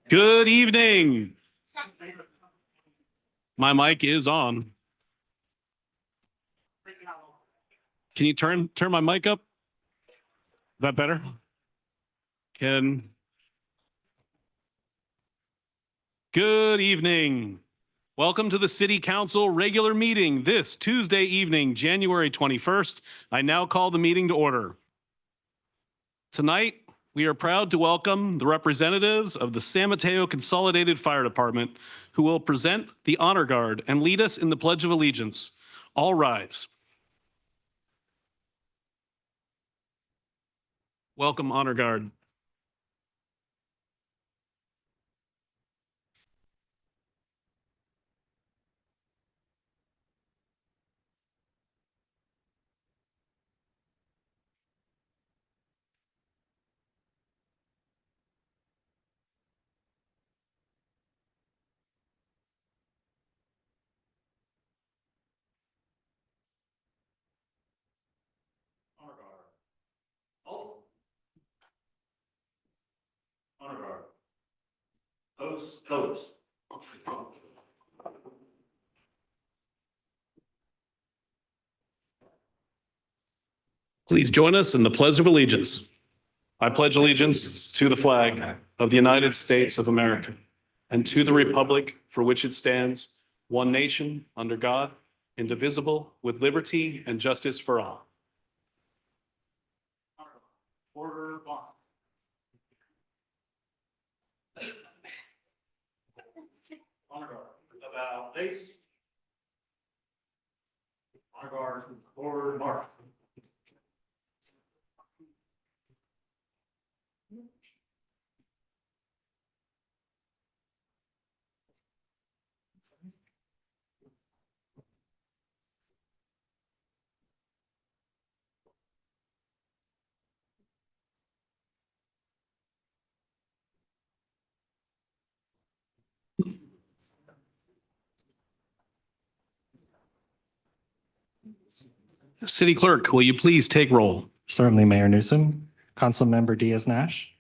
Good evening. My mic is on. Can you turn my mic up? Is that better? Good evening. Welcome to the City Council regular meeting this Tuesday evening, January 21st. I now call the meeting to order. Tonight, we are proud to welcome the representatives of the San Mateo Consolidated Fire Department, who will present the Honor Guard and lead us in the Pledge of Allegiance. All rise. Welcome, Honor Guard. Honor Guard. Halt. Honor Guard. Post colors. Please join us in the Pledge of Allegiance. I pledge allegiance to the flag of the United States of America and to the republic for which it stands, one nation, under God, indivisible, with liberty and justice for all. Order one. Honor Guard, about face. Honor Guard, forward march. City Clerk, will you please take roll? Certainly, Mayor Newsom. Councilmember Diaz-Nash.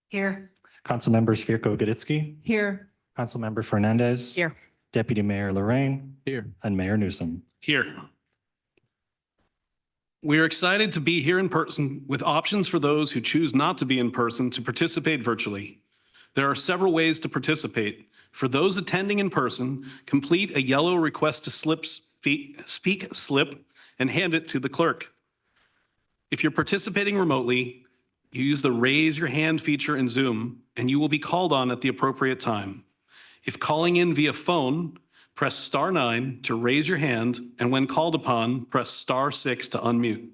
Here. Councilmembers Firko-Gaditsky. Here. Councilmember Fernandez. Here. Deputy Mayor Lorraine. Here. And Mayor Newsom. Here. We are excited to be here in person with options for those who choose not to be in person to participate virtually. There are several ways to participate. For those attending in person, complete a yellow request to speak slip and hand it to the clerk. If you're participating remotely, you use the raise your hand feature in Zoom and you will be called on at the appropriate time. If calling in via phone, press *9 to raise your hand, and when called upon, press *6 to unmute.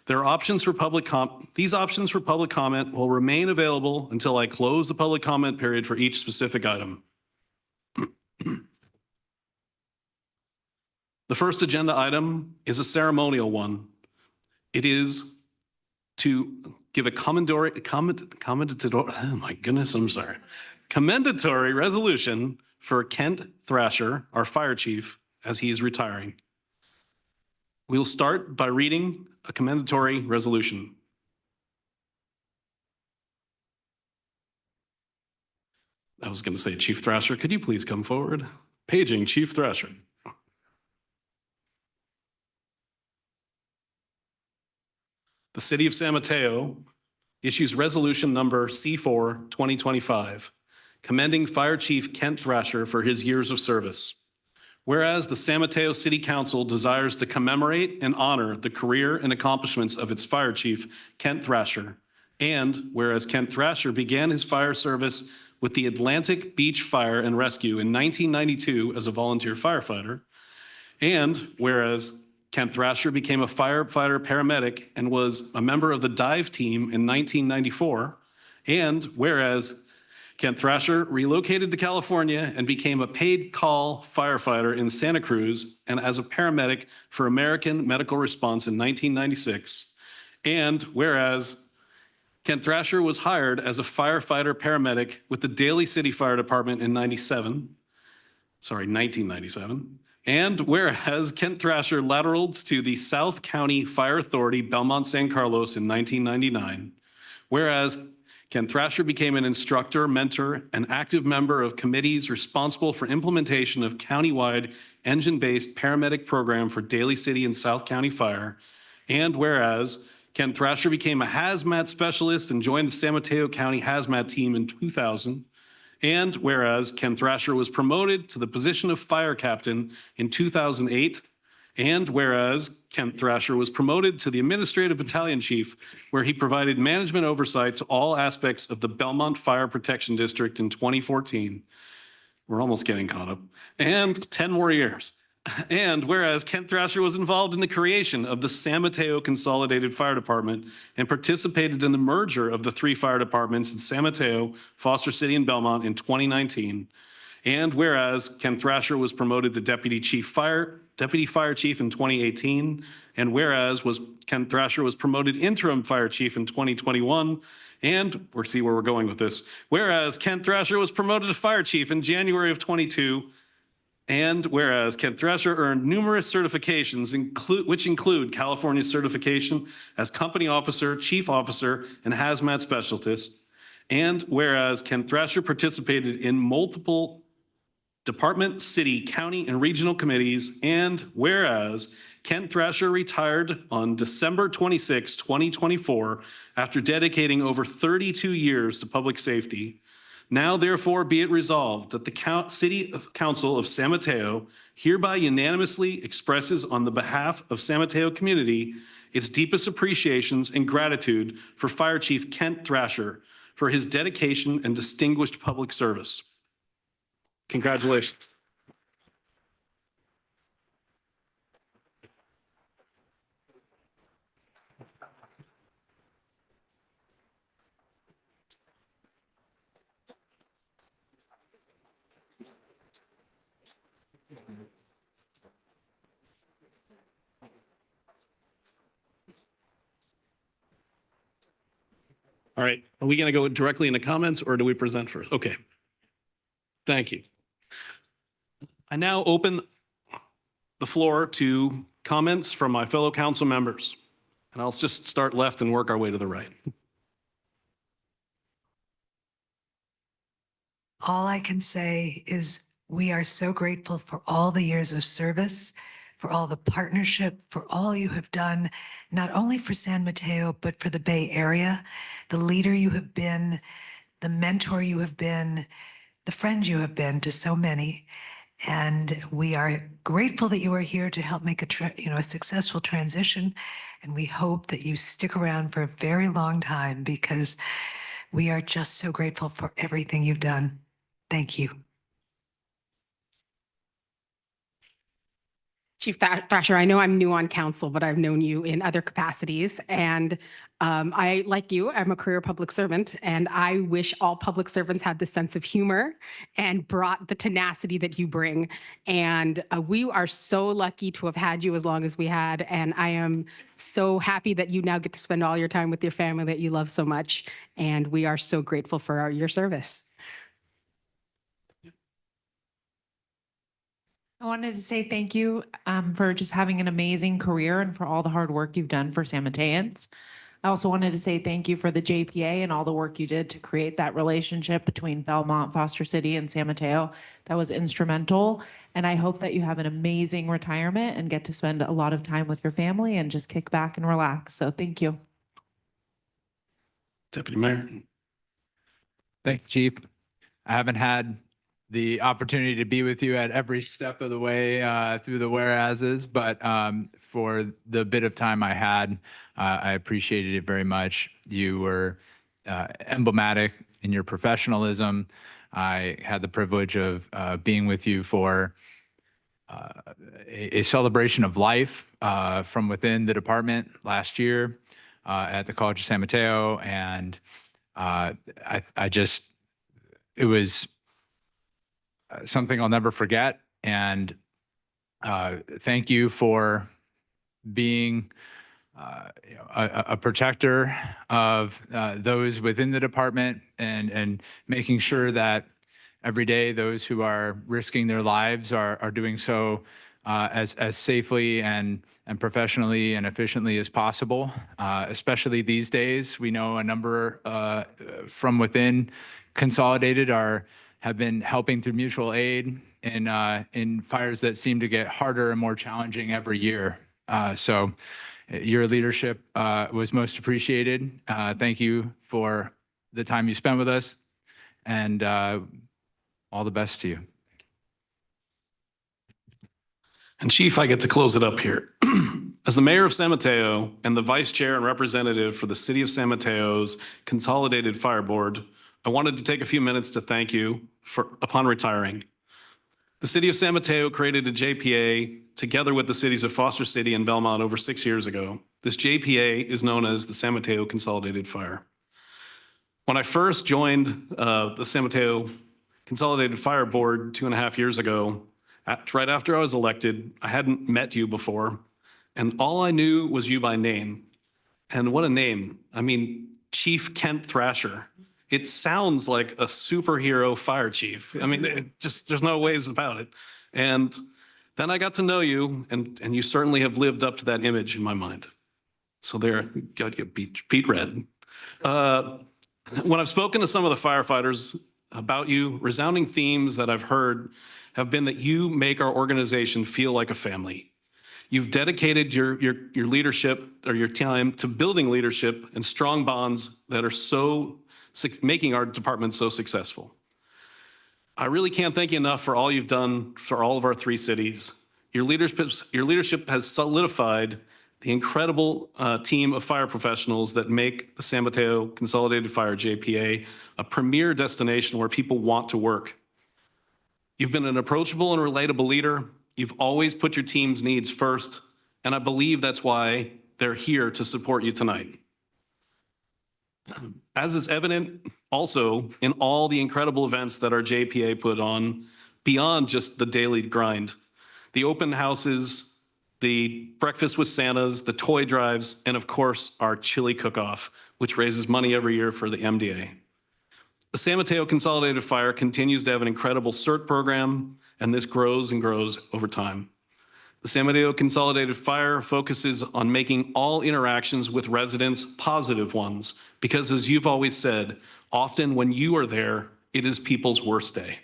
There are options for public These options for public comment will remain available until I close the public comment period for each specific item. The first agenda item is a ceremonial one. It is to give a commendatory resolution for Kent Thrasher, our fire chief, as he is retiring. We'll start by reading a commendatory resolution. I was going to say, Chief Thrasher, could you please come forward? Paging Chief Thrasher. The City of San Mateo issues resolution number C4 2025, commending Fire Chief Kent Thrasher for his years of service. Whereas the San Mateo City Council desires to commemorate and honor the career and accomplishments of its Fire Chief, Kent Thrasher, and whereas Kent Thrasher began his fire service with the Atlantic Beach Fire and Rescue in 1992 as a volunteer firefighter, and whereas Kent Thrasher became a firefighter paramedic and was a member of the dive team in 1994, and whereas Kent Thrasher relocated to California and became a paid call firefighter in Santa Cruz and as a paramedic for American Medical Response in 1996, and whereas Kent Thrasher was hired as a firefighter paramedic with the Daly City Fire Department in 1997, and whereas Kent Thrasher lateraled to the South County Fire Authority, Belmont San Carlos in 1999, whereas Ken Thrasher became an instructor, mentor, and active member of committees responsible for implementation of countywide engine-based paramedic program for Daly City and South County Fire. And whereas Ken Thrasher became a hazmat specialist and joined the San Mateo County hazmat team in 2000. And whereas Ken Thrasher was promoted to the position of fire captain in 2008. And whereas Ken Thrasher was promoted to the administrative battalion chief, where he provided management oversight to all aspects of the Belmont Fire Protection District in 2014. We're almost getting caught up. And 10 more years. And whereas Ken Thrasher was involved in the creation of the San Mateo Consolidated Fire Department and participated in the merger of the 3 fire departments in San Mateo, Foster City, and Belmont in 2019. And whereas Ken Thrasher was promoted to Deputy Fire Chief in 2018. And whereas Ken Thrasher was promoted Interim Fire Chief in 2021. And we'll see where we're going with this. Whereas Ken Thrasher was promoted to Fire Chief in January of 22. And whereas Ken Thrasher earned numerous certifications, which include California certification as company officer, chief officer, and hazmat specialist. And whereas Ken Thrasher participated in multiple department, city, county, and regional committees. And whereas Ken Thrasher retired on December 26, 2024, after dedicating over 32 years to public safety. Now, therefore, be it resolved that the City Council of San Mateo hereby unanimously expresses on the behalf of San Mateo community its deepest appreciations and gratitude for Fire Chief Kent Thrasher for his dedication and distinguished public service. Congratulations. All right, are we going to go directly into comments or do we present first? Okay. Thank you. I now open the floor to comments from my fellow council members. And I'll just start left and work our way to the right. All I can say is we are so grateful for all the years of service, for all the partnership, for all you have done, not only for San Mateo, but for the Bay Area, the leader you have been, the mentor you have been, the friend you have been to so many. And we are grateful that you are here to help make a successful transition. And we hope that you stick around for a very long time because we are just so grateful for everything you've done. Thank you. Chief Thrasher, I know I'm new on council, but I've known you in other capacities. And I, like you, I'm a career public servant, and I wish all public servants had this sense of humor and brought the tenacity that you bring. And we are so lucky to have had you as long as we had. And I am so happy that you now get to spend all your time with your family that you love so much. And we are so grateful for your service. I wanted to say thank you for just having an amazing career and for all the hard work you've done for San Mateans. I also wanted to say thank you for the JPA and all the work you did to create that relationship between Belmont, Foster City, and San Mateo. That was instrumental. And I hope that you have an amazing retirement and get to spend a lot of time with your family and just kick back and relax. So thank you. Deputy Mayor. Thank you, Chief. I haven't had the opportunity to be with you at every step of the way through the whereases, but for the bit of time I had, I appreciated it very much. You were emblematic in your professionalism. I had the privilege of being with you for a celebration of life from within the department last year at the College of San Mateo, and it was something I'll never forget. And thank you for being a protector of those within the department and making sure that every day those who are risking their lives are doing so as safely and professionally and efficiently as possible, especially these days. We know a number from within Consolidated have been helping through mutual aid in fires that seem to get harder and more challenging every year. So your leadership was most appreciated. Thank you for the time you spent with us, and all the best to you. And Chief, I get to close it up here. As the mayor of San Mateo and the vice chair and representative for the city of San Mateo's Consolidated Fire Board, I wanted to take a few minutes to thank you upon retiring. The city of San Mateo created a JPA together with the cities of Foster City and Belmont over 6 years ago. This JPA is known as the San Mateo Consolidated Fire. When I first joined the San Mateo Consolidated Fire Board 2.5 years ago, right after I was elected, I hadn't met you before, and all I knew was you by name. And what a name. I mean, Chief Kent Thrasher. It sounds like a superhero fire chief. I mean, there's no ways about it. And then I got to know you, and you certainly have lived up to that image in my mind. So there, got you beat red. When I've spoken to some of the firefighters about you, resounding themes that I've heard have been that you make our organization feel like a family. You've dedicated your leadership or your time to building leadership and strong bonds that are making our department so successful. I really can't thank you enough for all you've done for all of our 3 cities. Your leadership has solidified the incredible team of fire professionals that make the San Mateo Consolidated Fire JPA a premier destination where people want to work. You've been an approachable and relatable leader. You've always put your team's needs first, and I believe that's why they're here to support you tonight. As is evident also in all the incredible events that our JPA put on beyond just the daily grind, the open houses, the breakfast with Santas, the toy drives, and of course, our chili cook-off, which raises money every year for the MDA. The San Mateo Consolidated Fire continues to have an incredible CERT program, and this grows and grows over time. The San Mateo Consolidated Fire focuses on making all interactions with residents positive ones, because as you've always said, often when you are there, it is people's worst day.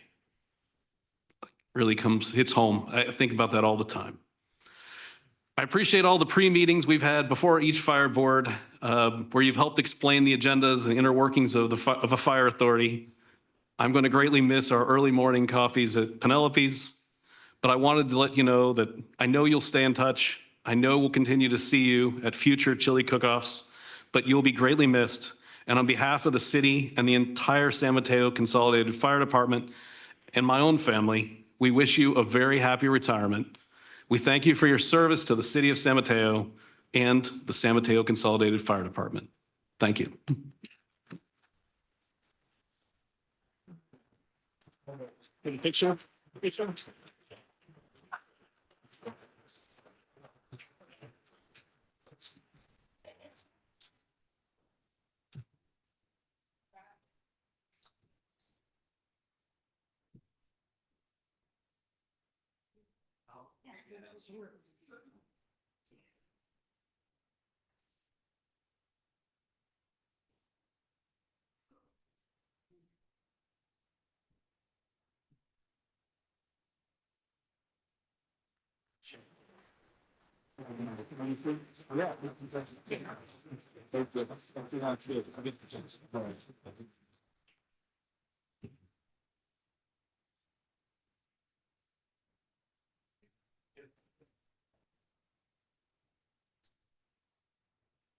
Really hits home. I think about that all the time. I appreciate all the pre-meetings we've had before each fire board, where you've helped explain the agendas and inner workings of a fire authority. I'm going to greatly miss our early morning coffees at Penelope's, but I wanted to let you know that I know you'll stay in touch. I know we'll continue to see you at future chili cook-offs, but you'll be greatly missed. And on behalf of the city and the entire San Mateo Consolidated Fire Department and my own family, we wish you a very happy retirement. We thank you for your service to the city of San Mateo and the San Mateo Consolidated Fire Department. Thank you. Picture.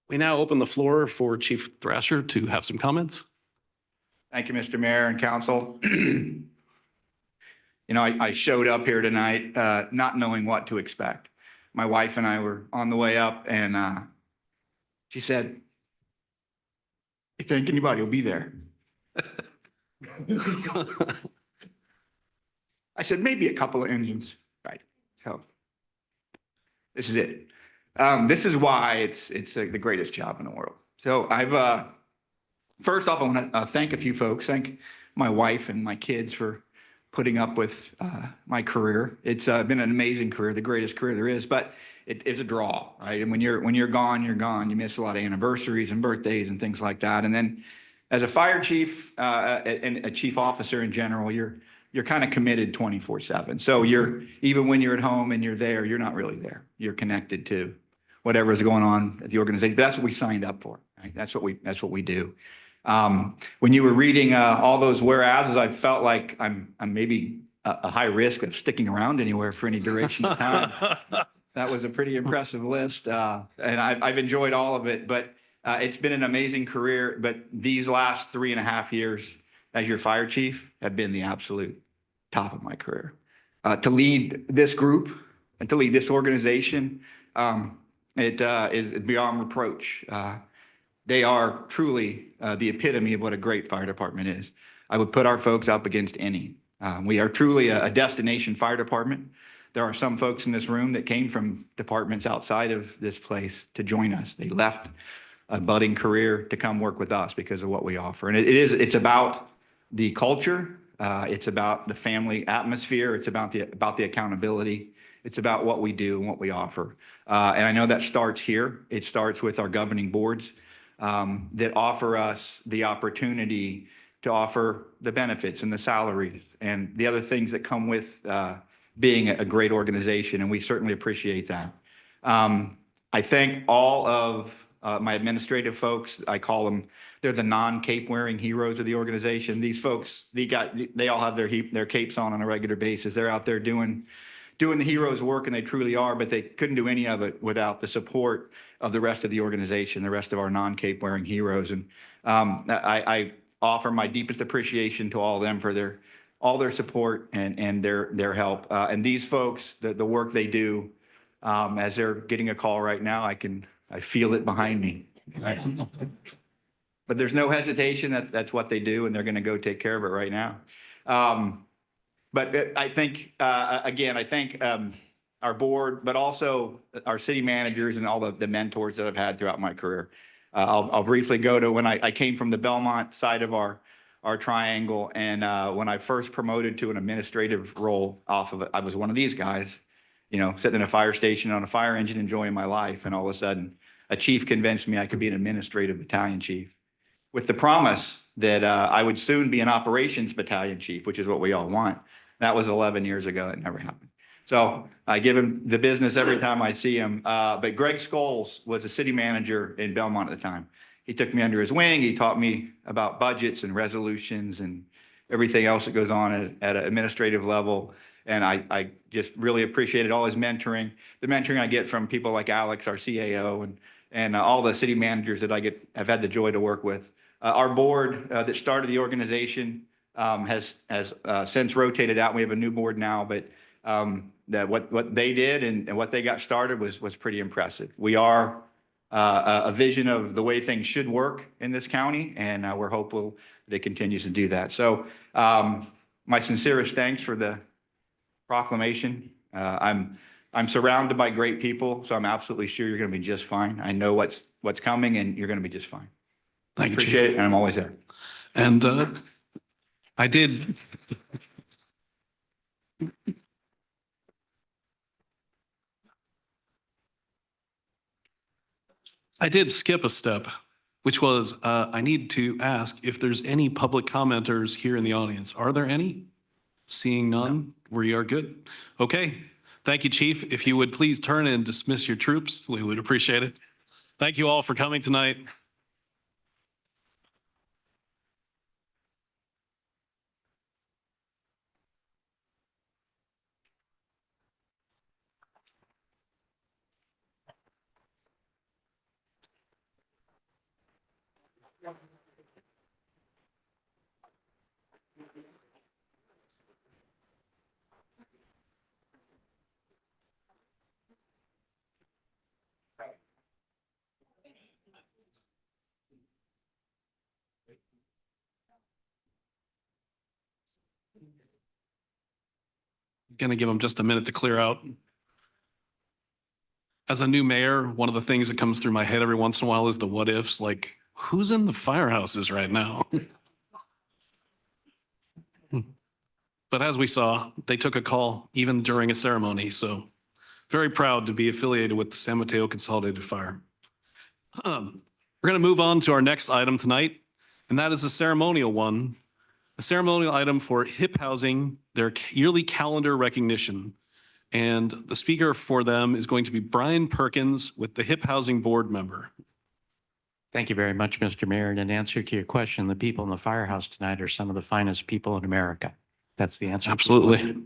We now open the floor for Chief Thrasher to have some comments. Thank you, Mr. Mayor and Council. You know, I showed up here tonight not knowing what to expect. My wife and I were on the way up, and she said, "I think anybody will be there." I said, "Maybe a couple of engines." Right. So this is it. This is why it's the greatest job in the world. So first off, I want to thank a few folks. Thank my wife and my kids for putting up with my career. It's been an amazing career, the greatest career there is, but it's a draw, right? And when you're gone, you're gone. You miss a lot of anniversaries and birthdays and things like that. And then as a fire chief and a chief officer in general, you're kind of committed 24/7. So even when you're at home and you're there, you're not really there. You're connected to whatever's going on at the organization. That's what we signed up for, right? That's what we do. When you were reading all those whereases, I felt like I'm maybe a high risk of sticking around anywhere for any duration of time. That was a pretty impressive list, and I've enjoyed all of it. But it's been an amazing career. But these last 3.5 years as your fire chief have been the absolute top of my career. To lead this group and to lead this organization, it is beyond reproach. They are truly the epitome of what a great fire department is. I would put our folks up against any. We are truly a destination fire department. There are some folks in this room that came from departments outside of this place to join us. They left a budding career to come work with us because of what we offer. And it's about the culture. It's about the family atmosphere. It's about the accountability. It's about what we do and what we offer. And I know that starts here. It starts with our governing boards that offer us the opportunity to offer the benefits and the salaries and the other things that come with being a great organization. And we certainly appreciate that. I thank all of my administrative folks. I call them, they're the non-cape wearing heroes of the organization. These folks, they all have their capes on a regular basis. They're out there doing the heroes' work, and they truly are, but they couldn't do any of it without the support of the rest of the organization, the rest of our non-cape wearing heroes. And I offer my deepest appreciation to all of them for all their support and their help. And these folks, the work they do, as they're getting a call right now, I feel it behind me. But there's no hesitation. That's what they do, and they're going to go take care of it right now. But I think, again, I thank our board, but also our city managers and all the mentors that I've had throughout my career. I'll briefly go to when I came from the Belmont side of our triangle, and when I first promoted to an administrative role off of it, I was one of these guys, sitting in a fire station on a fire engine, enjoying my life, and all of a sudden, a chief convinced me I could be an administrative battalion chief, with the promise that I would soon be an operations battalion chief, which is what we all want. That was 11 years ago. It never happened. So I give him the business every time I see him. But Greg Scholes was a city manager in Belmont at the time. He took me under his wing. He taught me about budgets and resolutions and everything else that goes on at an administrative level. And I just really appreciated all his mentoring, the mentoring I get from people like Alex, our CAO, and all the city managers that I've had the joy to work with. Our board that started the organization has since rotated out. We have a new board now, but what they did and what they got started was pretty impressive. We are a vision of the way things should work in this county, and we're hopeful that it continues to do that. So my sincerest thanks for the proclamation. I'm surrounded by great people, so I'm absolutely sure you're going to be just fine. I know what's coming, and you're going to be just fine. Thank you, Chief. Appreciate it, and I'm always there. And I did. I did skip a step, which was I need to ask if there's any public commenters here in the audience. Are there any? Seeing none, we are good. Okay. Thank you, Chief. If you would please turn and dismiss your troops, we would appreciate it. Thank you all for coming tonight. Going to give them just a minute to clear out. As a new mayor, one of the things that comes through my head every once in a while is the what ifs, like who's in the firehouses right now? But as we saw, they took a call even during a ceremony. So very proud to be affiliated with the San Mateo Consolidated Fire. We're going to move on to our next item tonight, and that is a ceremonial one, a ceremonial item for HIP Housing, their yearly calendar recognition. And the speaker for them is going to be Brian Perkins with the HIP Housing Board member. Thank you very much, Mr. Mayor. And in answer to your question, the people in the firehouse tonight are some of the finest people in America. That's the answer. Absolutely.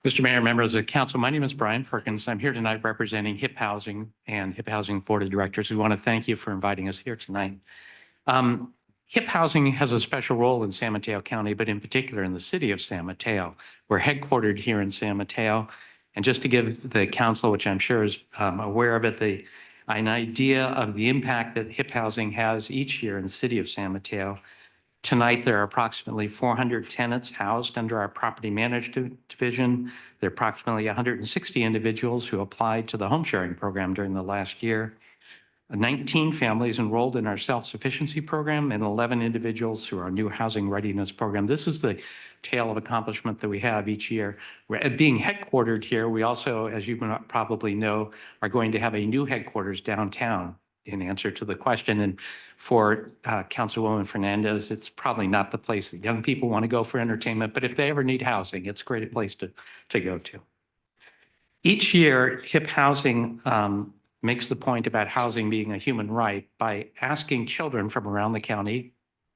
Mr. Mayor, members of the council, my name is Brian Perkins. I'm here tonight representing HIP Housing and HIP Housing Board of Directors. We want to thank you for inviting us here tonight. HIP Housing has a special role in San Mateo County, but in particular in the city of San Mateo. We're headquartered here in San Mateo. And just to give the council, which I'm sure is aware of it, an idea of the impact that HIP Housing has each year in the city of San Mateo. Tonight, there are approximately 400 tenants housed under our property management division. There are approximately 160 individuals who applied to the home sharing program during the last year. 19 families enrolled in our self-sufficiency program and 11 individuals through our new housing readiness program. This is the tale of accomplishment that we have each year. Being headquartered here, we also, as you probably know, are going to have a new headquarters downtown in answer to the question. And for Councilwoman Fernandez, it's probably not the place that young people want to go for entertainment, but if they ever need housing, it's a great place to go to. Each year, HIP Housing makes the point about housing being a human right by asking children from around the county,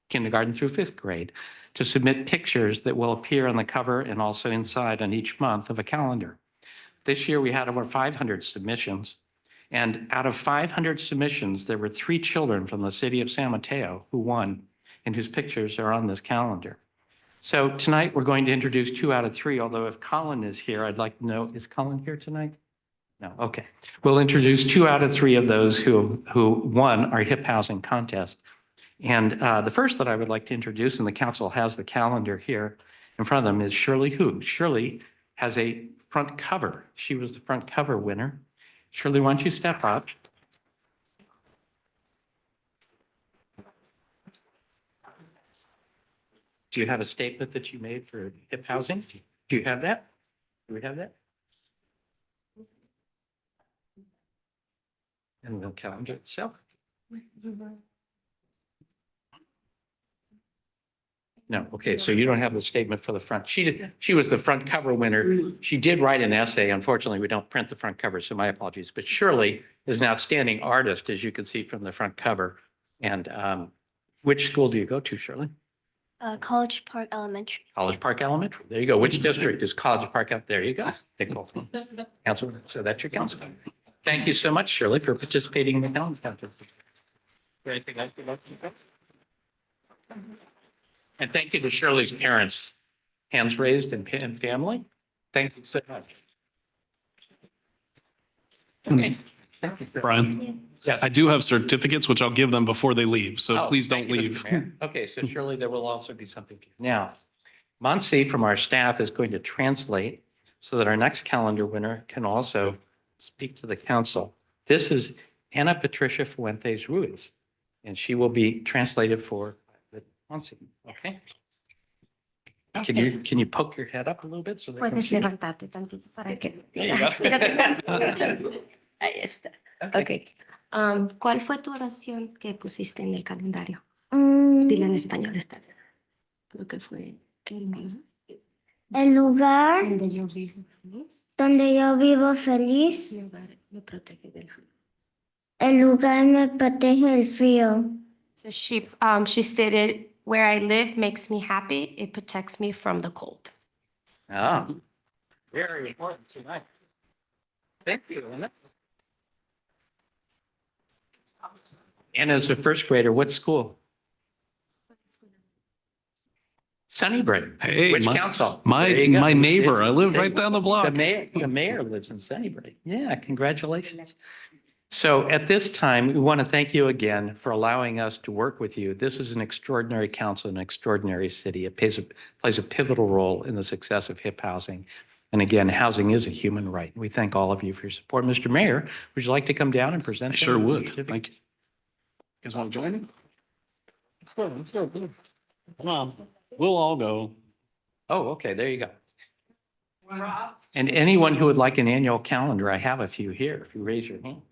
kindergarten through 5th grade, to submit pictures that will appear on the cover and also inside on each month of a calendar. This year, we had over 500 submissions. And out of 500 submissions, there were 3 children from the city of San Mateo who won and whose pictures are on this calendar. So tonight, we're going to introduce 2 out of 3, although if Colin is here, I'd like to know, is Colin here tonight? No, okay. We'll introduce 2 out of 3 of those who won our HIP Housing contest. And the first that I would like to introduce, and the council has the calendar here in front of them, is Shirley Hu. Shirley has a front cover. She was the front cover winner. Shirley, why don't you step up? Do you have a statement that you made for HIP Housing? Do you have that? Do we have that? And the calendar itself? No, okay, so you don't have the statement for the front. She was the front cover winner. She did write an essay. Unfortunately, we don't print the front cover, so my apologies. But Shirley is an outstanding artist, as you can see from the front cover. And which school do you go to, Shirley? College Park Elementary. College Park Elementary. There you go. Which district is College Park up? There you go. Councilman, so that's your council. Thank you so much, Shirley, for participating in the calendar contest. Anything else you'd like to say? And thank you to Shirley's parents, hands raised and family. Thank you so much. Okay. Thank you. Brian, Yes. I do have certificates, which I'll give them before they leave. So Oh, please thank don't you, Mr. leave. Mayor. Okay, so surely there will also be something. Now, Monse from our staff is going to translate so that our next calendar winner can also speak to the council. This is Ana Patricia Fuentes Ruiz, and she will be translated for Monse. Okay? Can you poke your head up a little bit so they can Puedes see? levantarte tantito para que. There you go. Ahí está. Ok. ¿Cuál fue tu oración que pusiste en el calendario? Dile en español esta vez. Lo que fue El lugar donde yo vivo feliz. donde yo vivo feliz, Mi lugar me protege del frío. el lugar me protege el frío. So she stated, where I live makes me happy. It protects me from the cold. Ah, very important tonight. Thank you, Anna. Anna's a first grader. What school? Sunnybrook. Hey, Which my- council? My There you go. neighbor. This- I live right down the block. The mayor lives in Sunnybrook. Yeah, congratulations. So at this time, we want to thank you again for allowing us to work with you. This is an extraordinary council, an extraordinary city. It plays a pivotal role in the success of HIP Housing. And again, housing is a human right. We thank all of you for your support. Mr. Mayor, would you like to come down and present? I sure them? would. Thank you. guys want to join me? Let's go, let's go. Come on, we'll all go. Oh, okay, there you go. And anyone who would like an annual calendar, I have a few here, if you raise your hand.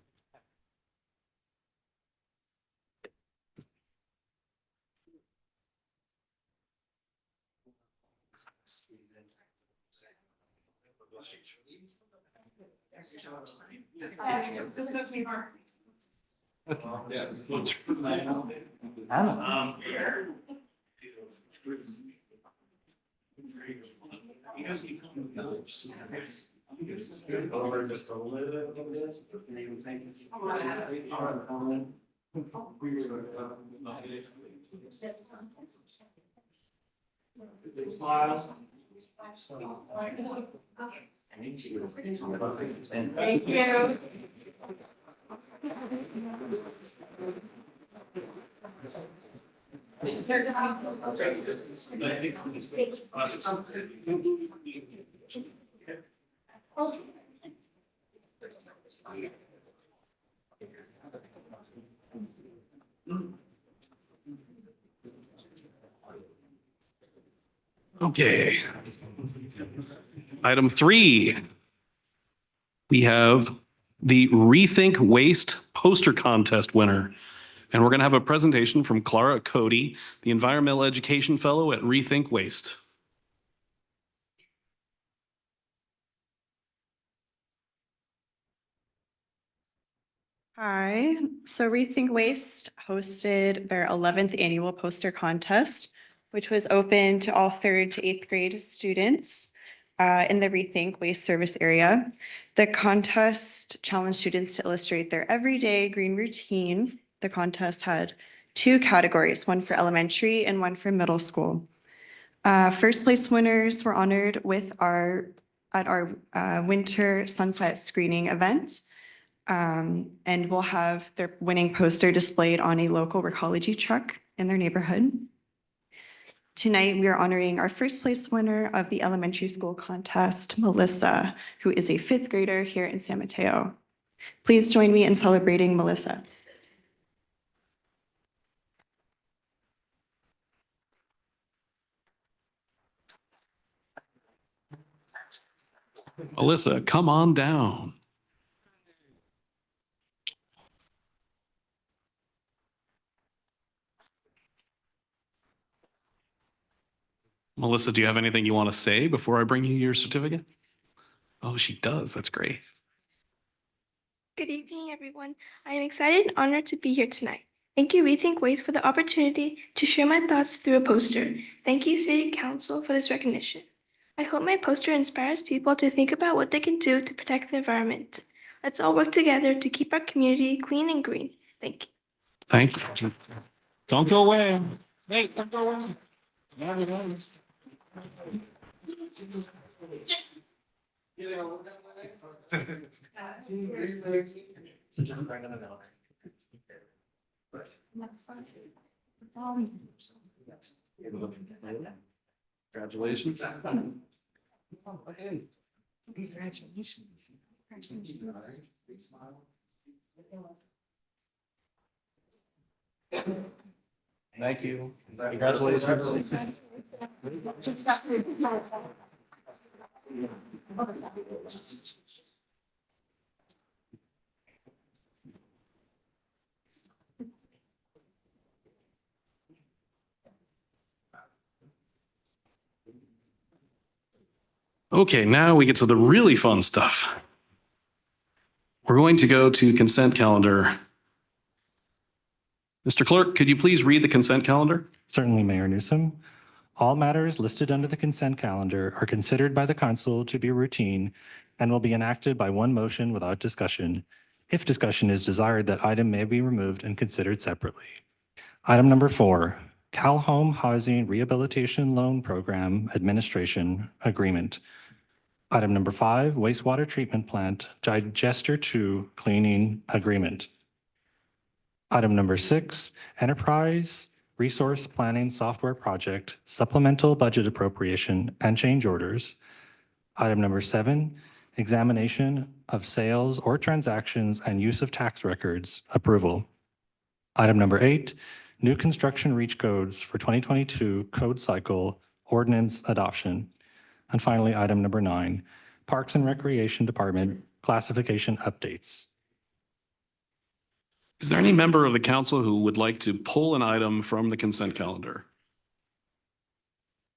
Thank you. Okay. Item 3. We have the Rethink Waste poster contest winner. And we're going to have a presentation from Clara Cody, the Environmental Education Fellow at Rethink Waste. Hi, so Rethink Waste hosted their 11th annual poster contest, which was open to all 3rd to 8th grade students in the Rethink Waste service area. The contest challenged students to illustrate their everyday green routine. The contest had 2 categories, one for elementary and one for middle school. First place winners were honored at our winter sunset screening event. And we'll have their winning poster displayed on a local Recology truck in their neighborhood. Tonight, we are honoring our first place winner of the elementary school contest, Melissa, who is a 5th grader here in San Mateo. Please join me in celebrating Melissa. Melissa, come on down. Melissa, do you have anything you want to say before I bring you your certificate? Oh, she does. That's great. Good evening, everyone. I am excited and honored to be here tonight. Thank you, Rethink Waste, for the opportunity to share my thoughts through a poster. Thank you, City Council, for this recognition. I hope my poster inspires people to think about what they can do to protect the environment. Let's all work together to keep our community clean and green. Thank you. Thank you. Don't go away. Hey, don't go away. There we go. Congratulations. Thank you. Congratulations. Okay, now we get to the really fun stuff. We're going to go to consent calendar. Mr. Clerk, could you please read the consent calendar? Certainly, Mayor Newsom. All matters listed under the consent calendar are considered by the council to be routine and will be enacted by one motion without discussion. If discussion is desired, that item may be removed and considered separately. Item number 4, Cal Home Housing Rehabilitation Loan Program Administration Agreement. Item number 5, Wastewater Treatment Plant Digester 2 Cleaning Agreement. Item number 6, Enterprise Resource Planning Software Project Supplemental Budget Appropriation and Change Orders. Item number 7, Examination of Sales or Transactions and Use of Tax Records Approval. Item number 8, new construction reach codes for 2022 code cycle ordinance adoption. And finally, item number 9, Parks and Recreation Department classification updates. Is there any member of the council who would like to pull an item from the consent calendar?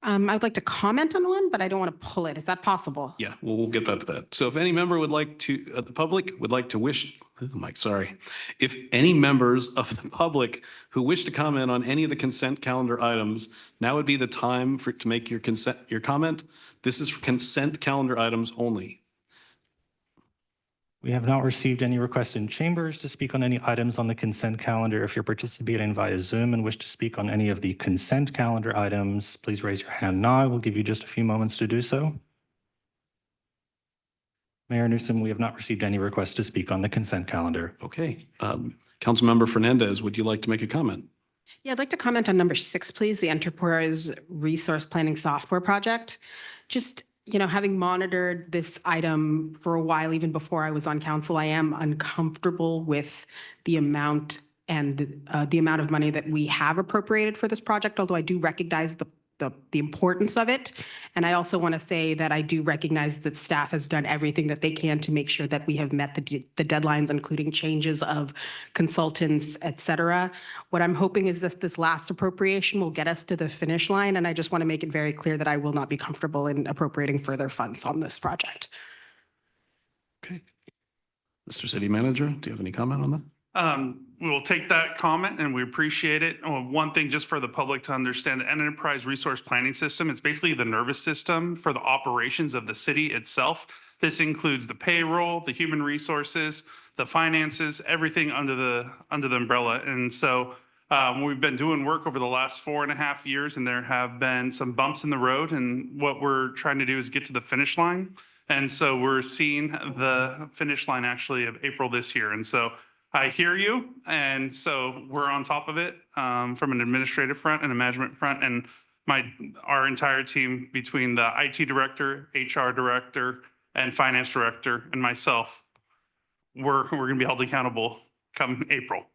I would like to comment on one, but I don't want to pull it. Is that possible? Yeah, well, we'll get back to that. So if any member would like to, the public would like to wish, Mike, sorry. If any members of the public who wish to comment on any of the consent calendar items, now would be the time to make your comment. This is for consent calendar items only. We have not received any requests in chambers to speak on any items on the consent calendar. If you're participating via Zoom and wish to speak on any of the consent calendar items, please raise your hand now. We'll give you just a few moments to do so. Mayor Newsom, we have not received any requests to speak on the consent calendar. Okay. Councilmember Fernandez, would you like to make a comment? Yeah, I'd like to comment on number 6, please, the Enterprise Resource Planning Software Project. Just, having monitored this item for a while, even before I was on council, I am uncomfortable with the amount of money that we have appropriated for this project, although I do recognize the importance of it. And I also want to say that I do recognize that staff has done everything that they can to make sure that we have met the deadlines, including changes of consultants, et cetera. What I'm hoping is that this last appropriation will get us to the finish line. And I just want to make it very clear that I will not be comfortable in appropriating further funds on this project. Okay. Mr. City Manager, do you have any comment on that? We'll take that comment and we appreciate it. One thing just for the public to understand, the Enterprise Resource Planning System, it's basically the nervous system for the operations of the city itself. This includes the payroll, the human resources, the finances, everything under the umbrella. And so we've been doing work over the last 4.5 years, and there have been some bumps in the road. And what we're trying to do is get to the finish line. And so we're seeing the finish line actually of April this year. And so I hear you, and so we're on top of it from an administrative front and a management front, and our entire team between the IT director, HR director, and finance director, and myself, we're going to be held accountable come April.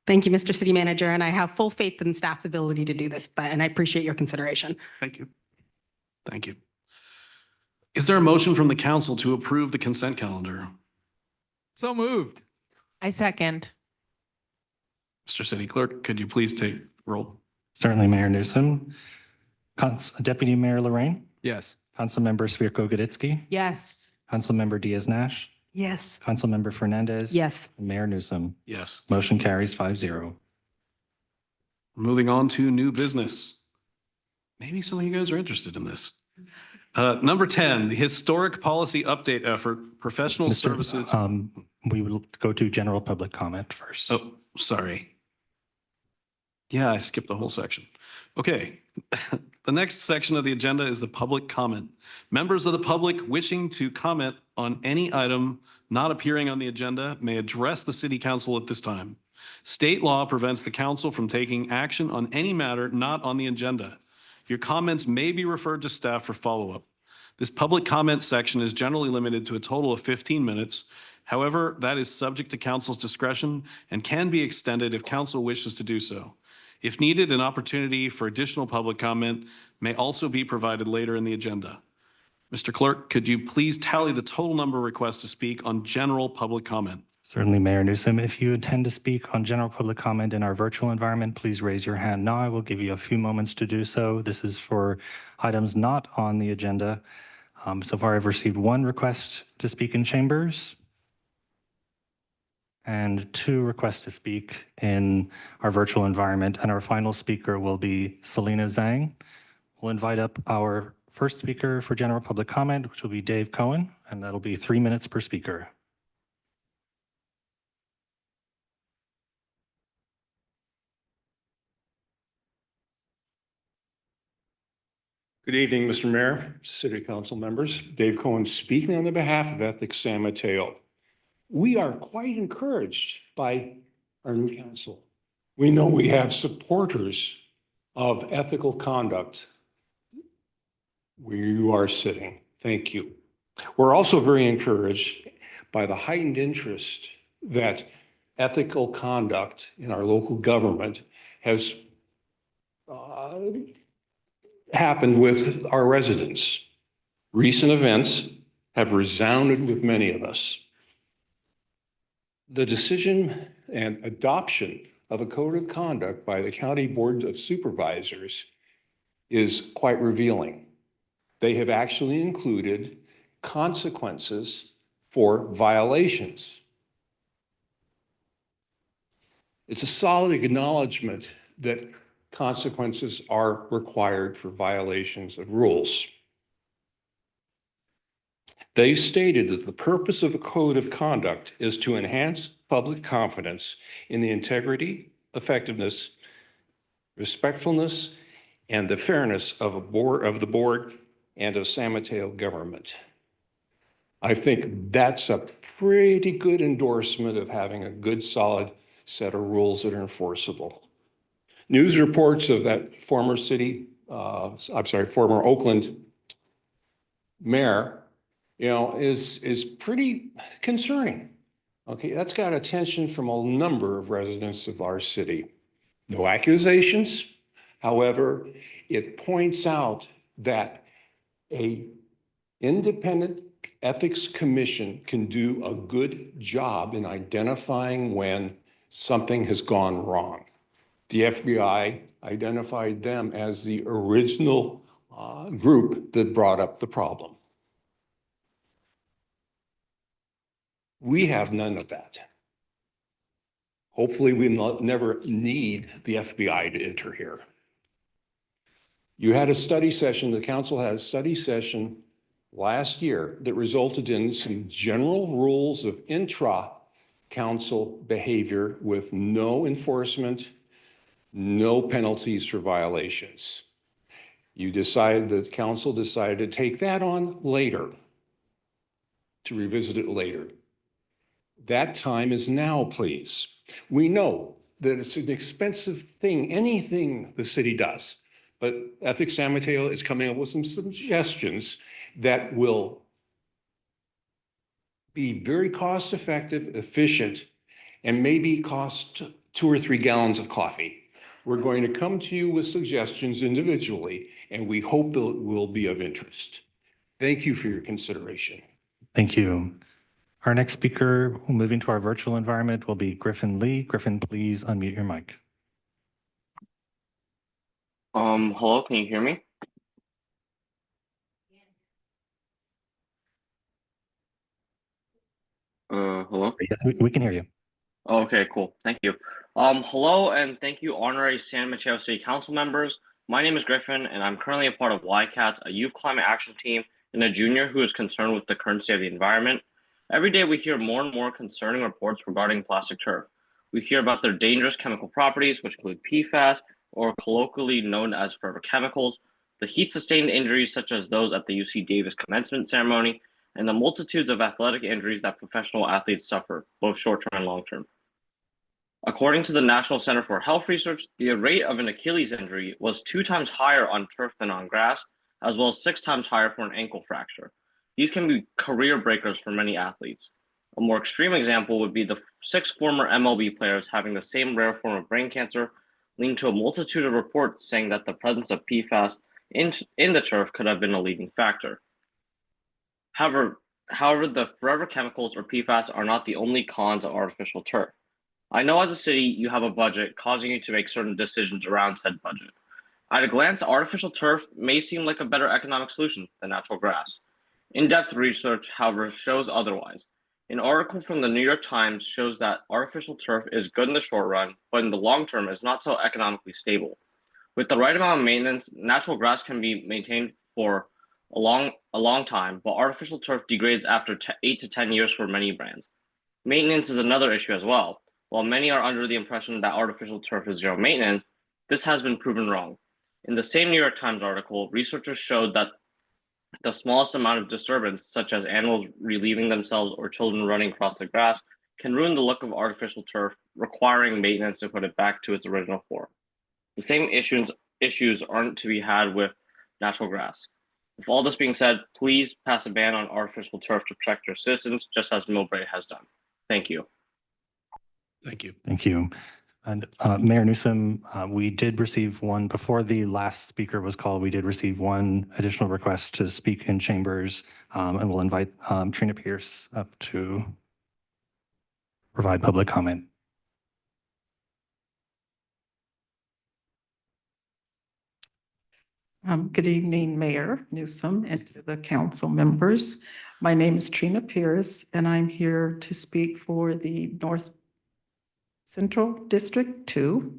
Thank you, Mr. City Manager, and I have full faith in staff's ability to do this, and I appreciate your consideration. Thank you. Thank you. Is there a motion from the council to approve the consent calendar? So moved. I second. Mr. City Clerk, could you please take roll? Certainly, Mayor Newsom. Deputy Mayor Lorraine, Yes. Councilmember Svierko-Goditsky, Yes. Councilmember Diaz-Nash, Yes. Councilmember Fernandez. Yes. and Mayor Newsom. Yes. Motion carries 5-0. Moving on to new business. Maybe some of you guys are interested in this. Number 10, the Historic Policy Update Effort, Professional Services. We will go to general public comment first. Oh, sorry. Yeah, I skipped the whole section. Okay. The next section of the agenda is the public comment. Members of the public wishing to comment on any item not appearing on the agenda may address the city council at this time. State law prevents the council from taking action on any matter not on the agenda. Your comments may be referred to staff for follow-up. This public comment section is generally limited to a total of 15 minutes. However, that is subject to council's discretion and can be extended if council wishes to do so. If needed, an opportunity for additional public comment may also be provided later in the agenda. Mr. Clerk, could you please tally the total number of requests to speak on general public comment? Certainly, Mayor Newsom. If you intend to speak on general public comment in our virtual environment, please raise your hand now. I will give you a few moments to do so. This is for items not on the agenda. So far, I've received 1 request to speak in chambers and 2 requests to speak in our virtual environment. And our final speaker will be Selena Zhang. We'll invite up our first speaker for general public comment, which will be Dave Cohen, and that'll be 3 minutes per speaker. Good evening, Mr. Mayor, City Council members. Dave Cohen speaking on the behalf of Ethics San Mateo. We are quite encouraged by our new council. We know we have supporters of ethical conduct where you are sitting. Thank you. We're also very encouraged by the heightened interest that ethical conduct in our local government has happened with our residents. Recent events have resounded with many of us. The decision and adoption of a code of conduct by the County Board of Supervisors is quite revealing. They have actually included consequences for violations. It's a solid acknowledgement that consequences are required for violations of rules. They stated that the purpose of a code of conduct is to enhance public confidence in the integrity, effectiveness, respectfulness, and the fairness of the board and of San Mateo government. I think that's a pretty good endorsement of having a good, solid set of rules that are enforceable. News reports of that former Oakland mayor, is pretty concerning. Okay, that's got attention from a number of residents of our city. No accusations. However, it points out that an independent ethics commission can do a good job in identifying when something has gone wrong. The FBI identified them as the original group that brought up the problem. We have none of that. Hopefully we never need the FBI to enter here. You had a study session, the council had a study session last year that resulted in some general rules of intra-council behavior with no enforcement, no penalties for violations. The council decided to take that on later, to revisit it later. That time is now, please. We know that it's an expensive thing, anything the city does, but Ethics San Mateo is coming up with some suggestions that will be very cost-effective, efficient, and maybe cost 2 or 3 gallons of coffee. We're going to come to you with suggestions individually, and we hope that it will be of interest. Thank you for your consideration. Thank you. Our next speaker, moving to our virtual environment, will be Griffin Lee. Griffin, please unmute your mic. Hello, can you hear me? Hello? Yes, we can hear you. Okay, cool. Thank you. Hello, and thank you, honorary San Mateo City Council members. My name is Griffin, and I'm currently a part of YCATS, a youth climate action team, and a junior who is concerned with the current state of the environment. Every day, we hear more and more concerning reports regarding plastic turf. We hear about their dangerous chemical properties, which include PFAS, or colloquially known as forever chemicals, the heat-sustained injuries such as those at the UC Davis commencement ceremony, and the multitudes of athletic injuries that professional athletes suffer, both short-term and long-term. According to the National Center for Health Research, the rate of an Achilles injury was 2 times higher on turf than on grass, as well as 6 times higher for an ankle fracture. These can be career breakers for many athletes. A more extreme example would be the 6 former MLB players having the same rare form of brain cancer, leading to a multitude of reports saying that the presence of PFAS in the turf could have been a leading factor. However, the forever chemicals or PFAS are not the only cons of artificial turf. I know as a city, you have a budget causing you to make certain decisions around said budget. At a glance, artificial turf may seem like a better economic solution than natural grass. In-depth research, however, shows otherwise. An article from the New York Times shows that artificial turf is good in the short run, but in the long term is not so economically stable. With the right amount of maintenance, natural grass can be maintained for a long time, but artificial turf degrades after 8 to 10 years for many brands. Maintenance is another issue as well. While many are under the impression that artificial turf is zero maintenance, this has been proven wrong. In the same New York Times article, researchers showed that the smallest amount of disturbance, such as animals relieving themselves or children running across the grass, can ruin the look of artificial turf, requiring maintenance to put it back to its original form. The same issues aren't to be had with natural grass. With all this being said, please pass a ban on artificial turf to protect your citizens, just as Millbrae has done. Thank you. Thank you. Thank you. And Mayor Newsom, we did receive one, before the last speaker was called, we did receive one additional request to speak in chambers, and we'll invite Trina Pierce up to provide public comment. Good evening, Mayor Newsom and to the council members. My name is Trina Pierce, and I'm here to speak for the North Central District 2.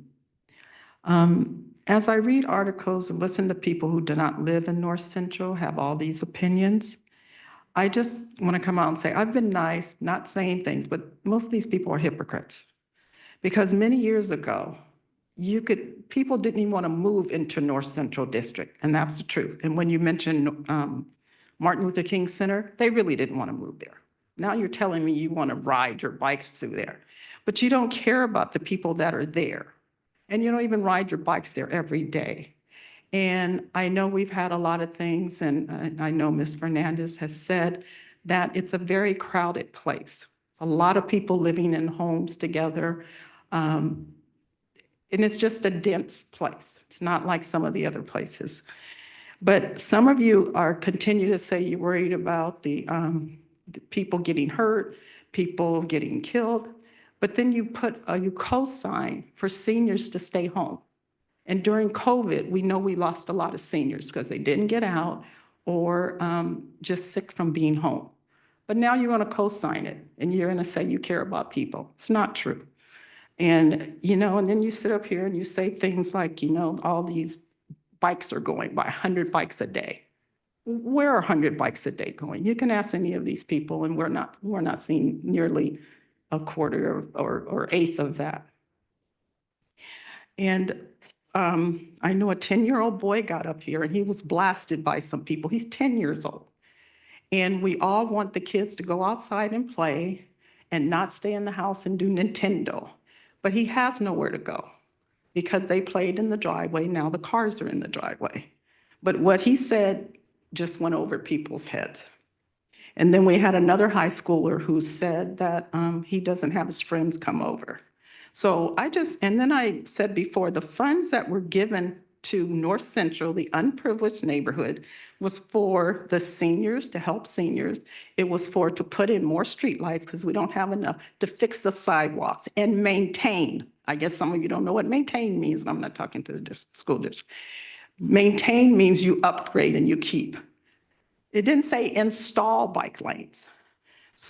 As I read articles and listen to people who do not live in North Central have all these opinions, I just want to come out and say, I've been nice, not saying things, but most of these people are hypocrites. Because many years ago, people didn't even want to move into North Central District, and that's the truth. And when you mentioned Martin Luther King Center, they really didn't want to move there. Now you're telling me you want to ride your bikes through there, but you don't care about the people that are there. And you don't even ride your bikes there every day. And I know we've had a lot of things, and I know Ms. Fernandez has said that it's a very crowded place. It's a lot of people living in homes together. And it's just a dense place. It's not like some of the other places. But some of you continue to say you're worried about the people getting hurt, people getting killed, but then you co-sign for seniors to stay home. And during COVID, we know we lost a lot of seniors because they didn't get out or just sick from being home. But now you're going to co-sign it and you're going to say you care about people. It's not true. And, and then you sit up here and you say things like, all these bikes are going by 100 bikes a day. Where are 100 bikes a day going? You can ask any of these people and we're not seeing nearly a quarter or eighth of that. And I know a 10-year-old boy got up here and he was blasted by some people. He's 10 years old. And we all want the kids to go outside and play and not stay in the house and do Nintendo. But he has nowhere to go because they played in the driveway. Now the cars are in the driveway. But what he said just went over people's heads. And then we had another high schooler who said that he doesn't have his friends come over. And then I said before, the funds that were given to North Central, the unprivileged neighborhood, was for the seniors, to help seniors. It was to put in more streetlights because we don't have enough, to fix the sidewalks and maintain. I guess some of you don't know what maintain means, and I'm not talking to the school district. Maintain means you upgrade and you keep. It didn't say install bike lanes.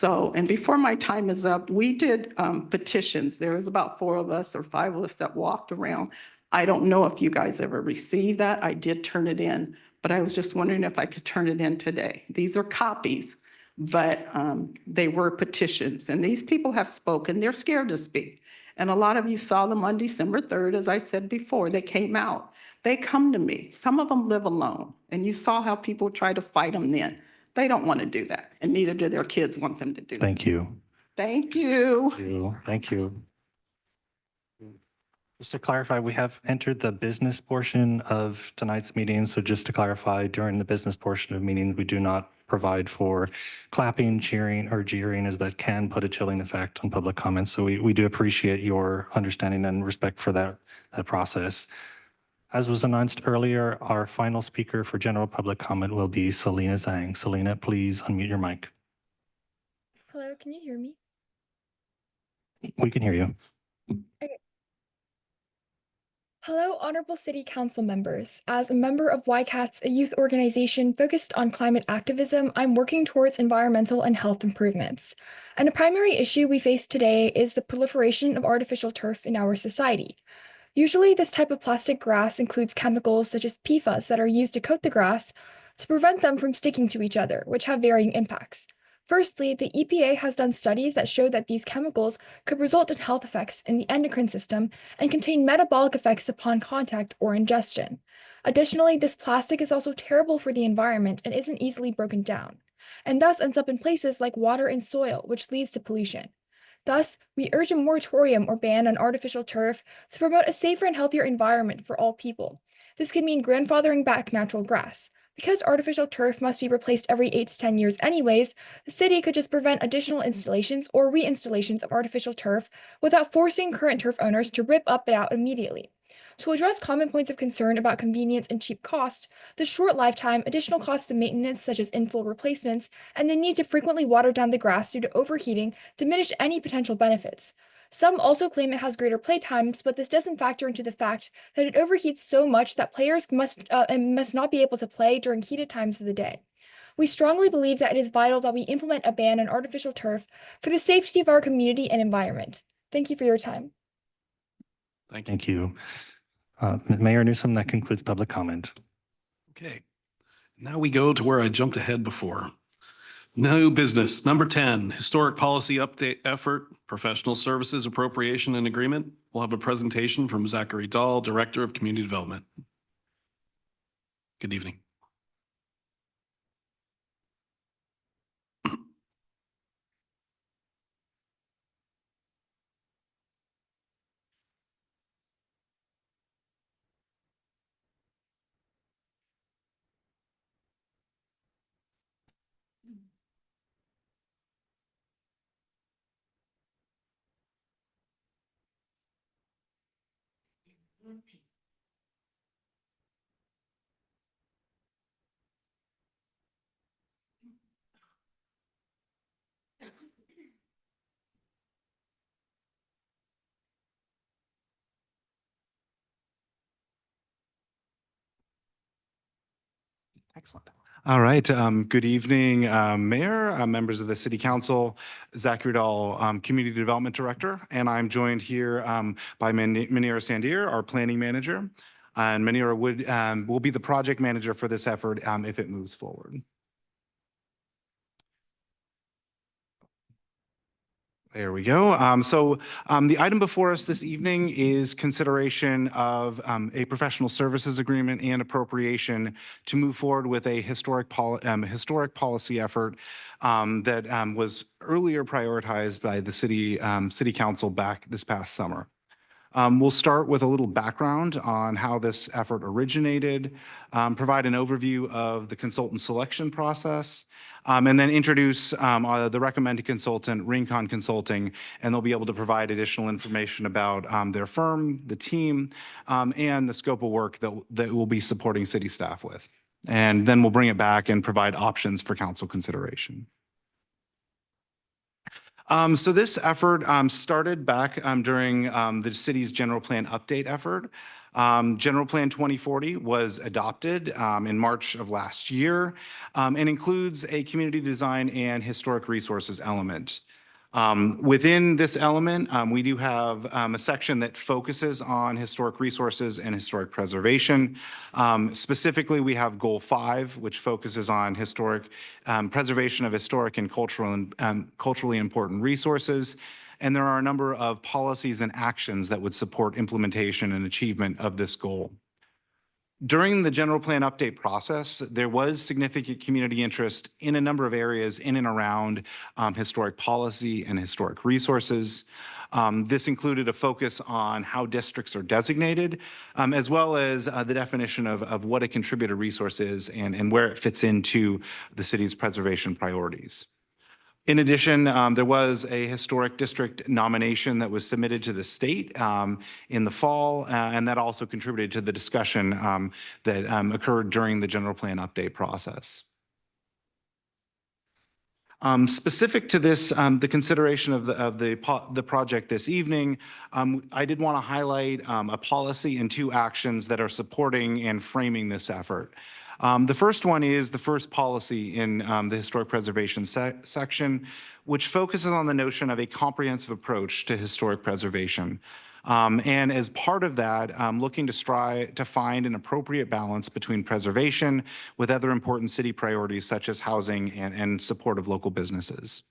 And before my time is up, we did petitions. There was about 4 of us or 5 of us that walked around. I don't know if you guys ever received that. I did turn it in, but I was just wondering if I could turn it in today. These are copies, but they were petitions. And these people have spoken. They're scared to speak. And a lot of you saw them on December 3rd, as I said before. They came out. They come to me. Some of them live alone. And you saw how people try to fight them then. They don't want to do that, and neither do their kids want them to do that. Thank you. Thank you. Thank you. Just to clarify, we have entered the business portion of tonight's meeting. So just to clarify, during the business portion of meetings, we do not provide for clapping, cheering, or jeering, as that can put a chilling effect on public comments. So we do appreciate your understanding and respect for that process. As was announced earlier, our final speaker for general public comment will be Selena Zhang. Selena, please unmute your mic. Hello, can you hear me? We can hear you. Okay. Hello, Honorable City Council members. As a member of YCATS, a youth organization focused on climate activism, I'm working towards environmental and health improvements. And a primary issue we face today is the proliferation of artificial turf in our society. Usually, this type of plastic grass includes chemicals such as PFAS that are used to coat the grass to prevent them from sticking to each other, which have varying impacts. Firstly, the EPA has done studies that show that these chemicals could result in health effects in the endocrine system and contain metabolic effects upon contact or ingestion. Additionally, this plastic is also terrible for the environment and isn't easily broken down, and thus ends up in places like water and soil, which leads to pollution. Thus, we urge a moratorium or ban on artificial turf to promote a safer and healthier environment for all people. This could mean grandfathering back natural grass, Because artificial turf must be replaced every 8 to 10 years anyways, the city could just prevent additional installations or reinstallations of artificial turf without forcing current turf owners to rip up and out immediately. To address common points of concern about convenience and cheap cost, the short lifetime, additional costs of maintenance such as infill replacements, and the need to frequently water down the grass due to overheating diminish any potential benefits. Some also claim it has greater play times, but this doesn't factor into the fact that it overheats so much that players must not be able to play during heated times of the day. We strongly believe that it is vital that we implement a ban on artificial turf for the safety of our community and environment. Thank you for your time. Thank you. Mayor Newsom, that concludes public comment. Okay. Now we go to where I jumped ahead before. New business, number 10, historic policy update effort, professional services appropriation and agreement. We'll have a presentation from Zachary Dahl, Director of Community Development. Good evening. Excellent. All right. Good evening, Mayor, members of the City Council, Zachary Dahl, Community Development Director, and I'm joined here by Manira Sandir, our Planning Manager, and Manira will be the project manager for this effort if it moves forward. There we go. The item before us this evening is consideration of a professional services agreement and appropriation to move forward with a historic policy effort that was earlier prioritized by the City Council back this past summer. We'll start with a little background on how this effort originated, provide an overview of the consultant selection process, and then introduce the recommended consultant, Rincon Consulting, and they'll be able to provide additional information about their firm, the team, and the scope of work that we'll be supporting city staff with. And then we'll bring it back and provide options for council consideration. So this effort started back during the city's general plan update effort. General Plan 2040 was adopted in March of last year and includes a community design and historic resources element. Within this element, we do have a section that focuses on historic resources and historic preservation. Specifically, we have Goal 5, which focuses on historic preservation of historic and culturally important resources. And there are a number of policies and actions that would support implementation and achievement of this goal. During the general plan update process, there was significant community interest in a number of areas in and around historic policy and historic resources. This included a focus on how districts are designated, as well as the definition of what a contributor resource is and where it fits into the city's preservation priorities. In addition, there was a historic district nomination that was submitted to the state in the fall, and that also contributed to the discussion that occurred during the general plan update process. Specific to this, the consideration of the project this evening, I did want to highlight a policy and two actions that are supporting and framing this effort. The first one is the first policy in the historic preservation section, which focuses on the notion of a comprehensive approach to historic preservation. And as part of that, looking to find an appropriate balance between preservation with other important city priorities such as housing and support of local businesses.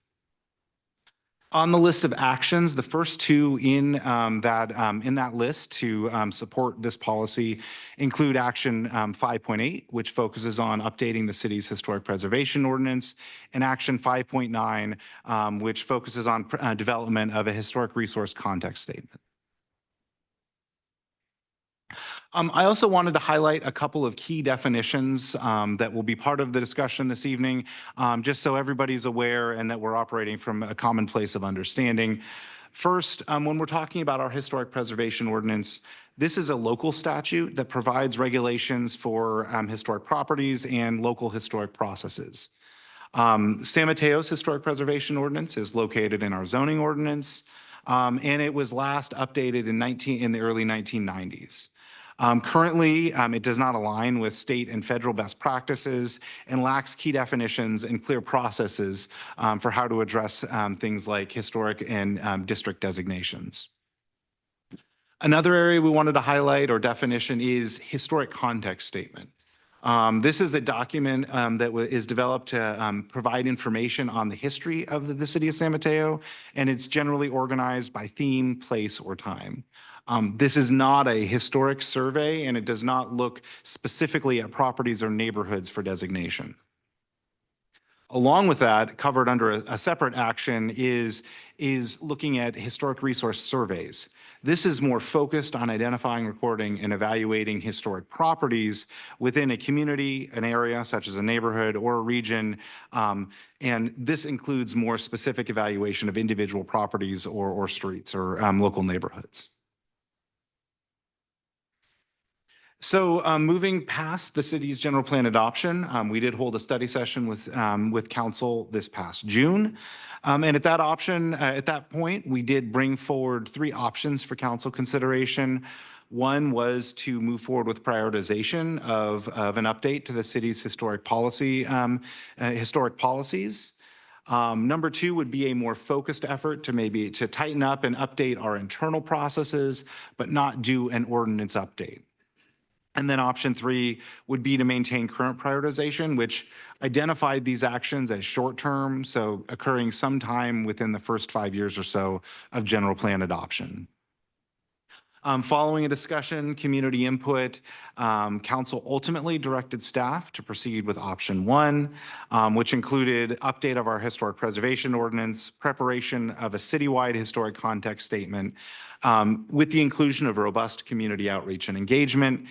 On the list of actions, the first two in that list to support this policy include Action 5.8, which focuses on updating the city's historic preservation ordinance, and Action 5.9, which focuses on development of a historic resource context statement. I also wanted to highlight a couple of key definitions that will be part of the discussion this evening, just so everybody's aware and that we're operating from a common place of understanding. First, when we're talking about our historic preservation ordinance, this is a local statute that provides regulations for historic properties and local historic processes. San Mateo's historic preservation ordinance is located in our zoning ordinance, and it was last updated in the early 1990s. Currently, it does not align with state and federal best practices and lacks key definitions and clear processes for how to address things like historic and district designations. Another area we wanted to highlight or definition is historic context statement. This is a document that is developed to provide information on the history of the city of San Mateo, and it's generally organized by theme, place, or time. This is not a historic survey, and it does not look specifically at properties or neighborhoods for designation. Along with that, covered under a separate action is looking at historic resource surveys. This is more focused on identifying, recording, and evaluating historic properties within a community, an area such as a neighborhood or a region, and this includes more specific evaluation of individual properties or streets or local neighborhoods. So moving past the city's general plan adoption, we did hold a study session with council this past June. And at that point, we did bring forward 3 options for council consideration. One was to move forward with prioritization of an update to the city's historic policies. Number 2 would be a more focused effort to tighten up and update our internal processes, but not do an ordinance update. And then option 3 would be to maintain current prioritization, which identified these actions as short-term, so occurring sometime within the first 5 years or so of general plan adoption. Following a discussion, community input, council ultimately directed staff to proceed with option 1, which included update of our historic preservation ordinance, preparation of a citywide historic context statement, with the inclusion of robust community outreach and engagement.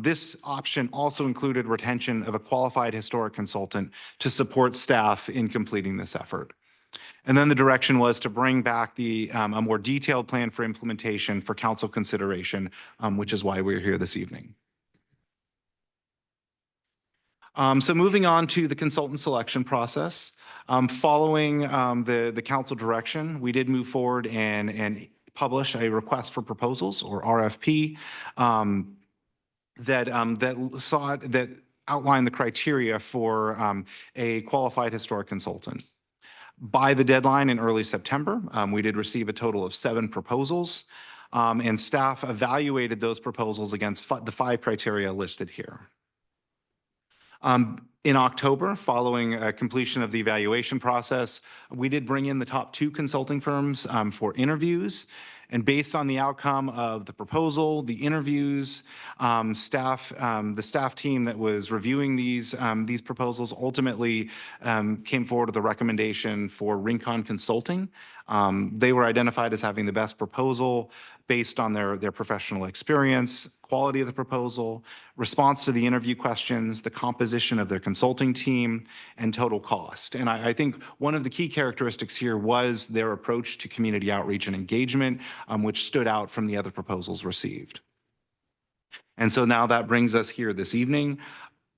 This option also included retention of a qualified historic consultant to support staff in completing this effort. And then the direction was to bring back a more detailed plan for implementation for council consideration, which is why we're here this evening. So moving on to the consultant selection process. Following the council direction, we did move forward and publish a request for proposals, or RFP, that outlined the criteria for a qualified historic consultant. By the deadline in early September, we did receive a total of 7 proposals, and staff evaluated those proposals against the 5 criteria listed here. In October, following completion of the evaluation process, we did bring in the top 2 consulting firms for interviews. And based on the outcome of the proposal, the interviews, the staff team that was reviewing these proposals ultimately came forward with a recommendation for Rincon Consulting. They were identified as having the best proposal based on their professional experience, quality of the proposal, response to the interview questions, the composition of their consulting team, and total cost. And I think one of the key characteristics here was their approach to community outreach and engagement, which stood out from the other proposals received. And so now that brings us here this evening.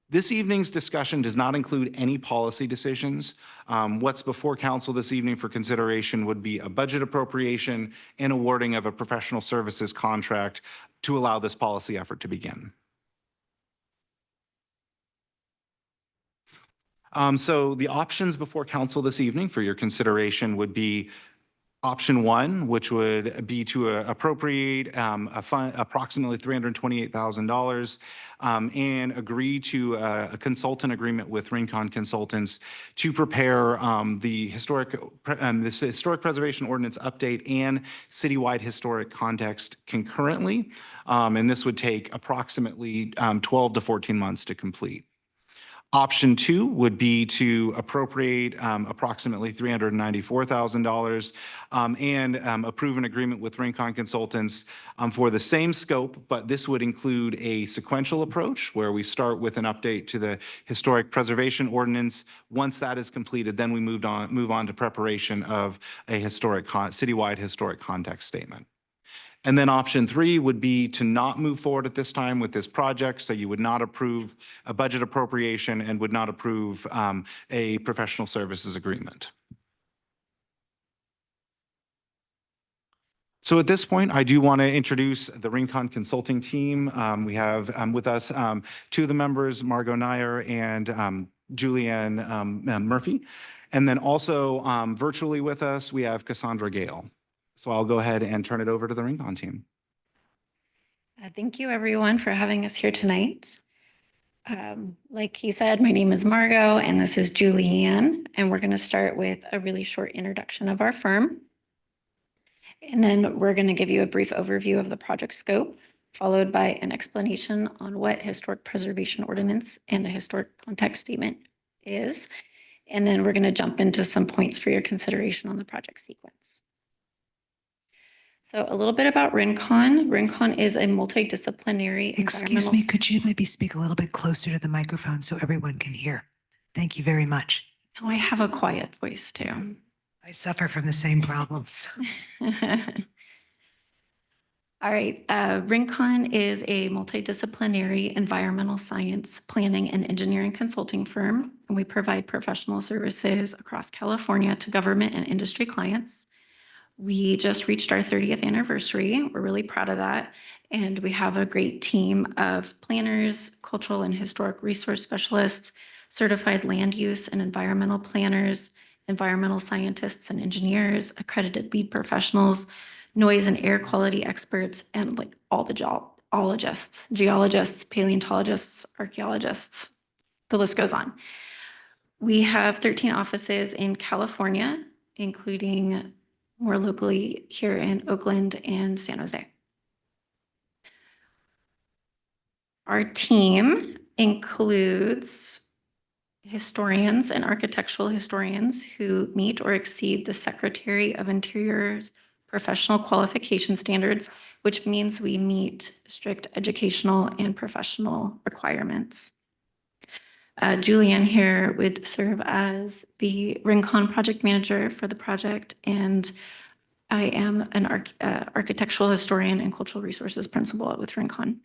This evening's discussion does not include any policy decisions. What's before council this evening for consideration would be a budget appropriation and awarding of a professional services contract to allow this policy effort to begin. So the options before council this evening for your consideration would be option 1, which would be to appropriate a fund approximately $328,000 and agree to a consultant agreement with Rincon Consultants to prepare this historic preservation ordinance update and citywide historic context concurrently. And this would take approximately 12 to 14 months to complete. Option 2 would be to appropriate approximately $394,000 and approve an agreement with Rincon Consultants for the same scope, but this would include a sequential approach where we start with an update to the historic preservation ordinance. Once that is completed, then we move on to preparation of a citywide historic context statement. And then option 3 would be to not move forward at this time with this project. So you would not approve a budget appropriation and would not approve a professional services agreement. So at this point, I do want to introduce the Rincon Consulting team. We have with us 2 of the members, Margot Nair and Julianne Murphy. And then also virtually with us, we have Cassandra Gale. So I'll go ahead and turn it over to the Rincon team. Thank you, everyone, for having us here tonight. Like he said, my name is Margot, and this is Julianne, and we're going to start with a really short introduction of our firm. And then we're going to give you a brief overview of the project scope, followed by an explanation on what historic preservation ordinance and a historic context statement is. And then we're going to jump into some points for your consideration on the project sequence. So a little bit about Rincon. Rincon is a multidisciplinary Excuse me, could you maybe speak a little bit closer to the microphone so everyone can hear? Thank you very much. Oh, I have a quiet voice too. I suffer from the same problems. All right, Rincon is a multidisciplinary environmental science planning and engineering consulting firm, and we provide professional services across California to government and industry clients. We just reached our 30th anniversary. We're really proud of that. And we have a great team of planners, cultural and historic resource specialists, certified land use and environmental planners, environmental scientists and engineers, accredited lead professionals, noise and air quality experts, and like all the geologists, paleontologists, archaeologists. The list goes on. We have 13 offices in California, including more locally here in Oakland and San Jose. Our team includes historians and architectural historians who meet or exceed the Secretary of Interior's professional qualification standards, which means we meet strict educational and professional requirements. Julianne here would serve as the Rincon project manager for the project, and I am an architectural historian and cultural resources principal with Rincon.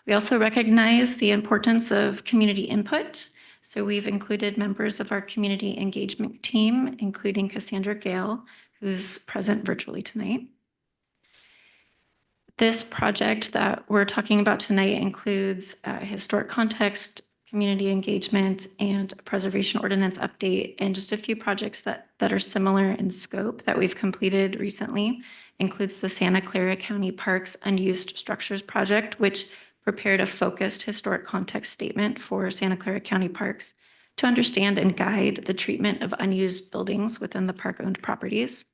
We also recognize the importance of community input. So we've included members of our community engagement team, including Cassandra Gale, who's present virtually tonight. This project that we're talking about tonight includes historic context, community engagement, and preservation ordinance update, and just a few projects that are similar in scope that we've completed recently. Includes the Santa Clara County Parks Unused Structures Project, which prepared a focused historic context statement for Santa Clara County Parks to understand and guide the treatment of unused buildings within the park-owned properties.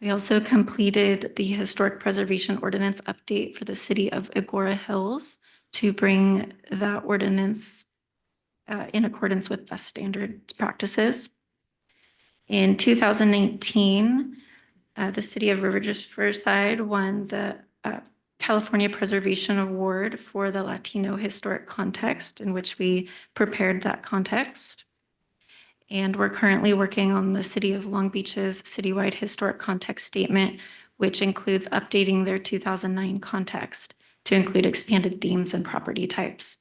We also completed the historic preservation ordinance update for the city of Agora Hills to bring that ordinance in accordance with best standard practices. In 2019, the city of Riverside won the California Preservation Award for the Latino historic context, in which we prepared that context. And we're currently working on the City of Long Beach's citywide historic context statement, which includes updating their 2009 context to include expanded themes and property types.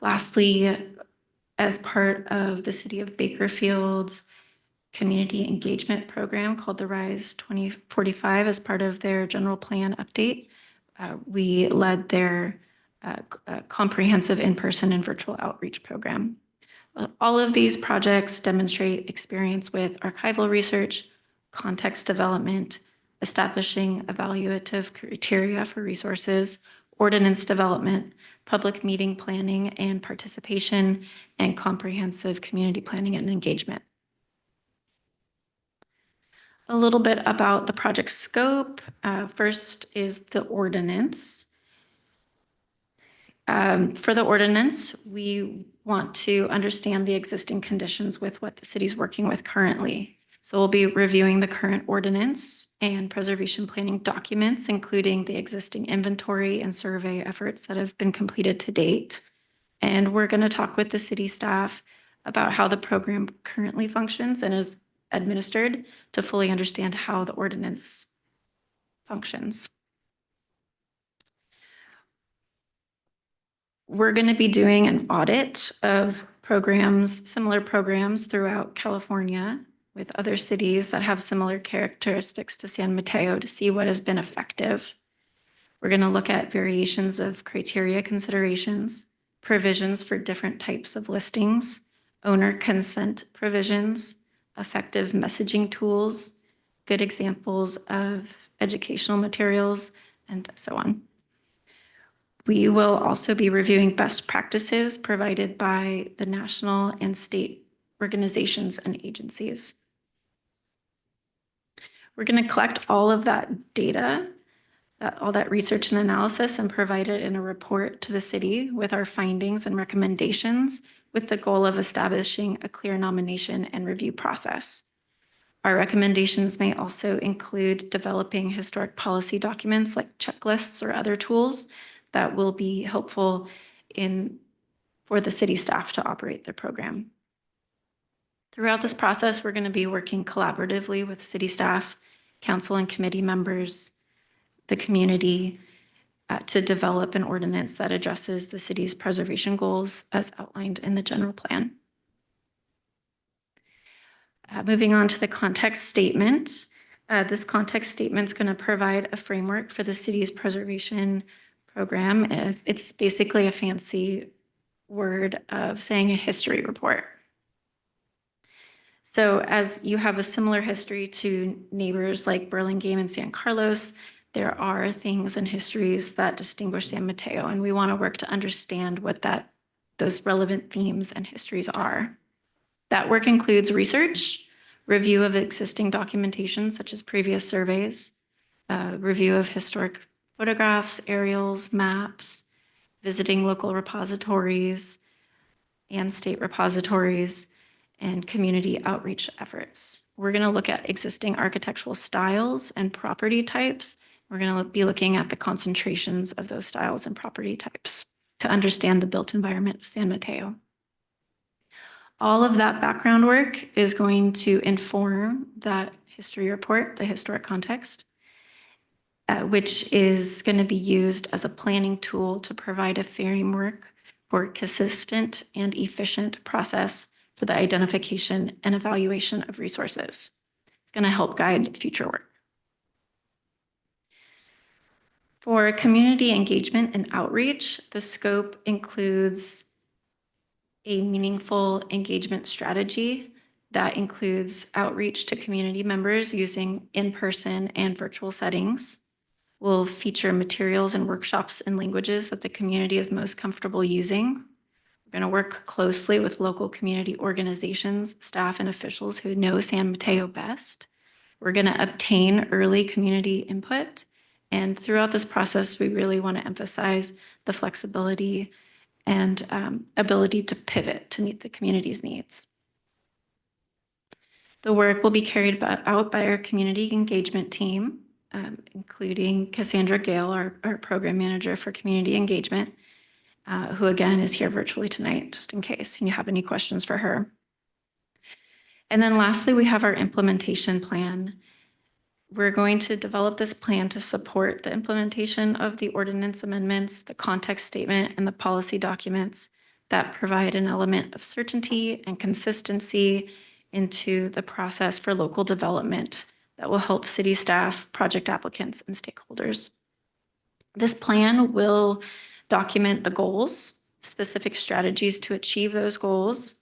Lastly, as part of the City of Bakerfield's community engagement program called the RISE 2045, as part of their general plan update, we led their comprehensive in-person and virtual outreach program. All of these projects demonstrate experience with archival research, context development, establishing evaluative criteria for resources, ordinance development, public meeting planning and participation, and comprehensive community planning and engagement. A little bit about the project scope. First is the ordinance. For the ordinance, we want to understand the existing conditions with what the city's working with currently. So we'll be reviewing the current ordinance and preservation planning documents, including the existing inventory and survey efforts that have been completed to date. And we're going to talk with the city staff about how the program currently functions and is administered to fully understand how the ordinance functions. We're going to be doing an audit of programs, similar programs throughout California with other cities that have similar characteristics to San Mateo to see what has been effective. We're going to look at variations of criteria considerations, provisions for different types of listings, owner consent provisions, effective messaging tools, good examples of educational materials, and so on. We will also be reviewing best practices provided by the national and state organizations and agencies. We're going to collect all of that data, all that research and analysis, and provide it in a report to the city with our findings and recommendations, with the goal of establishing a clear nomination and review process. Our recommendations may also include developing historic policy documents like checklists or other tools that will be helpful for the city staff to operate the program. Throughout this process, we're going to be working collaboratively with city staff, council and committee members, the community, to develop an ordinance that addresses the city's preservation goals as outlined in the general plan. Moving on to the context statement. This context statement is going to provide a framework for the city's preservation program. It's basically a fancy word of saying a history report. So as you have a similar history to neighbors like Burlingame and San Carlos, there are things and histories that distinguish San Mateo, and we want to work to understand what those relevant themes and histories are. That work includes research, review of existing documentation such as previous surveys, review of historic photographs, aerials, maps, visiting local repositories and state repositories, and community outreach efforts. We're going to look at existing architectural styles and property types. We're going to be looking at the concentrations of those styles and property types to understand the built environment of San Mateo. All of that background work is going to inform that history report, the historic context, which is going to be used as a planning tool to provide a framework for consistent and efficient process for the identification and evaluation of resources. It's going to help guide future work. For community engagement and outreach, the scope includes a meaningful engagement strategy that includes outreach to community members using in-person and virtual settings. We'll feature materials and workshops in languages that the community is most comfortable using. We're going to work closely with local community organizations, staff, and officials who know San Mateo best. We're going to obtain early community input. And throughout this process, we really want to emphasize the flexibility and ability to pivot to meet the community's needs. The work will be carried out by our community engagement team, including Cassandra Gale, our program manager for community engagement, who again is here virtually tonight, just in case you have any questions for her. And then lastly, we have our implementation plan. We're going to develop this plan to support the implementation of the ordinance amendments, the context statement, and the policy documents that provide an element of certainty and consistency into the process for local development that will help city staff, project applicants, and stakeholders. This plan will document the goals, specific strategies to achieve those goals,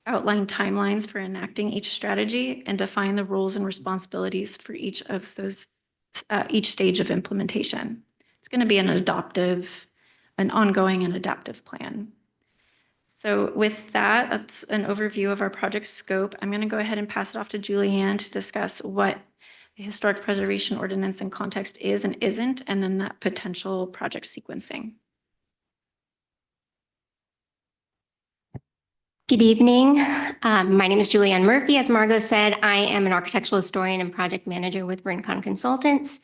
outline timelines for enacting each strategy, and define the roles and responsibilities for each of those, each stage of implementation. It's going to be an ongoing and adaptive plan. So with that, that's an overview of our project scope. I'm going to go ahead and pass it off to Julianne to discuss what the historic preservation ordinance and context is and isn't, and then that potential project sequencing. Good evening. My name is Julianne Murphy. As Margot said, I am an architectural historian and project manager with Rincon Consultants.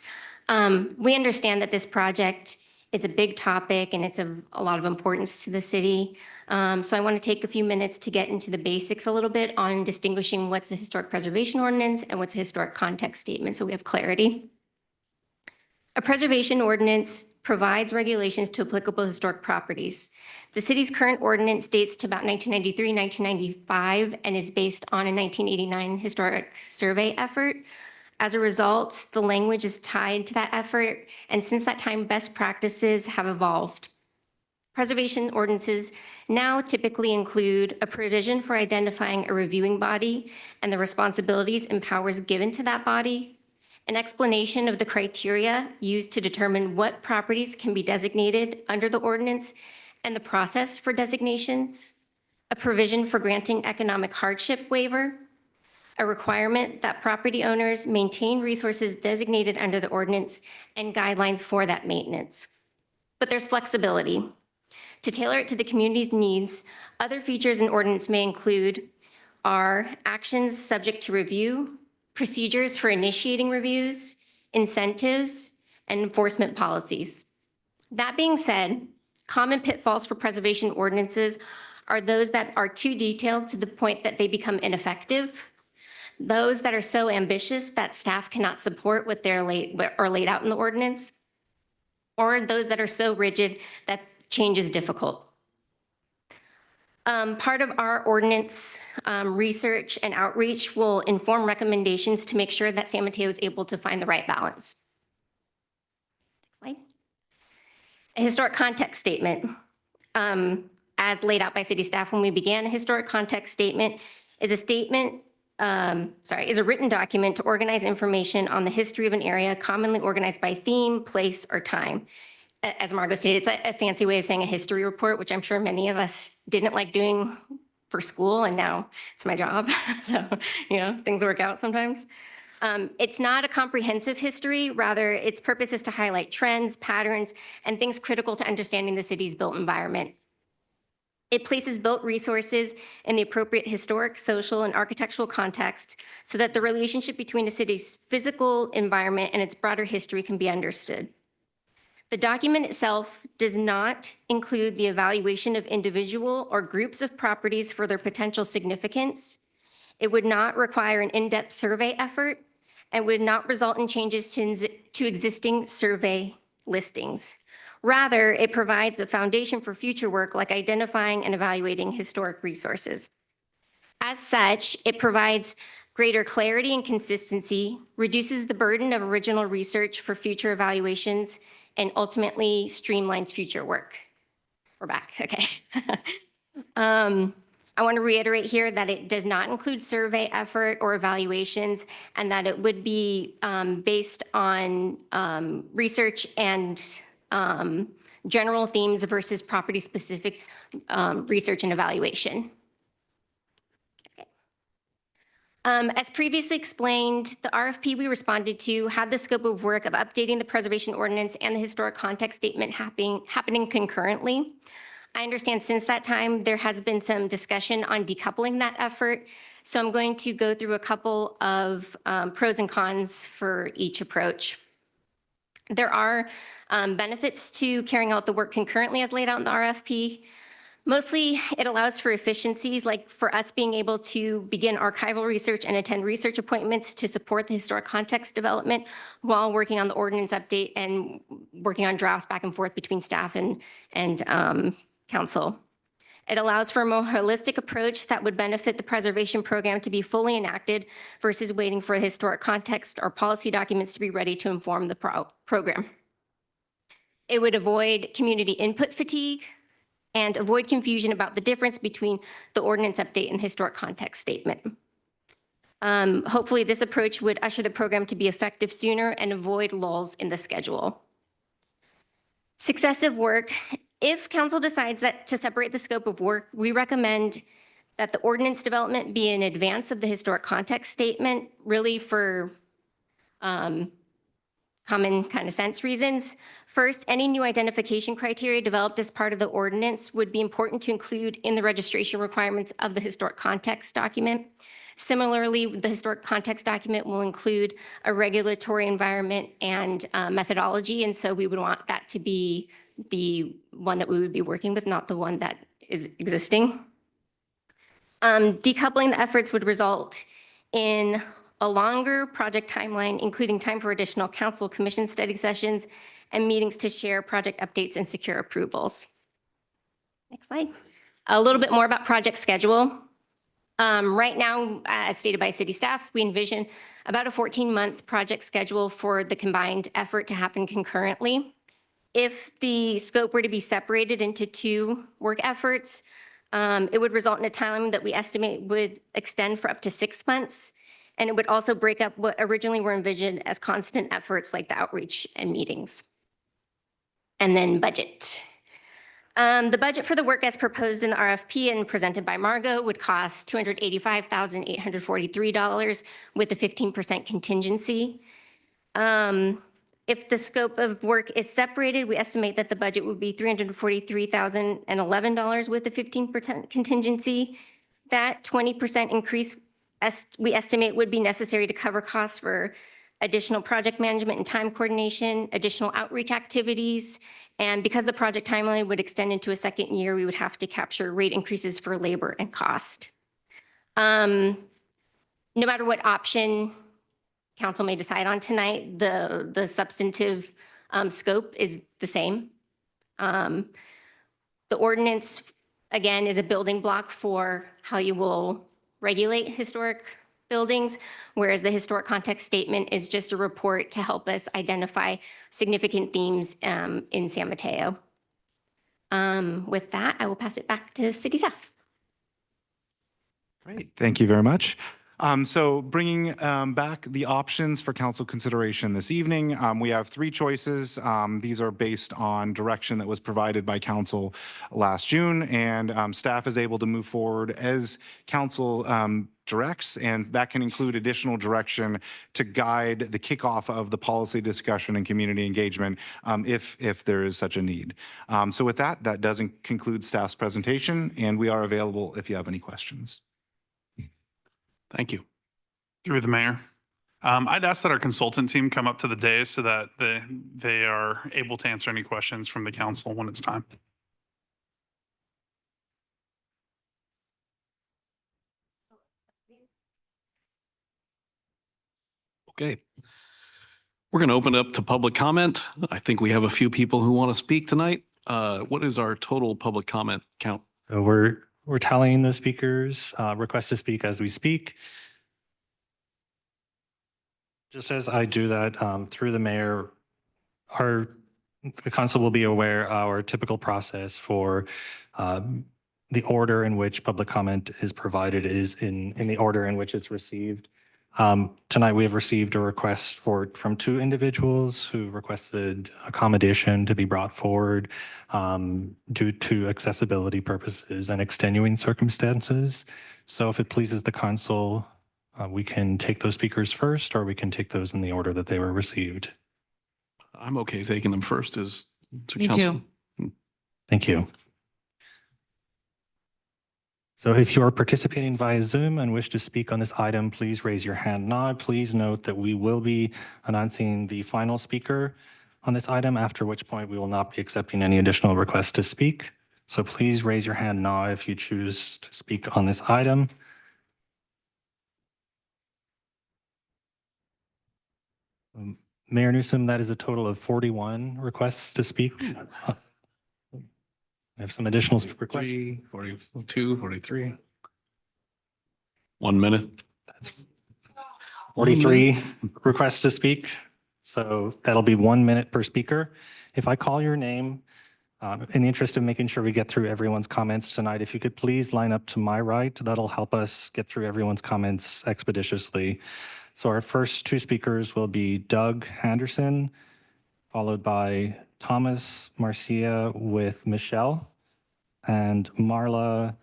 We understand that this project is a big topic and it's of a lot of importance to the city. So I want to take a few minutes to get into the basics a little bit on distinguishing what's a historic preservation ordinance and what's a historic context statement, so we have clarity. A preservation ordinance provides regulations to applicable historic properties. The city's current ordinance dates to about 1993, 1995, and is based on a 1989 historic survey effort. As a result, the language is tied to that effort, and since that time, best practices have evolved. Preservation ordinances now typically include a provision for identifying a reviewing body and the responsibilities and powers given to that body, an explanation of the criteria used to determine what properties can be designated under the ordinance and the process for designations, a provision for granting economic hardship waiver, a requirement that property owners maintain resources designated under the ordinance, and guidelines for that maintenance. But there's flexibility. To tailor it to the community's needs, other features in ordinance may include are actions subject to review, procedures for initiating reviews, incentives, and enforcement policies. That being said, common pitfalls for preservation ordinances are those that are too detailed to the point that they become ineffective, those that are so ambitious that staff cannot support what they're laid out in the ordinance, or those that are so rigid that change is difficult. Part of our ordinance research and outreach will inform recommendations to make sure that San Mateo is able to find the right balance. Next slide. A historic context statement. As laid out by city staff when we began, a historic context statement is a written document to organize information on the history of an area, commonly organized by theme, place, or time. As Margot stated, it's a fancy way of saying a history report, which I'm sure many of us didn't like doing for school, and now it's my job. So, things work out sometimes. It's not a comprehensive history. Rather, its purpose is to highlight trends, patterns, and things critical to understanding the city's built environment. It places built resources in the appropriate historic, social, and architectural context so that the relationship between the city's physical environment and its broader history can be understood. The document itself does not include the evaluation of individual or groups of properties for their potential significance. It would not require an in-depth survey effort and would not result in changes to existing survey listings. Rather, it provides a foundation for future work like identifying and evaluating historic resources. As such, it provides greater clarity and consistency, reduces the burden of original research for future evaluations, and ultimately streamlines future work. We're back, okay. I want to reiterate here that it does not include survey effort or evaluations, and that it would be based on research and general themes versus property-specific research and evaluation. As previously explained, the RFP we responded to had the scope of work of updating the preservation ordinance and the historic context statement happening concurrently. I understand since that time, there has been some discussion on decoupling that effort. So I'm going to go through a couple of pros and cons for each approach. There are benefits to carrying out the work concurrently as laid out in the RFP. Mostly, it allows for efficiencies, like for us being able to begin archival research and attend research appointments to support the historic context development while working on the ordinance update and working on drafts back and forth between staff and council. It allows for a more holistic approach that would benefit the preservation program to be fully enacted versus waiting for the historic context or policy documents to be ready to inform the program. It would avoid community input fatigue and avoid confusion about the difference between the ordinance update and historic context statement. Hopefully, this approach would usher the program to be effective sooner and avoid lulls in the schedule. Successive work. If council decides that to separate the scope of work, we recommend that the ordinance development be in advance of the historic context statement, really for common kind of sense reasons. First, any new identification criteria developed as part of the ordinance would be important to include in the registration requirements of the historic context document. Similarly, the historic context document will include a regulatory environment and methodology, and so we would want that to be the one that we would be working with, not the one that is existing. Decoupling the efforts would result in a longer project timeline, including time for additional council commission study sessions and meetings to share project updates and secure approvals. Next slide. A little bit more about project schedule. Right now, as stated by city staff, we envision about a 14-month project schedule for the combined effort to happen concurrently. If the scope were to be separated into 2 work efforts, it would result in a timeline that we estimate would extend for up to 6 months. And it would also break up what originally were envisioned as constant efforts like the outreach and meetings. And then budget. The budget for the work as proposed in the RFP and presented by Margot would cost $285,843 with a 15% contingency. If the scope of work is separated, we estimate that the budget would be $343,011 with a 15% contingency. That 20% increase we estimate would be necessary to cover costs for additional project management and time coordination, additional outreach activities, and because the project timeline would extend into a second year, we would have to capture rate increases for labor and cost. No matter what option council may decide on tonight, the substantive scope is the same. The ordinance, again, is a building block for how you will regulate historic buildings, whereas the historic context statement is just a report to help us identify significant themes in San Mateo. With that, I will pass it back to city staff. Great, thank you very much. So bringing back the options for council consideration this evening, we have 3 choices. These are based on direction that was provided by council last June, and staff is able to move forward as council directs, and that can include additional direction to guide the kickoff of the policy discussion and community engagement if there is such a need. So with that, that does conclude staff's presentation, and we are available if you have any questions. Thank you. Through the mayor. I'd ask that our consultant team come up to the dais so that they are able to answer any questions from the council when it's time. Okay. We're going to open it up to public comment. I think we have a few people who want to speak tonight. What is our total public comment count? So we're tallying the speakers, request to speak as we speak. Just as I do that, through the mayor, the council will be aware our typical process for the order in which public comment is provided is in the order in which it's received. Tonight, we have received a request from 2 individuals who requested accommodation to be brought forward due to accessibility purposes and extenuating circumstances. So if it pleases the council, we can take those speakers first, or we can take those in the order that they were received. I'm okay taking them first as to Me council. too. Thank you. So if you are participating via Zoom and wish to speak on this item, please raise your hand now. Please note that we will be announcing the final speaker on this item, after which point we will not be accepting any additional requests to speak. So please raise your hand now if you choose to speak on this item. Mayor Newsom, that is a total of 41 requests to speak. I have some additional requests. 42, 43. 1 minute. That's 43 requests to speak. So that'll be 1 minute per speaker. If I call your name, in the interest of making sure we get through everyone's comments tonight, if you could please line up to my right, that'll help us get through everyone's comments expeditiously. So our first 2 speakers will be Doug Henderson, followed by Thomas Marcia with Michelle, and Marla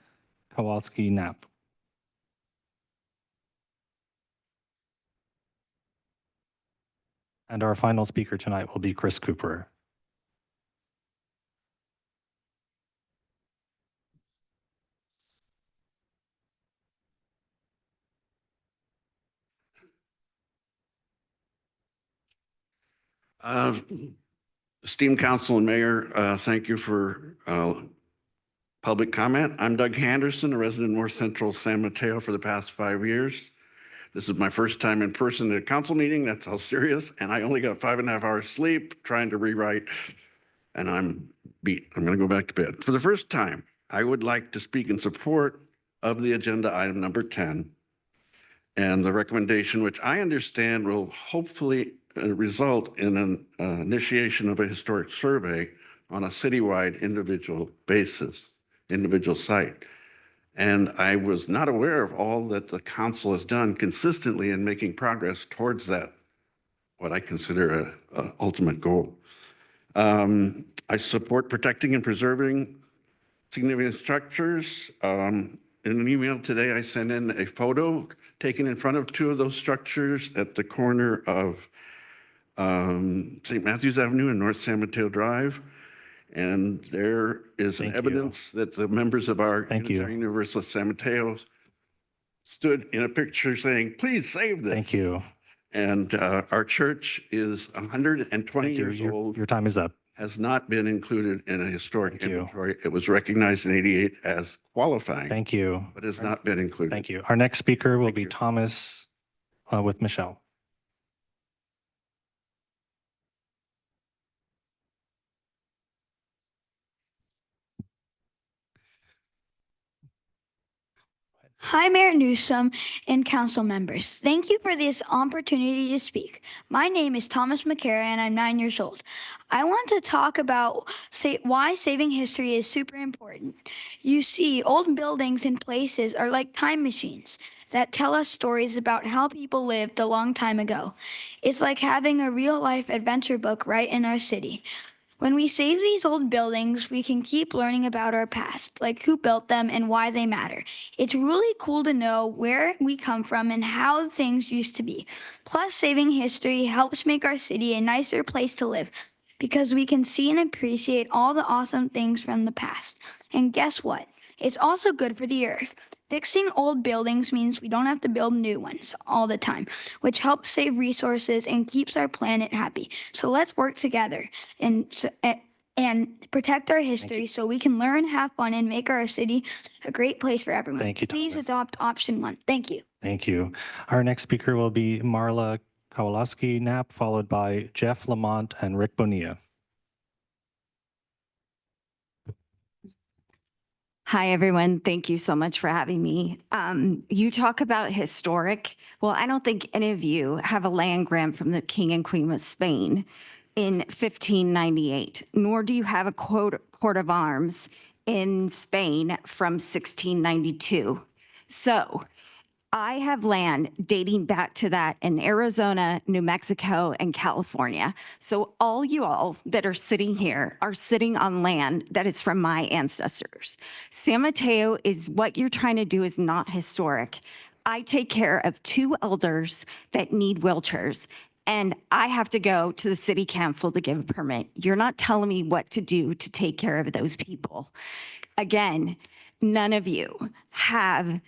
Kowalski-Knapp. And our final speaker tonight will be Chris Cooper. Esteemed council and mayor, thank you for public comment. I'm Doug Henderson, a resident of North Central San Mateo for the past 5 years. This is my first time in person at a council meeting. That's how serious. And I only got 5.5 hours sleep trying to rewrite, and I'm beat. I'm going to go back to bed. For the first time, I would like to speak in support of the agenda item number 10 and the recommendation, which I understand will hopefully result in an initiation of a historic survey on a citywide individual basis, individual site. And I was not aware of all that the council has done consistently in making progress towards that, what I consider an ultimate goal. I support protecting and preserving significant structures. In an email today, I sent in a photo taken in front of 2 of those structures at the corner of St. Matthews Avenue and North San Mateo Drive. And there is an evidence that the members of our Unitarian Universalist San Mateo stood in a picture saying, please save this. Thank you. And our church is 120 years old. Your time is up. Has not been included in a historic inventory. It was recognized in '88 as qualifying. Thank you. But has not been included. Thank you. Our next speaker will be Thomas with Michelle. Hi, Mayor Newsom and council members. Thank you for this opportunity to speak. My name is Thomas McCara and I'm 9 years old. I want to talk about why saving history is super important. You see, old buildings and places are like time machines that tell us stories about how people lived a long time ago. It's like having a real-life adventure book right in our city. When we save these old buildings, we can keep learning about our past, like who built them and why they matter. It's really cool to know where we come from and how things used to be. Plus, saving history helps make our city a nicer place to live because we can see and appreciate all the awesome things from the past. And guess what? It's also good for the earth. Fixing old buildings means we don't have to build new ones all the time, which helps save resources and keeps our planet happy. So let's work together and protect our history so we can learn, have fun, and make our city a great place for everyone. Thank you, Please adopt option 1. Thank you. Thank you. Our next speaker will be Marla Kowalski-Knapp, followed by Jeff Lamont and Rick Bonilla. Hi, everyone. Thank you so much for having me. You talk about historic. Well, I don't think any of you have a land grant from the King and Queen of Spain in 1598, nor do you have a coat of arms in Spain from 1692. So I have land dating back to that in Arizona, New Mexico, and California. So all you all that are sitting here are sitting on land that is from my ancestors. San Mateo is what you're trying to do is not historic. I take care of 2 elders that need wheelchairs, and I have to go to the city council to give a permit. You're not telling me what to do to take care of those people. Again, none of you have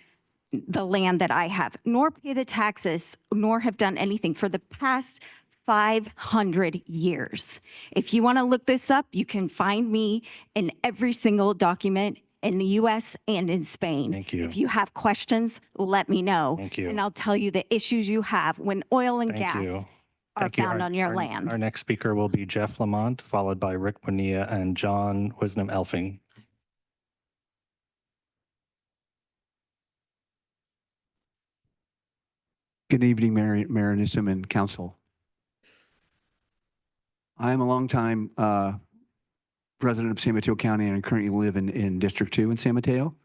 the land that I have, nor pay the taxes, nor have done anything for the past 500 years. If you want to look this up, you can find me in every single document in the US and in Spain. Thank you. If you have questions, let me know. Thank you. And I'll tell you the issues you have when oil and Thank gas you. are Thank you. found on your land. Our next speaker will be Jeff Lamont, followed by Rick Bonilla and John Wisdom-Elfing. Good evening, Mayor Newsom and Council. I am a longtime resident of San Mateo County, and I currently live in District 2 in San Mateo.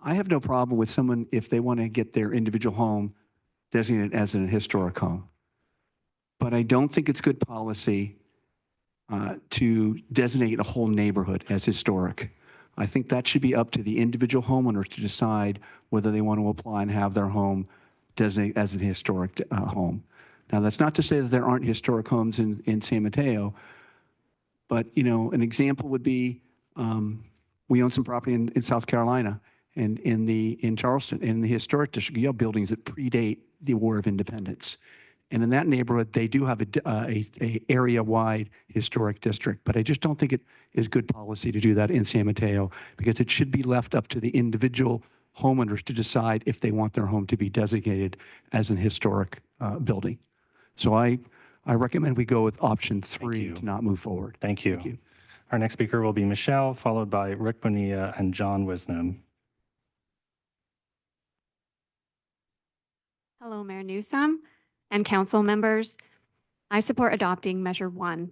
I have no problem with someone if they want to get their individual home designated as an historic home. But I don't think it's good policy to designate a whole neighborhood as historic. I think that should be up to the individual homeowner to decide whether they want to apply and have their home designated as an historic home. Now, that's not to say that there aren't historic homes in San Mateo, but, you know, an example would be, we own some property in South Carolina and in Charleston, in the historic district, you have buildings that predate the War of Independence. And in that neighborhood, they do have a area-wide historic district, but I just don't think it is good policy to do that in San Mateo, because it should be left up to the individual homeowners to decide if they want their home to be designated as an historic building. So I recommend we go with option 3 to not move forward. Thank you. Our next speaker will be Michelle, followed by Rick Bonilla and John Wisdom. Hello, Mayor Newsom and council members. I support adopting Measure 1.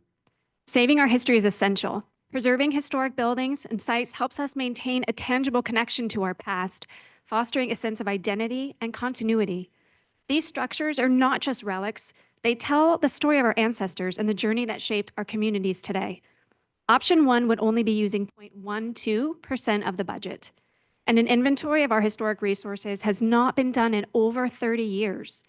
Saving our history is essential. Preserving historic buildings and sites helps us maintain a tangible connection to our past, fostering a sense of identity and continuity. These structures are not just relics, they tell the story of our ancestors and the journey that shaped our communities today. Option 1 would only be using 0.12% of the budget, and an inventory of our historic resources has not been done in over 30 years.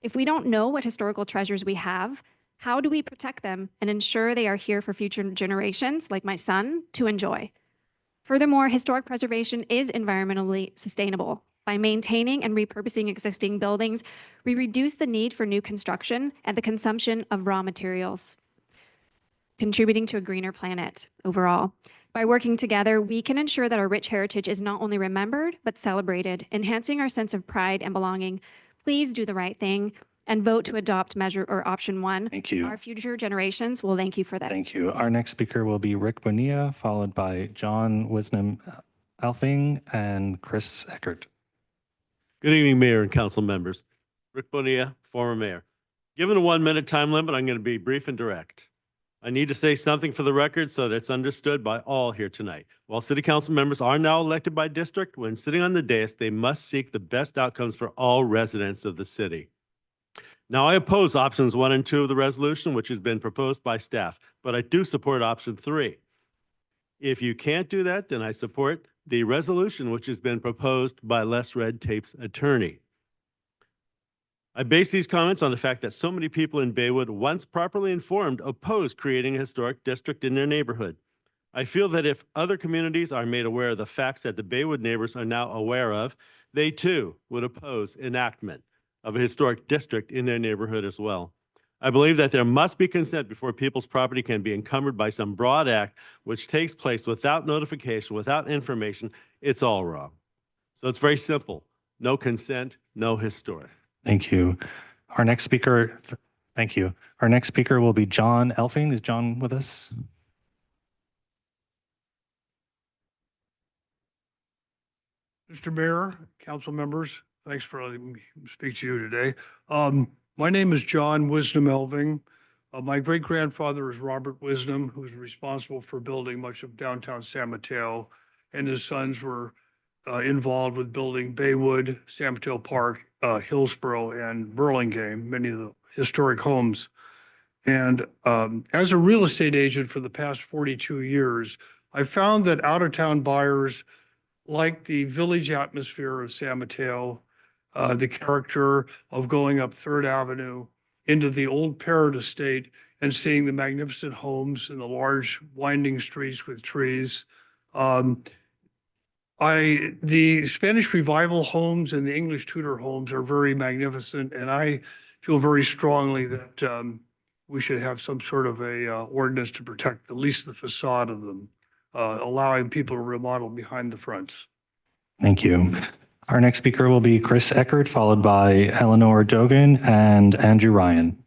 If we don't know what historical treasures we have, how do we protect them and ensure they are here for future generations, like my son, to enjoy? Furthermore, historic preservation is environmentally sustainable. By maintaining and repurposing existing buildings, we reduce the need for new construction and the consumption of raw materials, contributing to a greener planet overall. By working together, we can ensure that our rich heritage is not only remembered, but celebrated, enhancing our sense of pride and belonging. Please do the right thing and vote to adopt measure or option 1. Thank you. Our future generations will thank you for that. Thank you. Our next speaker will be Rick Bonilla, followed by John Wisdom Alfing and Chris Eckert. Good evening, Mayor and council members. Rick Bonilla, former mayor. Given a 1-minute time limit, I'm going to be brief and direct. I need to say something for the record so that it's understood by all here tonight. While city council members are now elected by district, when sitting on the dais, they must seek the best outcomes for all residents of the city. Now, I oppose options 1 and 2 of the resolution, which has been proposed by staff, but I do support option 3. If you can't do that, then I support the resolution, which has been proposed by Les Red Tape's attorney. I base these comments on the fact that so many people in Baywood, once properly informed, oppose creating a historic district in their neighborhood. I feel that if other communities are made aware of the facts that the Baywood neighbors are now aware of, they too would oppose enactment of a historic district in their neighborhood as well. I believe that there must be consent before people's property can be encumbered by some broad act which takes place without notification, without information. It's all wrong. So it's very simple. No consent, no historic. Thank you. Our next speaker, thank you. Our next speaker will be John Elfing. Is John with us? Mr. Mayor, council members, thanks for letting me speak to you today. My name is John Wisdom Elving. My great-grandfather is Robert Wisdom, who was responsible for building much of downtown San Mateo, and his sons were involved with building Baywood, San Mateo Park, Hillsborough, and Burlingame, many of the historic homes. And as a real estate agent for the past 42 years, I found that out-of-town buyers like the village atmosphere of San Mateo, the character of going up 3rd Avenue into the old Parrott Estate and seeing the magnificent homes and the large winding streets with trees. The Spanish Revival homes and the English Tudor homes are very magnificent, and I feel very strongly that we should have some sort of a ordinance to protect at least the facade of them, allowing people to remodel behind the fronts. Thank you. Our next speaker will be Chris Eckert, followed by Eleanor Dogan and Andrew Ryan.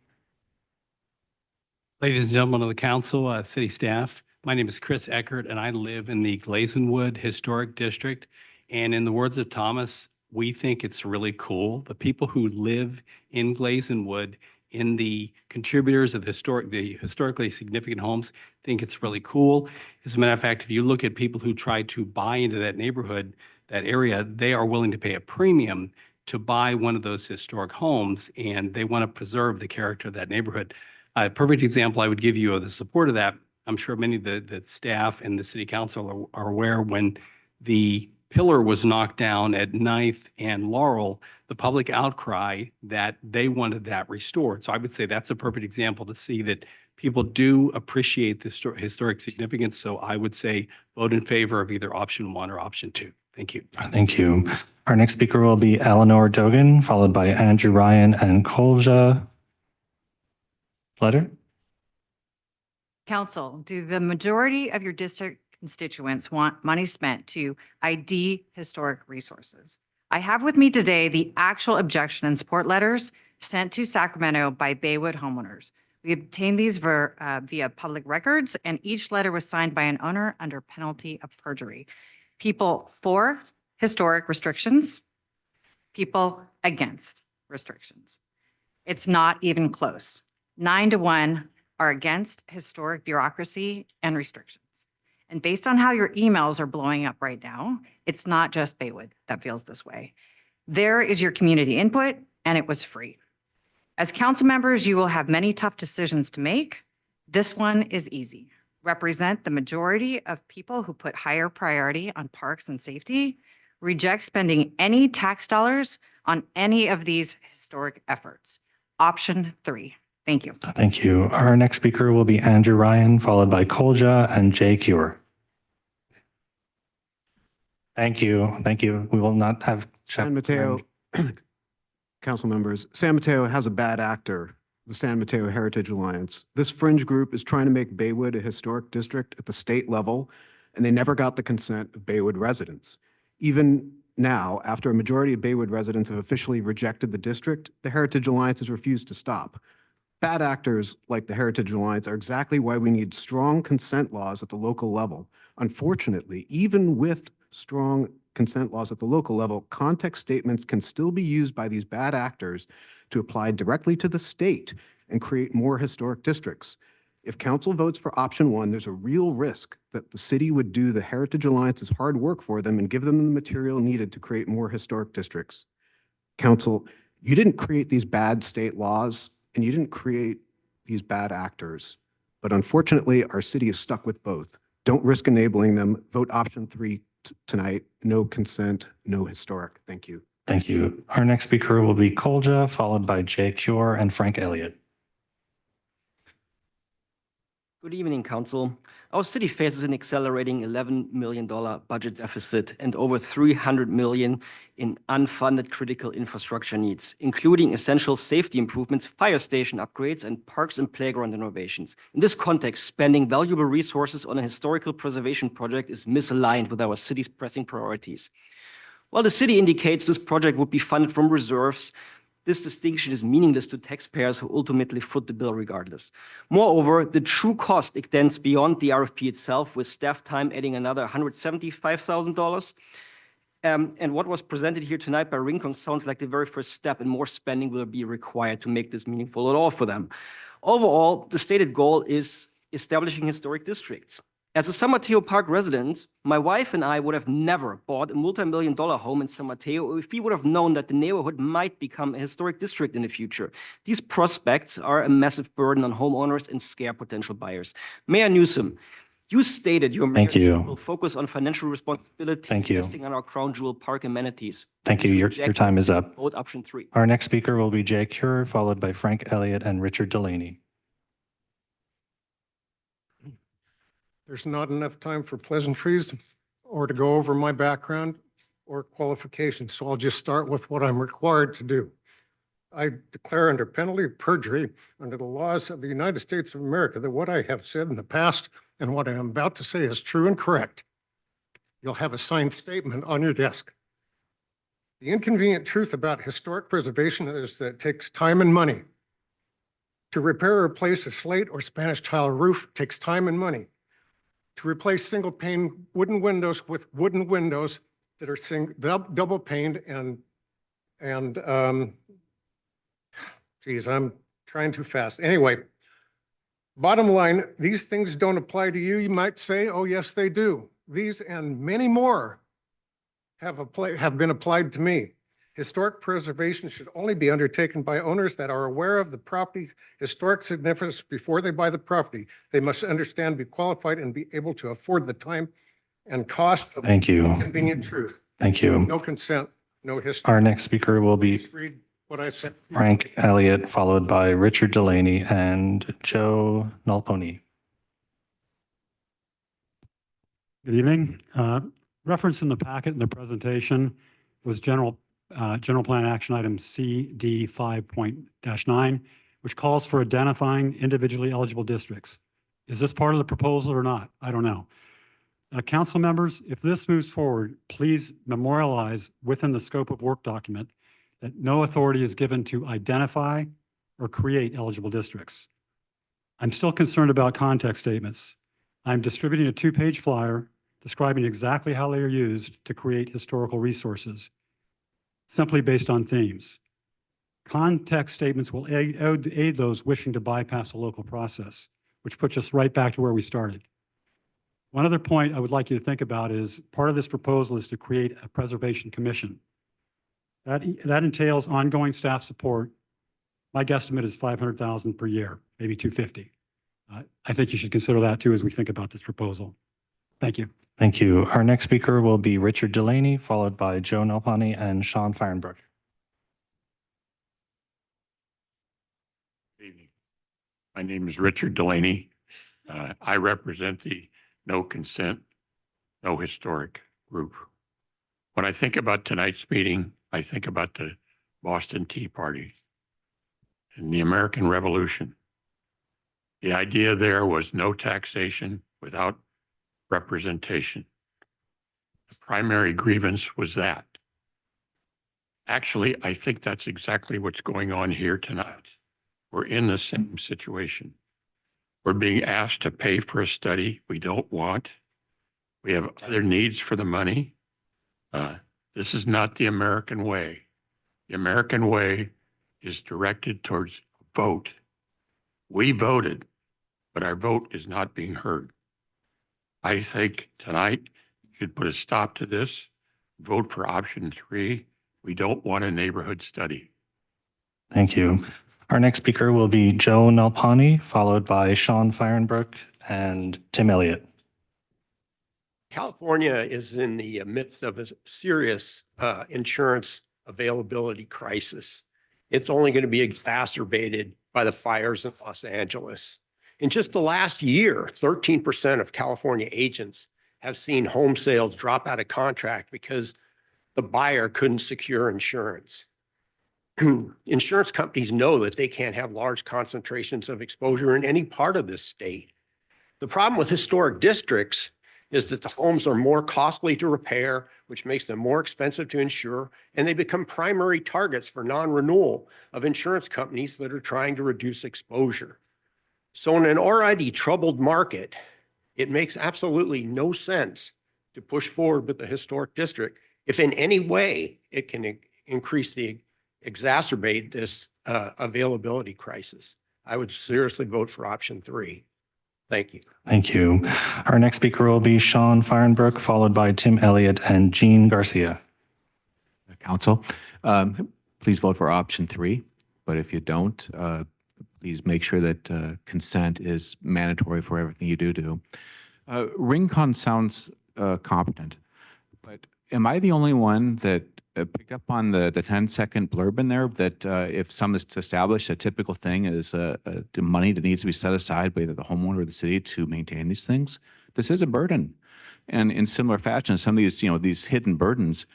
Ladies and gentlemen of the council, city staff, my name is Chris Eckert, and I live in the Glazenwood Historic District. And in the words of Thomas, we think it's really cool. The people who live in Glazenwood, in the contributors of the historically significant homes, think it's really cool. As a matter of fact, if you look at people who try to buy into that neighborhood, that area, they are willing to pay a premium to buy one of those historic homes, and they want to preserve the character of that neighborhood. A perfect example I would give you of the support of that, I'm sure many of the staff and the city council are aware when the pillar was knocked down at 9th and Laurel, the public outcry that they wanted that restored. So I would say that's a perfect example to see that people do appreciate the historic significance. So I would say vote in favor of either option 1 or option 2. Thank you. Thank you. Our next speaker will be Eleanor Dogan, followed by Andrew Ryan and Kolja. Letter? Council, do the majority of your district constituents want money spent to ID historic resources? I have with me today the actual objection and support letters sent to Sacramento by Baywood homeowners. We obtained these via public records, and each letter was signed by an owner under penalty of perjury. People for historic restrictions, people against restrictions. It's not even close. 9-1 are against historic bureaucracy and restrictions. And based on how your emails are blowing up right now, it's not just Baywood that feels this way. There is your community input, and it was free. As council members, you will have many tough decisions to make. This one is easy. Represent the majority of people who put higher priority on parks and safety. Reject spending any tax dollars on any of these historic efforts. Option 3. Thank you. Thank you. Our next speaker will be Andrew Ryan, followed by Kolja and Jay Cure. Thank you. Thank you. We will not have. San Mateo, council members, San Mateo has a bad actor, the San Mateo Heritage Alliance. This fringe group is trying to make Baywood a historic district at the state level, and they never got the consent of Baywood residents. Even now, after a majority of Baywood residents have officially rejected the district, the Heritage Alliance has refused to stop. Bad actors like the Heritage Alliance are exactly why we need strong consent laws at the local level. Unfortunately, even with strong consent laws at the local level, context statements can still be used by these bad actors to apply directly to the state and create more historic districts. If council votes for option 1, there's a real risk that the city would do the Heritage Alliance's hard work for them and give them the material needed to create more historic districts. Council, you didn't create these bad state laws, and you didn't create these bad actors. But unfortunately, our city is stuck with both. Don't risk enabling them. Vote option 3 tonight. No consent, no historic. Thank you. Thank you. Our next speaker will be Kolja, followed by Jay Cure and Frank Elliott. Good evening, Council. Our city faces an accelerating $11 million budget deficit and over $300 million in unfunded critical infrastructure needs, including essential safety improvements, fire station upgrades, and parks and playground innovations. In this context, spending valuable resources on a historical preservation project is misaligned with our city's pressing priorities. While the city indicates this project would be funded from reserves, this distinction is meaningless to taxpayers who ultimately foot the bill regardless. Moreover, the true cost extends beyond the RFP itself, with staff time adding another $175,000. And what was presented here tonight by Rincon sounds like the very first step, and more spending will be required to make this meaningful at all for them. Overall, the stated goal is establishing historic districts. As a San Mateo Park resident, my wife and I would have never bought a multi-million-dollar home in San Mateo if we would have known that the neighborhood might become a historic district in the future. These prospects are a massive burden on homeowners and scare potential buyers. Mayor Newsom, you stated your mayorship will focus on financial responsibility, investing on our crown jewel park amenities. Thank you. Your time is up. Vote option 3. Our next speaker will be Jay Cure, followed by Frank Elliott and Richard Delaney. There's not enough time for pleasantries or to go over my background or qualifications, so I'll just start with what I'm required to do. I declare under penalty of perjury under the laws of the United States of America that what I have said in the past and what I am about to say is true and correct. You'll have a signed statement on your desk. The inconvenient truth about historic preservation is that it takes time and money. To repair or replace a slate or Spanish tile roof takes time and money. To replace single pane wooden windows with wooden windows that are double paned geez, I'm trying too fast. Anyway, bottom line, these things don't apply to you. You might say, oh yes, they do. These and many more have been applied to me. Historic preservation should only be undertaken by owners that are aware of the property's historic significance before they buy the property. They must understand, be qualified, and be able to afford the time and cost of Thank you. inconvenient truth. Thank you. No consent, no history. Our next speaker will be Just read what I said. Frank Elliott, followed by Richard Delaney and Joe Nalponi. Good evening. Reference in the packet in the presentation was general plan action item CD 5.-9, which calls for identifying individually eligible districts. Is this part of the proposal or not? I don't know. Council members, if this moves forward, please memorialize within the scope of work document that no authority is given to identify or create eligible districts. I'm still concerned about context statements. I'm distributing a 2-page flyer describing exactly how they are used to create historical resources, simply based on themes. Context statements will aid those wishing to bypass a local process, which puts us right back to where we started. One other point I would like you to think about is part of this proposal is to create a preservation commission. That entails ongoing staff support. My guesstimate is $500,000 per year, maybe $250,000. I think you should consider that too as we think about this proposal. Thank you. Thank you. Our next speaker will be Richard Delaney, followed by Joe Nalpani and Sean Fahrenbrook. Good evening. My name is Richard Delaney. I represent the No Consent, No Historic group. When I think about tonight's meeting, I think about the Boston Tea Party and the American Revolution. The idea there was no taxation without representation. The primary grievance was that. Actually, I think that's exactly what's going on here tonight. We're in the same situation. We're being asked to pay for a study we don't want. We have other needs for the money. This is not the American way. The American way is directed towards a vote. We voted, but our vote is not being heard. I think tonight should put a stop to this, vote for option 3. We don't want a neighborhood study. Thank you. Our next speaker will be Joe Nalpani, followed by Sean Fahrenbrook and Tim Elliott. California is in the midst of a serious insurance availability crisis. It's only going to be exacerbated by the fires in Los Angeles. In just the last year, 13% of California agents have seen home sales drop out of contract because the buyer couldn't secure insurance. Insurance companies know that they can't have large concentrations of exposure in any part of this state. The problem with historic districts is that the homes are more costly to repair, which makes them more expensive to insure, and they become primary targets for non-renewal of insurance companies that are trying to reduce exposure. So in an already troubled market, it makes absolutely no sense to push forward with the historic district if in any way it can exacerbate this availability crisis. I would seriously vote for option 3. Thank you. Thank you. Our next speaker will be Sean Fahrenbrook, followed by Tim Elliott and Jean Garcia. Council, please vote for option 3. But if you don't, please make sure that consent is mandatory for everything you do. Rincon sounds competent, but am I the only one that picked up on the 10-second blurb in there that if some is established, a typical thing is the money that needs to be set aside by either the homeowner or the city to maintain these things? This is a burden. And in similar fashion, some of these, these hidden burdens,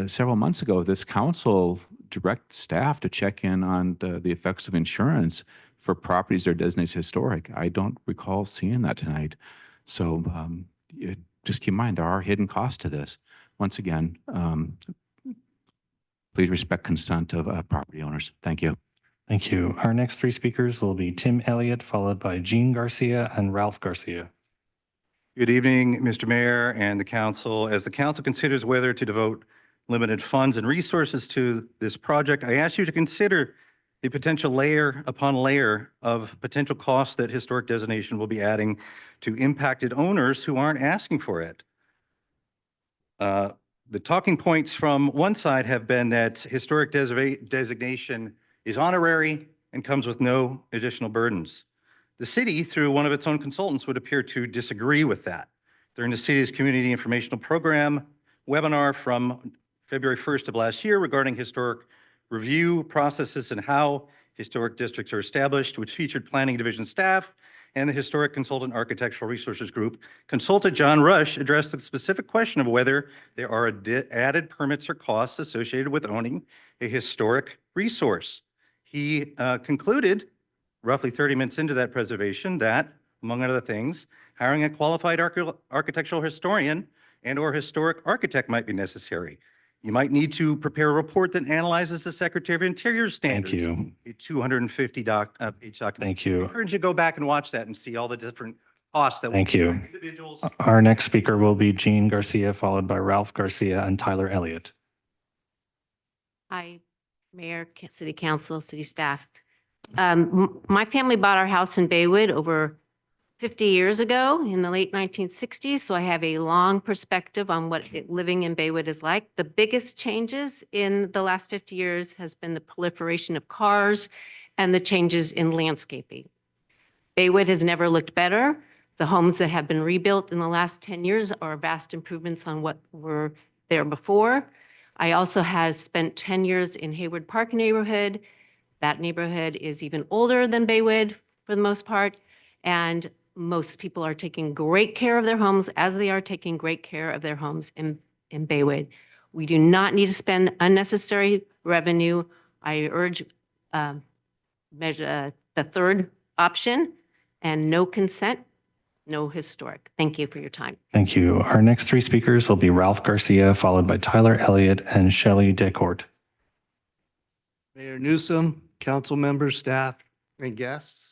several months ago, this council directed staff to check in on the effects of insurance for properties that are designated historic. I don't recall seeing that tonight. So just keep in mind, there are hidden costs to this. Once again, please respect consent of property owners. Thank you. Thank you. Our next 3 speakers will be Tim Elliott, followed by Jean Garcia and Ralph Garcia. Good evening, Mr. Mayor and the council. As the council considers whether to devote limited funds and resources to this project, I ask you to consider the potential layer upon layer of potential costs that historic designation will be adding to impacted owners who aren't asking for it. The talking points from one side have been that historic designation is honorary and comes with no additional burdens. The city, through one of its own consultants, would appear to disagree with that. During the city's community informational program, webinar from February 1st of last year regarding historic review processes and how historic districts are established, which featured planning division staff and the Historic Consultant Architectural Resources Group. Consultant John Rush addressed the specific question of whether there are added permits or costs associated with owning a historic resource. He concluded roughly 30 minutes into that preservation that, among other things, hiring a qualified architectural historian and/or historic architect might be necessary. You might need to prepare a report that analyzes the Secretary of Interior's standards. Thank you. A 250 page document. Thank you. I encourage you to go back and watch that and see all the different costs that. Thank you. Individuals. Our next speaker will be Jean Garcia, followed by Ralph Garcia and Tyler Elliott. Hi, Mayor, City Council, City staff. My family bought our house in Baywood over 50 years ago in the late 1960s, so I have a long perspective on what living in Baywood is like. The biggest changes in the last 50 years has been the proliferation of cars and the changes in landscaping. Baywood has never looked better. The homes that have been rebuilt in the last 10 years are vast improvements on what were there before. I also have spent 10 years in Hayward Park neighborhood. That neighborhood is even older than Baywood for the most part, and most people are taking great care of their homes as they are taking great care of their homes in Baywood. We do not need to spend unnecessary revenue. I urge the third option, and no consent, no historic. Thank you for your time. Thank you. Our next three speakers will be Ralph Garcia, followed by Tyler Elliott and Shelley Decourt. Mayor Newsom, council members, staff, and guests.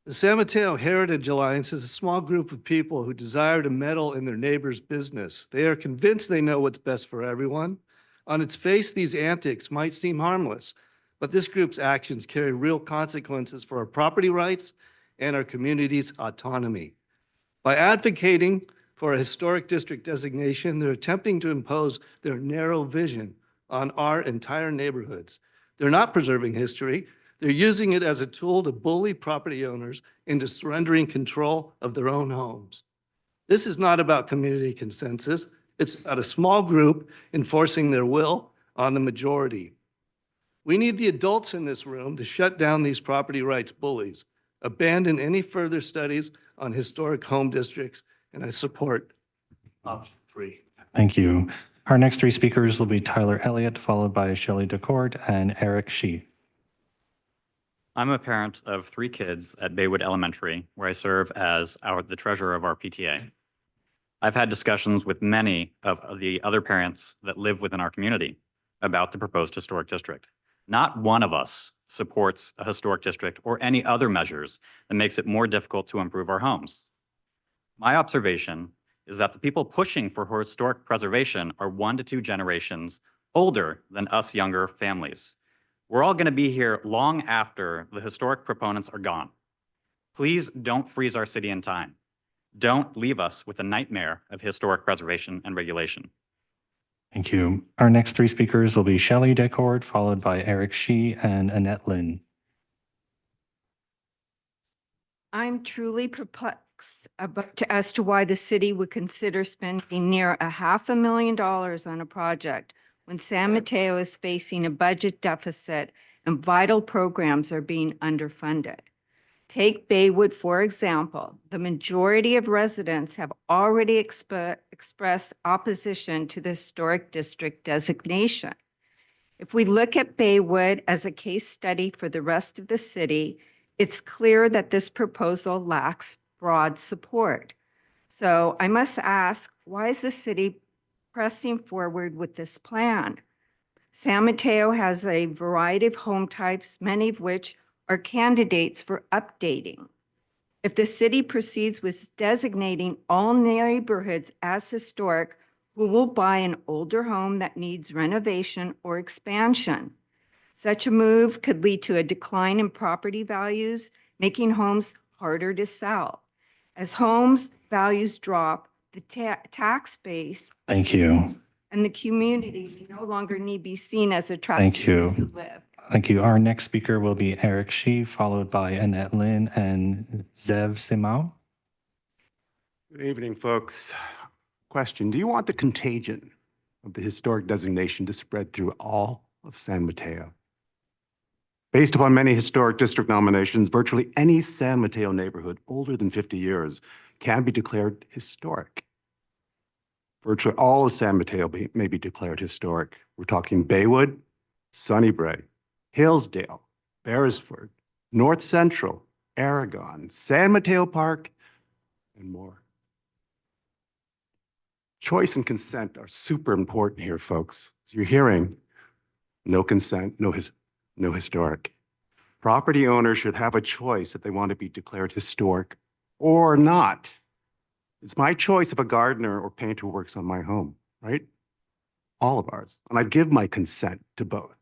The San Mateo Heritage Alliance is a small group of people who desire to meddle in their neighbor's business. They are convinced they know what's best for everyone. On its face, these antics might seem harmless, but this group's actions carry real consequences for our property rights and our community's autonomy. By advocating for a historic district designation, they're attempting to impose their narrow vision on our entire neighborhoods. They're not preserving history. They're using it as a tool to bully property owners into surrendering control of their own homes. This is not about community consensus. It's about a small group enforcing their will on the majority. We need the adults in this room to shut down these property rights bullies, abandon any further studies on historic home districts, and I support option 3. Thank you. Our next three speakers will be Tyler Elliott, followed by Shelley Decourt and Eric Shee. I'm a parent of 3 kids at Baywood Elementary, where I serve as the treasurer of our PTA. I've had discussions with many of the other parents that live within our community about the proposed historic district. Not one of us supports a historic district or any other measures that makes it more difficult to improve our homes. My observation is that the people pushing for historic preservation are 1 to 2 generations older than us younger families. We're all going to be here long after the historic proponents are gone. Please don't freeze our city in time. Don't leave us with a nightmare of historic preservation and regulation. Thank you. Our next three speakers will be Shelley Decourt, followed by Eric Shee and Annette Lynn. I'm truly perplexed as to why the city would consider spending near $500,000 on a project when San Mateo is facing a budget deficit and vital programs are being underfunded. Take Baywood, for example. The majority of residents have already expressed opposition to the historic district designation. If we look at Baywood as a case study for the rest of the city, it's clear that this proposal lacks broad support. So I must ask, why is the city pressing forward with this plan? San Mateo has a variety of home types, many of which are candidates for updating. If the city proceeds with designating all neighborhoods as historic, who will buy an older home that needs renovation or expansion? Such a move could lead to a decline in property values, making homes harder to sell. As homes values drop, the tax base Thank you. and the community no longer need be seen as attractive Thank you. to live. Thank you. Our next speaker will be Eric Shee, followed by Annette Lynn and Zev Simao. Good evening, folks. Question, do you want the contagion of the historic designation to spread through all of San Mateo? Based upon many historic district nominations, virtually any San Mateo neighborhood older than 50 years can be declared historic. Virtually all of San Mateo may be declared historic. We're talking Baywood, Sunnybray, Hillsdale, Beresford, North Central, Aragon, San Mateo Park, and more. Choice and consent are super important here, folks. As you're hearing, no consent, no historic. Property owners should have a choice if they want to be declared historic or not. It's my choice if a gardener or painter works on my home, right? All of ours. And I give my consent to both.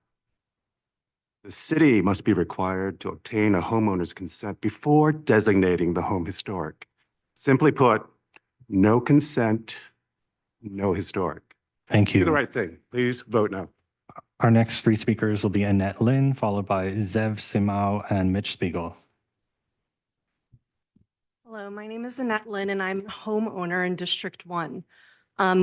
The city must be required to obtain a homeowner's consent before designating the home historic. Simply put, no consent, no historic. Thank Do the you. right thing. Please vote no. Our next three speakers will be Annette Lin, followed by Zev Simao and Mitch Spiegel. Hello, my name is Annette Lin, and I'm a homeowner in District 1.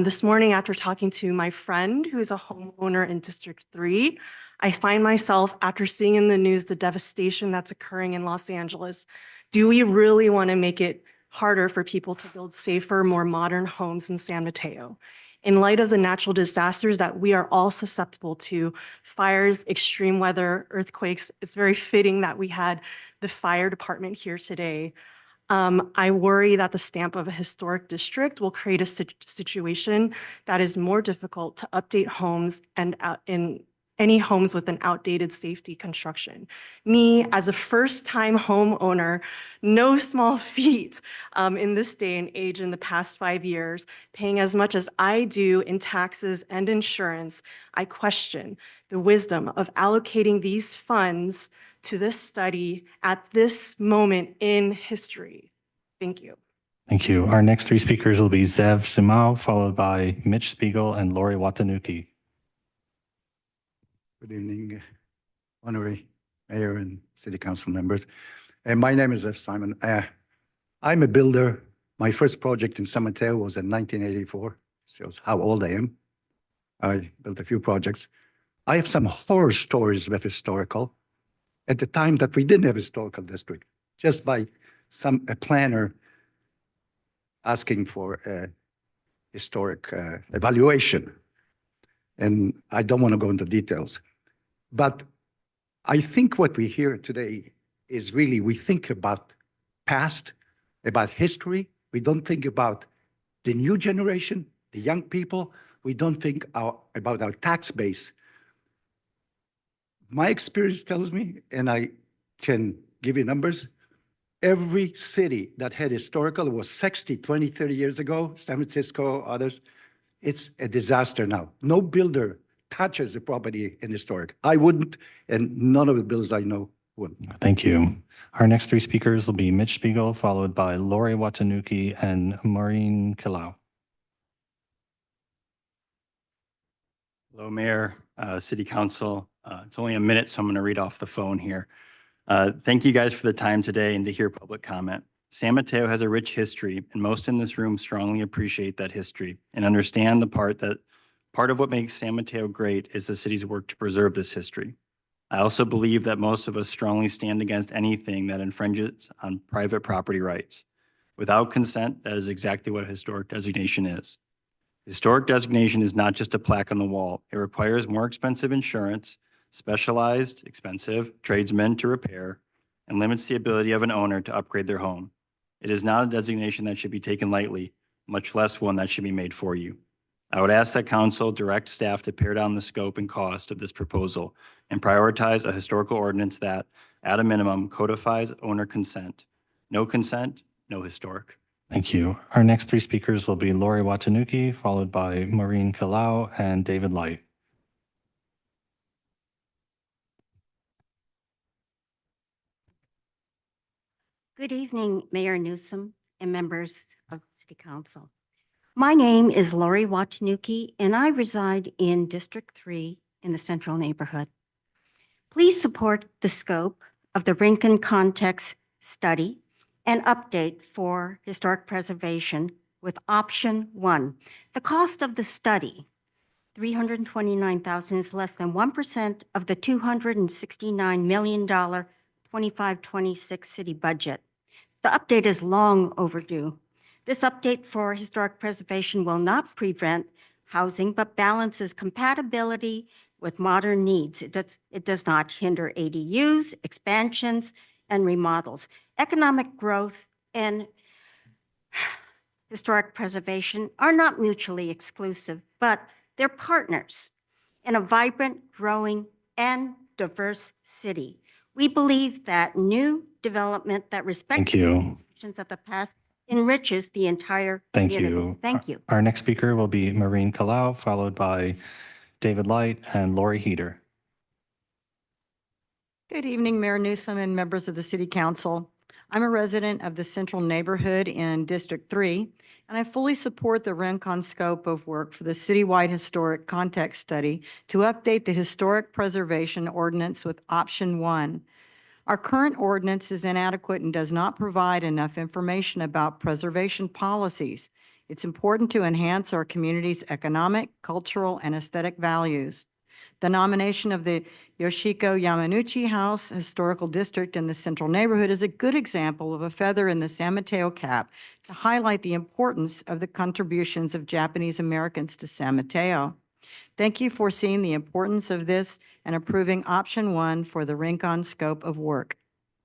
This morning, after talking to my friend who is a homeowner in District 3, I find myself, after seeing in the news the devastation that's occurring in Los Angeles, do we really want to make it harder for people to build safer, more modern homes in San Mateo? In light of the natural disasters that we are all susceptible to, fires, extreme weather, earthquakes, it's very fitting that we had the fire department here today. I worry that the stamp of a historic district will create a situation that is more difficult to update homes and in any homes with an outdated safety construction. Me, as a first-time homeowner, no small feat in this day and age in the past 5 years, paying as much as I do in taxes and insurance, I question the wisdom of allocating these funds to this study at this moment in history. Thank you. Thank you. Our next three speakers will be Zev Simao, followed by Mitch Spiegel and Lori Watanuki. Good evening, honorary mayor and city council members. And my name is F. Simon. I'm a builder. My first project in San Mateo was in 1984. Shows how old I am. I built a few projects. I have some horror stories with historical. At the time that we didn't have historical district, just by a planner asking for a historic evaluation. And I don't want to go into details. But I think what we hear today is really, we think about past, about history. We don't think about the new generation, the young people. We don't think about our tax base. My experience tells me, and I can give you numbers, every city that had historical was 60, 20, 30 years ago, San Francisco, others, it's a disaster now. No builder touches a property in historic. I wouldn't, and none of the builders I know would. Thank you. Our next three speakers will be Mitch Spiegel, followed by Lori Watanuki and Maureen Kilau. Hello, Mayor, City Council. It's only a minute, so I'm going to read off the phone here. Thank you guys for the time today and to hear public comment. San Mateo has a rich history, and most in this room strongly appreciate that history and understand the part of what makes San Mateo great is the city's work to preserve this history. I also believe that most of us strongly stand against anything that infringes on private property rights. Without consent, that is exactly what a historic designation is. Historic designation is not just a plaque on the wall. It requires more expensive insurance, specialized, expensive tradesmen to repair, and limits the ability of an owner to upgrade their home. It is not a designation that should be taken lightly, much less one that should be made for you. I would ask that council direct staff to pare down the scope and cost of this proposal and prioritize a historical ordinance that, at a minimum, codifies owner consent. No consent, no historic. Thank you. Our next three speakers will be Lori Watanuki, followed by Maureen Kilau and David Light. Good evening, Mayor Newsom and members of City Council. My name is Lori Watanuki, and I reside in District 3 in the Central Neighborhood. Please support the scope of the Rincon Context Study and update for historic preservation with option 1. The cost of the study, $329,000, is less than 1% of the $269 million 25-26 city budget. The update is long overdue. This update for historic preservation will not prevent housing, but balances compatibility with modern needs. It does not hinder ADUs, expansions, and remodels. Economic growth and historic preservation are not mutually exclusive, but they're partners in a vibrant, growing, and diverse city. We believe that new development that respects Thank you. traditions of the past enriches the entire Thank community. you. Thank you. Our next speaker will be Maureen Kalau, followed by David Light and Lori Heater. Good evening, Mayor Newsom and members of the City Council. I'm a resident of the Central Neighborhood in District 3, and I fully support the Rincon scope of work for the citywide historic context study to update the historic preservation ordinance with option 1. Our current ordinance is inadequate and does not provide enough information about preservation policies. It's important to enhance our community's economic, cultural, and aesthetic values. The nomination of the Yoshiko Yamanouchi House Historical District in the Central Neighborhood is a good example of a feather in the San Mateo cap to highlight the importance of the contributions of Japanese Americans to San Mateo. Thank you for seeing the importance of this and approving option 1 for the Rincon scope of work.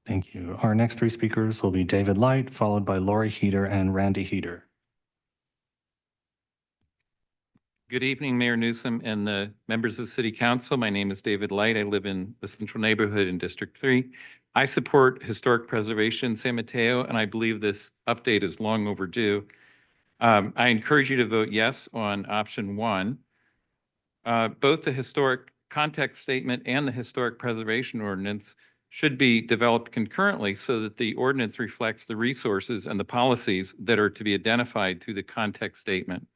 Thank you. Our next 3 speakers will be David Light, followed by Lori Heater and Randy Heater. Good evening, Mayor Newsom and the members of the City Council. My name is David Light. I live in the Central Neighborhood in District 3. I support historic preservation in San Mateo, and I believe this update is long overdue. I encourage you to vote yes on option 1. Both the historic context statement and the historic preservation ordinance should be developed concurrently so that the ordinance reflects the resources and the policies that are to be identified through the context statement.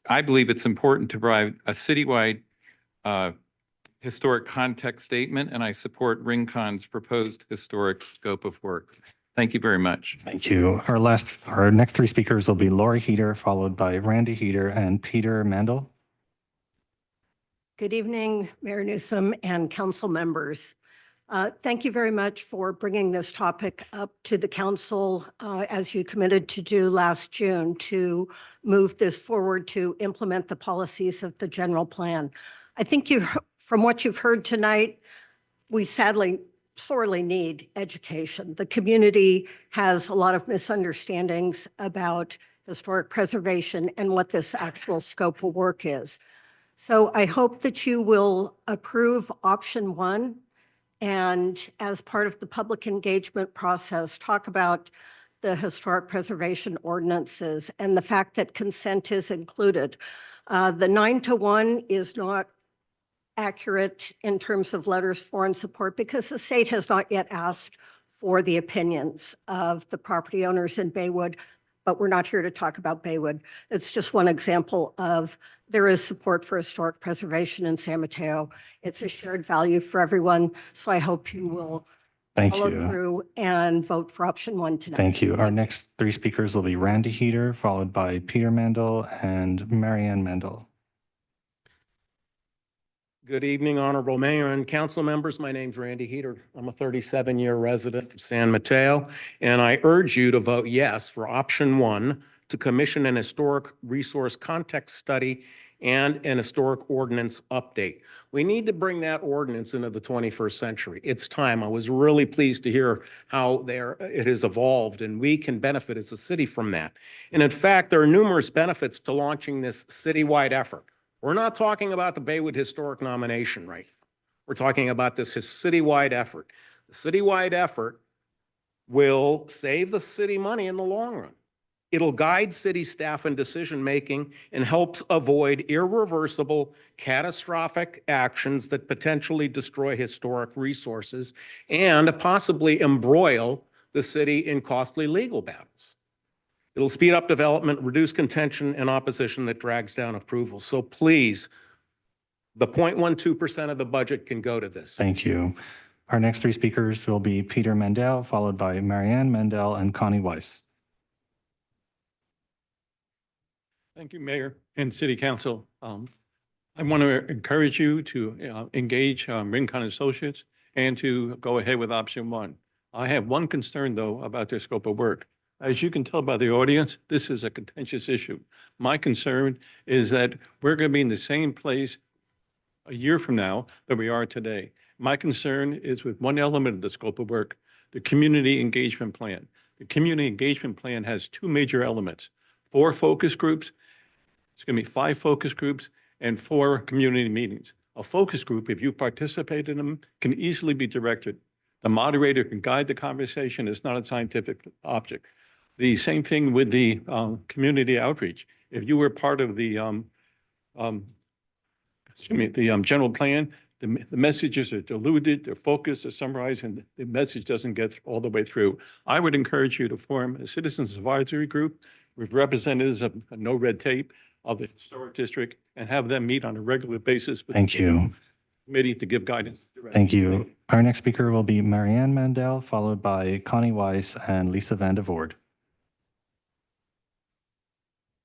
I believe it's important to provide a citywide historic context statement, and I support Rincon's proposed historic scope of work. Thank you very much. Thank you. Our next 3 speakers will be Lori Heater, followed by Randy Heater and Peter Mandel. Good evening, Mayor Newsom and council members. Thank you very much for bringing this topic up to the council as you committed to do last June to move this forward to implement the policies of the general plan. I think from what you've heard tonight, we sadly sorely need education. The community has a lot of misunderstandings about historic preservation and what this actual scope of work is. So I hope that you will approve option 1 and as part of the public engagement process, talk about the historic preservation ordinances and the fact that consent is included. The 9-to-1 is not accurate in terms of letters for and support because the state has not yet asked for the opinions of the property owners in Baywood, but we're not here to talk about Baywood. It's just one example of there is support for historic preservation in San Mateo. It's a shared value for everyone, so I hope you will follow through and vote for option 1 tonight. Thank you. Our next 3 speakers will be Randy Heater, followed by Peter Mandel and Marianne Mandel. Good evening, Honorable Mayor and council members. My name's Randy Heater. I'm a 37-year resident of San Mateo, and I urge you to vote yes for option 1 to commission an historic resource context study and an historic ordinance update. We need to bring that ordinance into the 21st century. It's time. I was really pleased to hear how it has evolved, and we can benefit as a city from that. And in fact, there are numerous benefits to launching this citywide effort. We're not talking about the Baywood Historic nomination, right? We're talking about this citywide effort. The citywide effort will save the city money in the long run. It'll guide city staff in decision-making and helps avoid irreversible, catastrophic actions that potentially destroy historic resources and possibly embroil the city in costly legal battles. It'll speed up development, reduce contention and opposition that drags down approval. So please, the 0.12% of the budget can go to this. Thank you. Our next 3 speakers will be Peter Mandel, followed by Marianne Mandel and Connie Weiss. Thank you, Mayor and City Council. I want to encourage you to engage Rincon Associates and to go ahead with option one. I have one concern, though, about their scope of work. As you can tell by the audience, this is a contentious issue. My concern is that we're going to be in the same place a year from now that we are today. My concern is with one element of the scope of work, the community engagement plan. The community engagement plan has two major elements, 4 focus groups, 5 focus groups, and 4 community meetings. A focus group, if you participate in them, can easily be directed. The moderator can guide the conversation. It's not a scientific object. The same thing with the community outreach. If you were part of the general plan, the messages are diluted, they're focused, they're summarized, and the message doesn't get all the way through. I would encourage you to form a citizens advisory group with representatives of No Red Tape of the historic district and have them meet on a regular basis. With Thank the you. committee to give guidance. Thank you. Our next speaker will be Marianne Mandel, followed by Connie Weiss and Lisa Van de Voorde.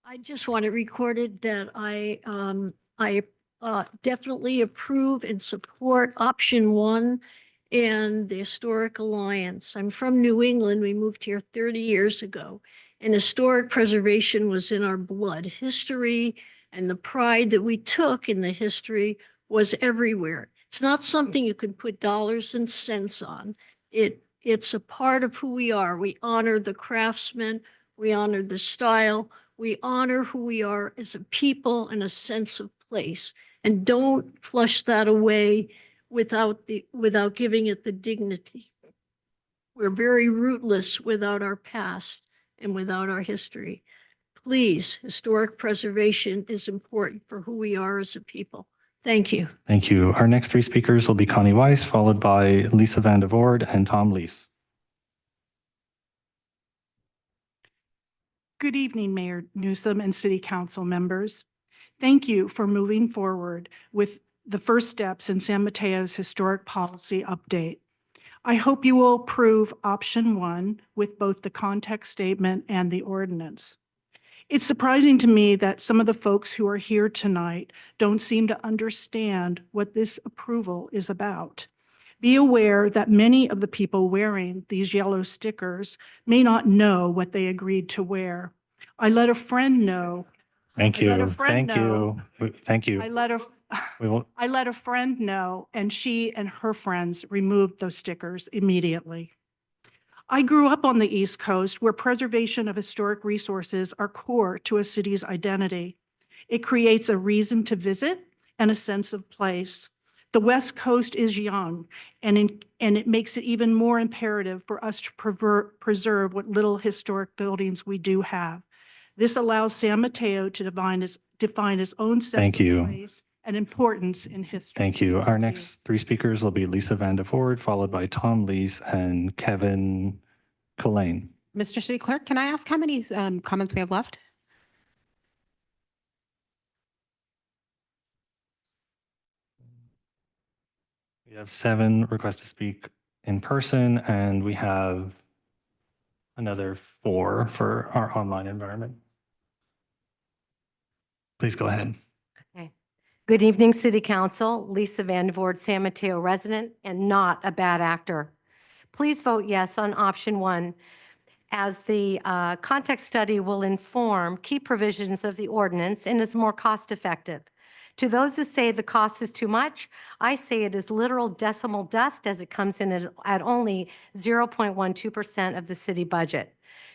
I just want it recorded that I definitely approve and support option one and the Historic Alliance. I'm from New England. We moved here 30 years ago, and historic preservation was in our blood. History and the pride that we took in the history was everywhere. It's not something you can put dollars and cents on. It's a part of who we are. We honor the craftsmen. We honor the style. We honor who we are as a people and a sense of place, and don't flush that away without giving it the dignity. We're very rootless without our past and without our history. Please, historic preservation is important for who we are as a people. Thank you. Thank you. Our next 3 speakers will be Connie Weiss, followed by Lisa Van de Voorde and Tom Lees. Good evening, Mayor Newsom and City Council members. Thank you for moving forward with the first steps in San Mateo's historic policy update. I hope you will approve option one with both the context statement and the ordinance. It's surprising to me that some of the folks who are here tonight don't seem to understand what this approval is about. Be aware that many of the people wearing these yellow stickers may not know what they agreed to wear. I let a friend know. Thank I let you. a friend Thank know. you. Thank you. I let a friend know, and she and her friends removed those stickers immediately. I grew up on the East Coast, where preservation of historic resources are core to a city's identity. It creates a reason to visit and a sense of place. The West Coast is young, and it makes it even more imperative for us to preserve what little historic buildings we do have. This allows San Mateo to define its own sense of place and importance in history. Thank you. Our next 3 speakers will be Lisa Van de Voorde, followed by Tom Lees and Kevin Collane. Mr. City Clerk, can I ask how many comments we have left? We have 7 requests to speak in person, and we have another 4 for our online environment. Please go ahead. Okay. Good evening, City Council. Lisa Van de Voorde, San Mateo resident and not a bad actor. Please vote yes on option 1, as the context study will inform key provisions of the ordinance and is more cost effective. To those who say the cost is too much, I say it is literal decimal dust, as it comes in at only 0.12% of the city budget.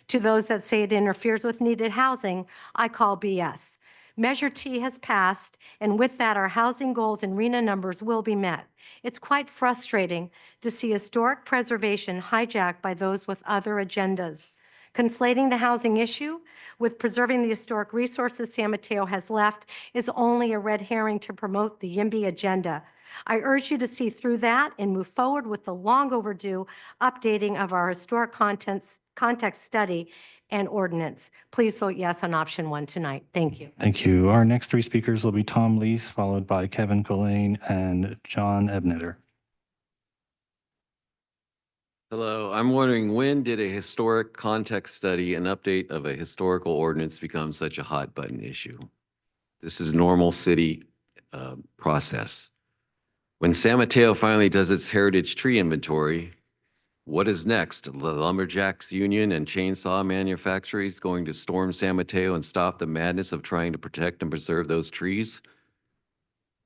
To those that say it interferes with needed housing, I call BS. Measure T has passed, and with that, our housing goals and RENA numbers will be met. It's quite frustrating to see historic preservation hijacked by those with other agendas. Conflating the housing issue with preserving the historic resources San Mateo has left is only a red herring to promote the YIMBY agenda. I urge you to see through that and move forward with the long overdue updating of our historic context study and ordinance. Please vote yes on option 1 tonight. Thank you. Thank you. Our next 3 speakers will be Tom Lees, followed by Kevin Collane and John Ebnetter. Hello, I'm wondering, when did a historic context study and update of a historical ordinance become such a hot button issue? This is normal city process. When San Mateo finally does its heritage tree inventory, what is next? The lumberjacks union and chainsaw manufacturers going to storm San Mateo and stop the madness of trying to protect and preserve those trees?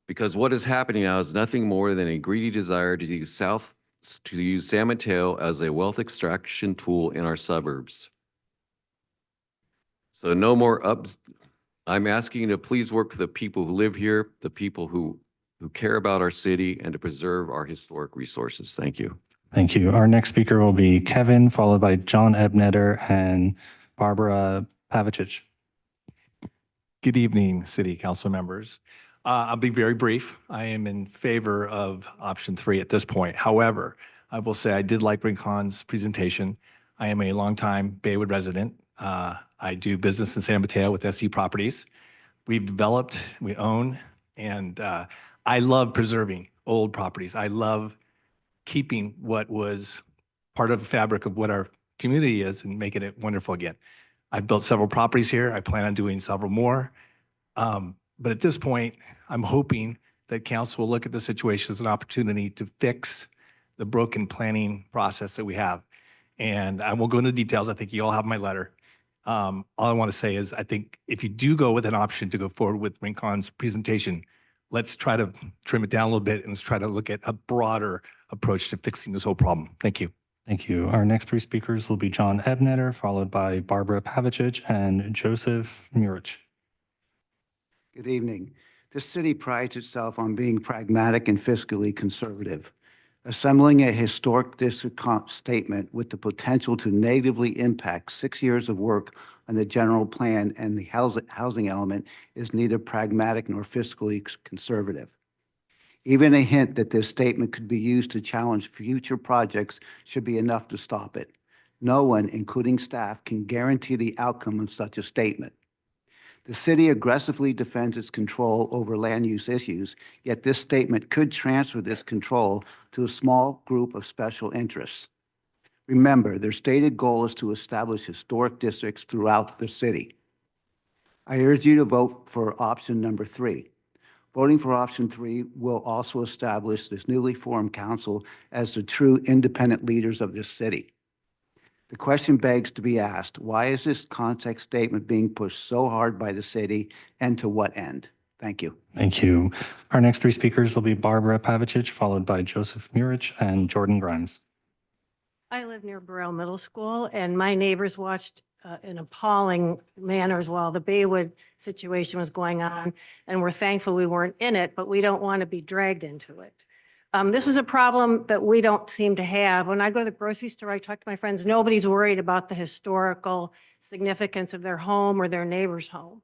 Because what is happening now is nothing more than a greedy desire to use San Mateo as a wealth extraction tool in our suburbs. So no more ups. I'm asking you to please work with the people who live here, the people who care about our city, and to preserve our historic resources. Thank you. Thank you. Our next speaker will be Kevin, followed by John Ebnetter and Barbara Pavicic. Good evening, City Council members. I'll be very brief. I am in favor of option 3 at this point. However, I will say I did like Rincon's presentation. I am a longtime Baywood resident. I do business in San Mateo with SE Properties. We've developed, we own, and I love preserving old properties. I love keeping what was part of the fabric of what our community is and making it wonderful again. I've built several properties here. I plan on doing several more. But at this point, I'm hoping that council will look at the situation as an opportunity to fix the broken planning process that we have. And I won't go into details. I think you all have my letter. All I want to say is I think if you do go with an option to go forward with Rincon's presentation, let's try to trim it down a little bit and let's try to look at a broader approach to fixing this whole problem. Thank you. Thank you. Our next 3 speakers will be John Ebnetter, followed by Barbara Pavicic and Joseph Murich. Good evening. This city prides itself on being pragmatic and fiscally conservative. Assembling a historic district statement with the potential to negatively impact 6 years of work on the general plan and the housing element is neither pragmatic nor fiscally conservative. Even a hint that this statement could be used to challenge future projects should be enough to stop it. No one, including staff, can guarantee the outcome of such a statement. The city aggressively defends its control over land use issues, yet this statement could transfer this control to a small group of special interests. Remember, their stated goal is to establish historic districts throughout the city. I urge you to vote for option number 3. Voting for option 3 will also establish this newly formed council as the true independent leaders of this city. The question begs to be asked, why is this context statement being pushed so hard by the city, and to what end? Thank you. Thank you. Our next 3 speakers will be Barbara Pavicic, followed by Joseph Murich and Jordan Grimes. I live near Burrell Middle School, and my neighbors watched in appalling manners while the Baywood situation was going on, and we're thankful we weren't in it, but we don't want to be dragged into it. This is a problem that we don't seem to have. When I go to the grocery store, I talk to my friends, nobody's worried about the historical significance of their home or their neighbor's home.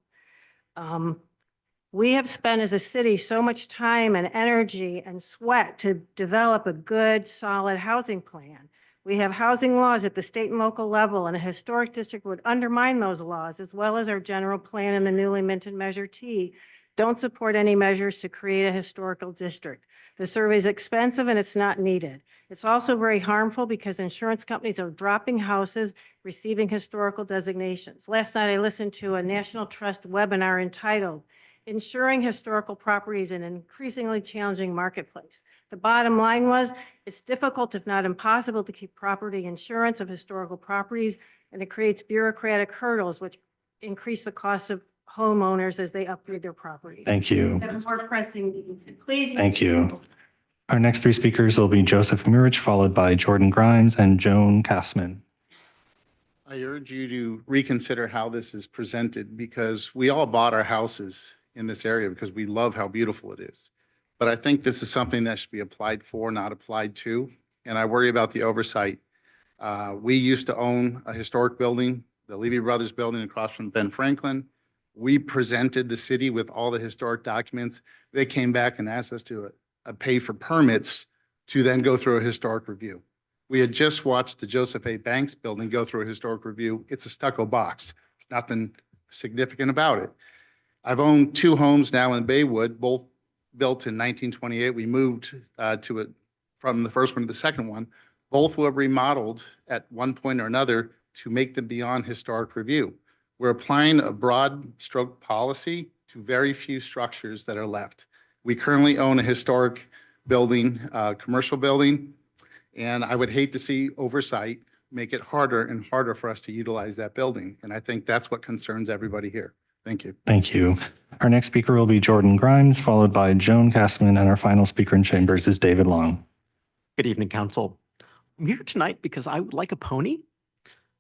We have spent as a city so much time and energy and sweat to develop a good, solid housing plan. We have housing laws at the state and local level, and a historic district would undermine those laws, as well as our general plan and the newly minted Measure T. Don't support any measures to create a historical district. The survey is expensive and it's not needed. It's also very harmful because insurance companies are dropping houses receiving historical designations. Last night, I listened to a National Trust webinar entitled Insuring Historical Properties in an Increasingly Challenging Marketplace. The bottom line was, it's difficult, if not impossible, to keep property insurance of historical properties, and it creates bureaucratic hurdles which increase the cost of homeowners as they upgrade their property. Thank you. More pressing needs. Please. Thank you. Our next 3 speakers will be Joseph Murich, followed by Jordan Grimes and Joan Kassman. I urge you to reconsider how this is presented, because we all bought our houses in this area because we love how beautiful it is. But I think this is something that should be applied for, not applied to. And I worry about the oversight. We used to own a historic building, the Levy Brothers building across from Ben Franklin. We presented the city with all the historic documents. They came back and asked us to pay for permits to then go through a historic review. We had just watched the Joseph A. Banks building go through a historic review. It's a stucco box, nothing significant about it. I've owned 2 homes now in Baywood, both built in 1928. We moved to it from the first one to the second one. Both were remodeled at one point or another to make them beyond historic review. We're applying a broad stroke policy to very few structures that are left. We currently own a historic building, commercial building, and I would hate to see oversight make it harder and harder for us to utilize that building. And I think that's what concerns everybody here. Thank you. Thank you. Our next speaker will be Jordan Grimes, followed by Joan Castman, and our final speaker in chambers is David Long. Good evening, Council. I'm here tonight because I would like a pony.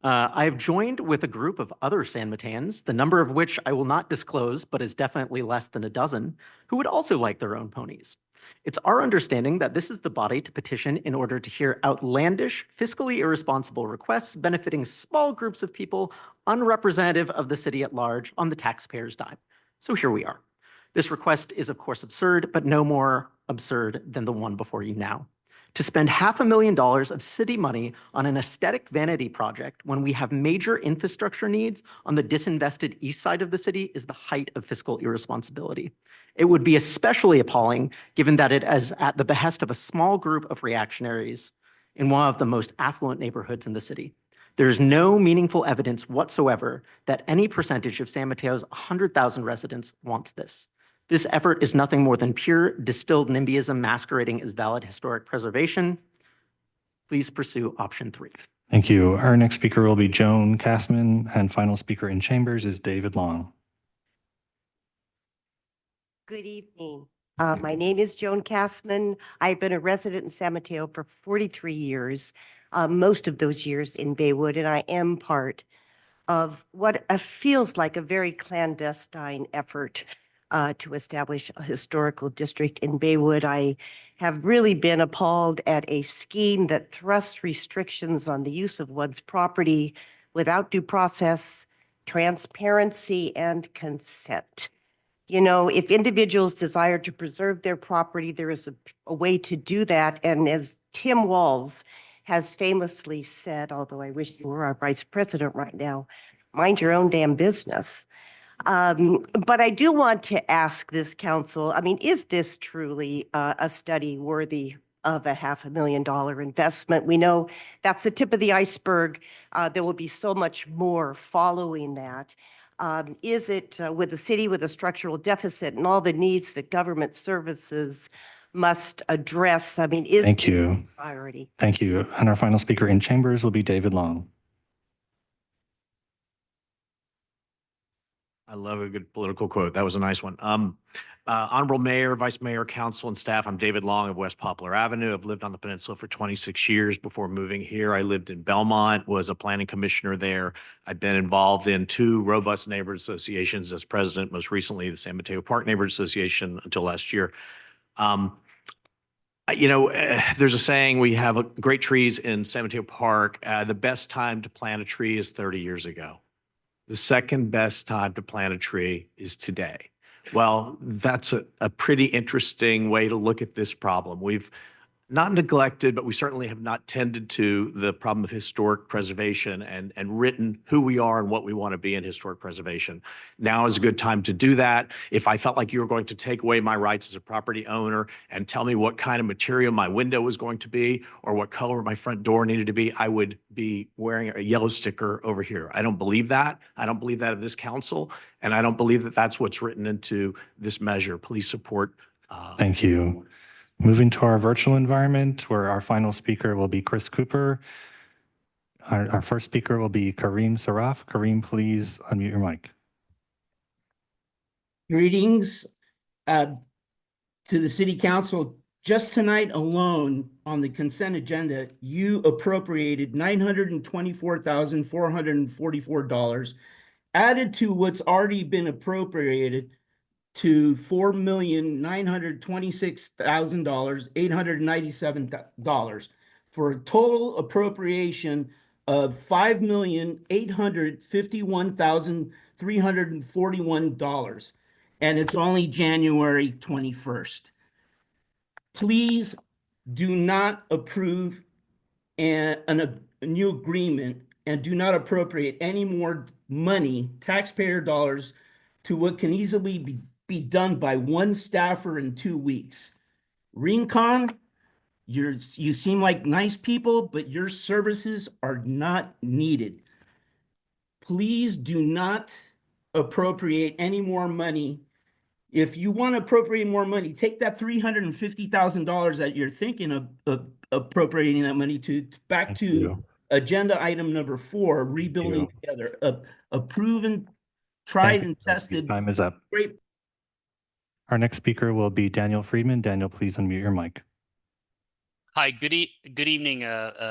I have joined with a group of other San Mateans, the number of which I will not disclose, but is definitely less than a dozen, who would also like their own ponies. It's our understanding that this is the body to petition in order to hear outlandish, fiscally irresponsible requests benefiting small groups of people unrepresentative of the city at large on the taxpayer's dime. So here we are. This request is of course absurd, but no more absurd than the one before you now. To spend $500,000 of city money on an aesthetic vanity project when we have major infrastructure needs on the disinvested east side of the city is the height of fiscal irresponsibility. It would be especially appalling given that it is at the behest of a small group of reactionaries in one of the most affluent neighborhoods in the city. There's no meaningful evidence whatsoever that any percentage of San Mateo's 100,000 residents wants this. This effort is nothing more than pure distilled NIMBYism masquerading as valid historic preservation. Please pursue option 3. Thank you. Our next speaker will be Joan Castman, and final speaker in chambers is David Long. Good evening. My name is Joan Castman. I've been a resident in San Mateo for 43 years, most of those years in Baywood, and I am part of what feels like a very clandestine effort to establish a historical district in Baywood. I have really been appalled at a scheme that thrusts restrictions on the use of one's property without due process, transparency, and consent. You know, if individuals desire to preserve their property, there is a way to do that. And as Tim Walz has famously said, although I wish you were our vice president right now, mind your own damn business. But I do want to ask this council, I mean, is this truly a study worthy of a $500,000 investment? We know that's the tip of the iceberg. There will be so much more following that. Is it with a city with a structural deficit and all the needs that government services must address? I mean, is Thank you. a priority? Thank you. And our final speaker in chambers will be David Long. I love a good political quote. That was a nice one. Honorable Mayor, Vice Mayor, Council, and staff, I'm David Long of West Poplar Avenue. I've lived on the peninsula for 26 years. Before moving here, I lived in Belmont, was a planning commissioner there. I've been involved in 2 robust neighborhood associations as president, most recently the San Mateo Park Neighborhood Association until last year. You know, there's a saying, we have great trees in San Mateo Park. The best time to plant a tree is 30 years ago. The second best time to plant a tree is today. Well, that's a pretty interesting way to look at this problem. We've not neglected, but we certainly have not tended to the problem of historic preservation and written who we are and what we want to be in historic preservation. Now is a good time to do that. If I felt like you were going to take away my rights as a property owner and tell me what kind of material my window was going to be or what color my front door needed to be, I would be wearing a yellow sticker over here. I don't believe that. I don't believe that of this council, and I don't believe that that's what's written into this measure. Please support. Thank you. Moving to our virtual environment, where our final speaker will be Chris Cooper. Our first speaker will be Kareem Saraf. Kareem, please unmute your mic. Greetings to the City Council. Just tonight alone on the consent agenda, you appropriated $924,444, added to what's already been appropriated to $4,926,897 for a total appropriation of $5,851,341. And it's only January 21st. Please do not approve a new agreement and do not appropriate any more money, taxpayer dollars, to what can easily be done by one staffer in 2 weeks. Rincon, You seem like nice people, but your services are not needed. Please do not appropriate any more money. If you want to appropriate more money, take that $350,000 that you're thinking of appropriating that money to back Thank to you. agenda item number 4, rebuilding you. together, a proven, Thank tried you. and Your tested, time is up. great. Our next speaker will be Daniel Friedman. Daniel, please unmute your mic. Hi, good evening,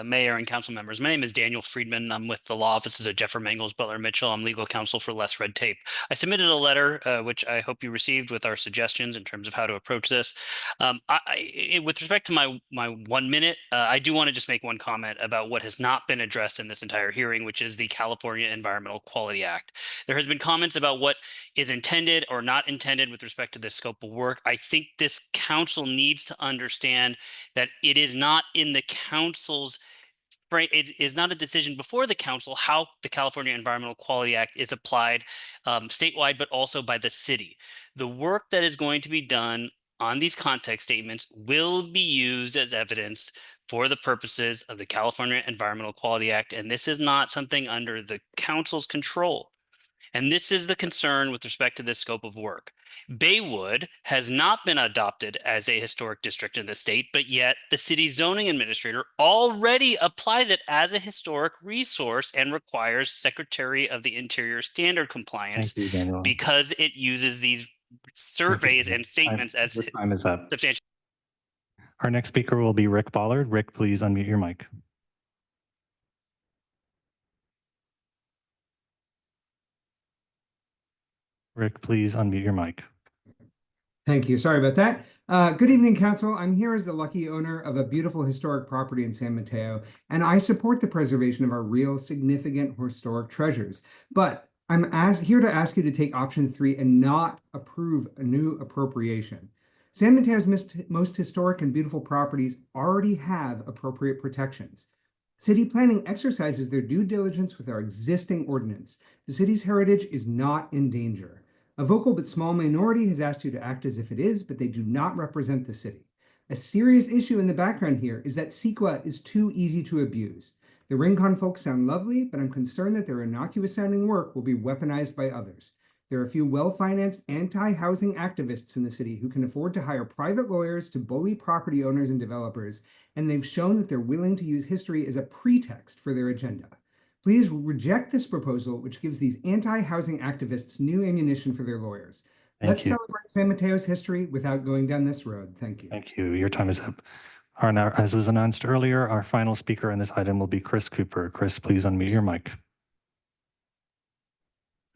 Mayor and council members. My name is Daniel Friedman. I'm with the law offices of Jeffer Mangels, Butler Mitchell. I'm legal counsel for Less Red Tape. I submitted a letter, which I hope you received, with our suggestions in terms of how to approach this. With respect to my 1 minute, I do want to just make one comment about what has not been addressed in this entire hearing, which is the California Environmental Quality Act. There has been comments about what is intended or not intended with respect to this scope of work. I think this council needs to understand that it is not in the council's it is not a decision before the council how the California Environmental Quality Act is applied statewide, but also by the city. The work that is going to be done on these context statements will be used as evidence for the purposes of the California Environmental Quality Act, and this is not something under the council's control. And this is the concern with respect to this scope of work. Baywood has not been adopted as a historic district in the state, but yet the city zoning administrator already applies it as a historic resource and requires Secretary of the Interior standard compliance Thank you, Daniel. because it uses these surveys and statements as Your time is up. substantial. Our next speaker will be Rick Ballard. Rick, please unmute your mic. Rick, please unmute your mic. Thank you. Sorry about that. Good evening, Council. I'm here as the lucky owner of a beautiful historic property in San Mateo, and I support the preservation of our real significant historic treasures. But I'm here to ask you to take option 3 and not approve a new appropriation. San Mateo's most historic and beautiful properties already have appropriate protections. City planning exercises their due diligence with our existing ordinance. The city's heritage is not in danger. A vocal but small minority has asked you to act as if it is, but they do not represent the city. A serious issue in the background here is that CEQA is too easy to abuse. The Rincon folks sound lovely, but I'm concerned that their innocuous sounding work will be weaponized by others. There are a few well-financed anti-housing activists in the city who can afford to hire private lawyers to bully property owners and developers, and they've shown that they're willing to use history as a pretext for their agenda. Please reject this proposal, which gives these anti-housing activists new ammunition for their lawyers. Let's celebrate San Mateo's history without going down this road. Thank you. Thank you. Your time is up. As was announced earlier, our final speaker on this item will be Chris Cooper. Chris, please unmute your mic.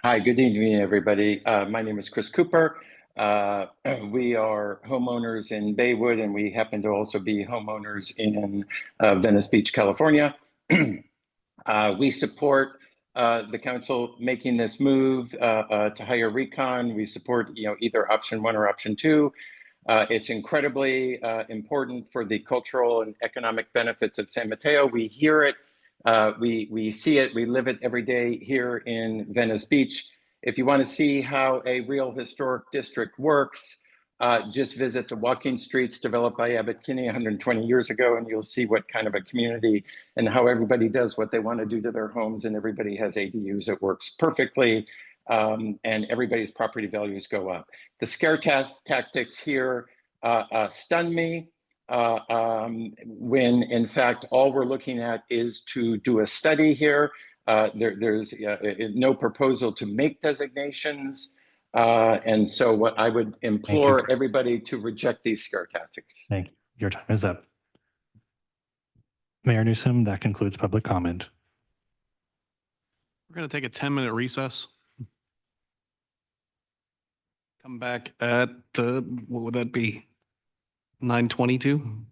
Hi, good evening, everybody. My name is Chris Cooper. We are homeowners in Baywood, and we happen to also be homeowners in Venice Beach, California. We support the council making this move to hire Recon. We support, either option 1 or option 2. It's incredibly important for the cultural and economic benefits of San Mateo. We hear it, we see it, we live it every day here in Venice Beach. If you want to see how a real historic district works, just visit the walking streets developed by Abbot Kinney 120 years ago, and you'll see what kind of a community and how everybody does what they want to do to their homes, and everybody has ADUs. It works perfectly, and everybody's property values go up. The scare tactics here stun me, when in fact all we're looking at is to do a study here. There's no proposal to make designations. And so what I would implore everybody to reject these scare tactics. Thank you. Your time is up. Mayor Newsom, that concludes public comment. We're going to take a 10-minute recess. Come back at, what would that be? 9:22?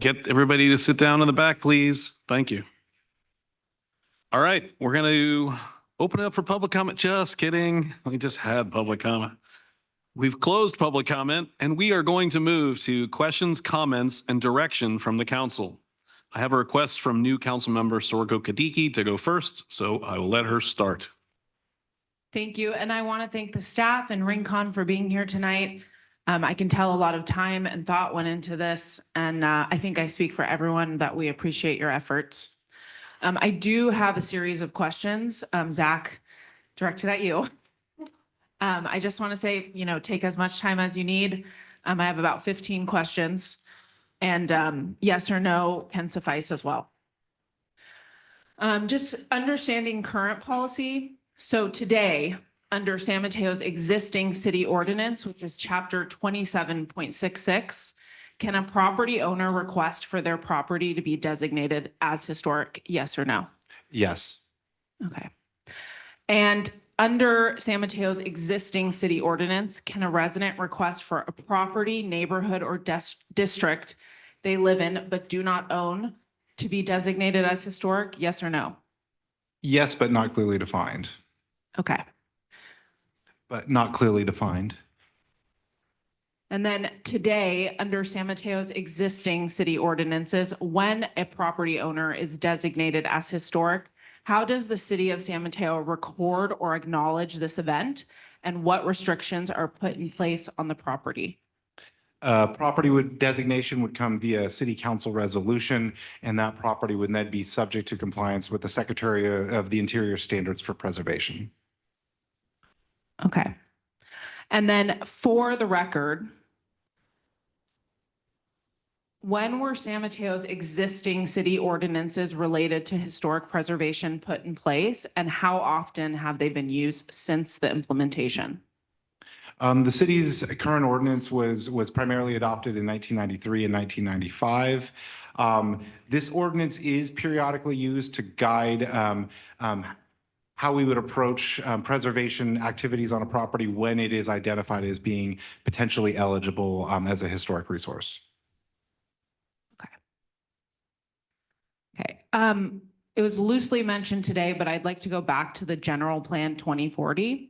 Get everybody to sit down in the back, please. Thank you. All right, we're going to open it up for public comment. Just kidding. We just had public comment. We've closed public comment, and we are going to move to questions, comments, and direction from the council. I have a request from new council member Sorgo Kadiki to go first, so I will let her start. Thank you. And I want to thank the staff and Rincon for being here tonight. I can tell a lot of time and thought went into this, and I think I speak for everyone that we appreciate your efforts. I do have a series of questions, Zach, directed at you. I just want to say, take as much time as you need. I have about 15 questions, and yes or no can suffice as well. Just understanding current policy. So today, under San Mateo's existing city ordinance, which is chapter 27.66, can a property owner request for their property to be designated as historic? Yes or no? Yes. Okay. And under San Mateo's existing city ordinance, can a resident request for a property, neighborhood, or district they live in but do not own to be designated as historic? Yes or no? Yes, but not clearly defined. Okay. But not clearly defined. And then today, under San Mateo's existing city ordinances, when a property owner is designated as historic, how does the city of San Mateo record or acknowledge this event? And what restrictions are put in place on the property? Designation would come via city council resolution, and that property would then be subject to compliance with the Secretary of the Interior standards for preservation. Okay. And then for the record, when were San Mateo's existing city ordinances related to historic preservation put in place, and how often have they been used since the implementation? The city's current ordinance was primarily adopted in 1993 and 1995. This ordinance is periodically used to guide how we would approach preservation activities on a property when it is identified as being potentially eligible as a historic resource. Okay. It was loosely mentioned today, but I'd like to go back to the general plan 2040.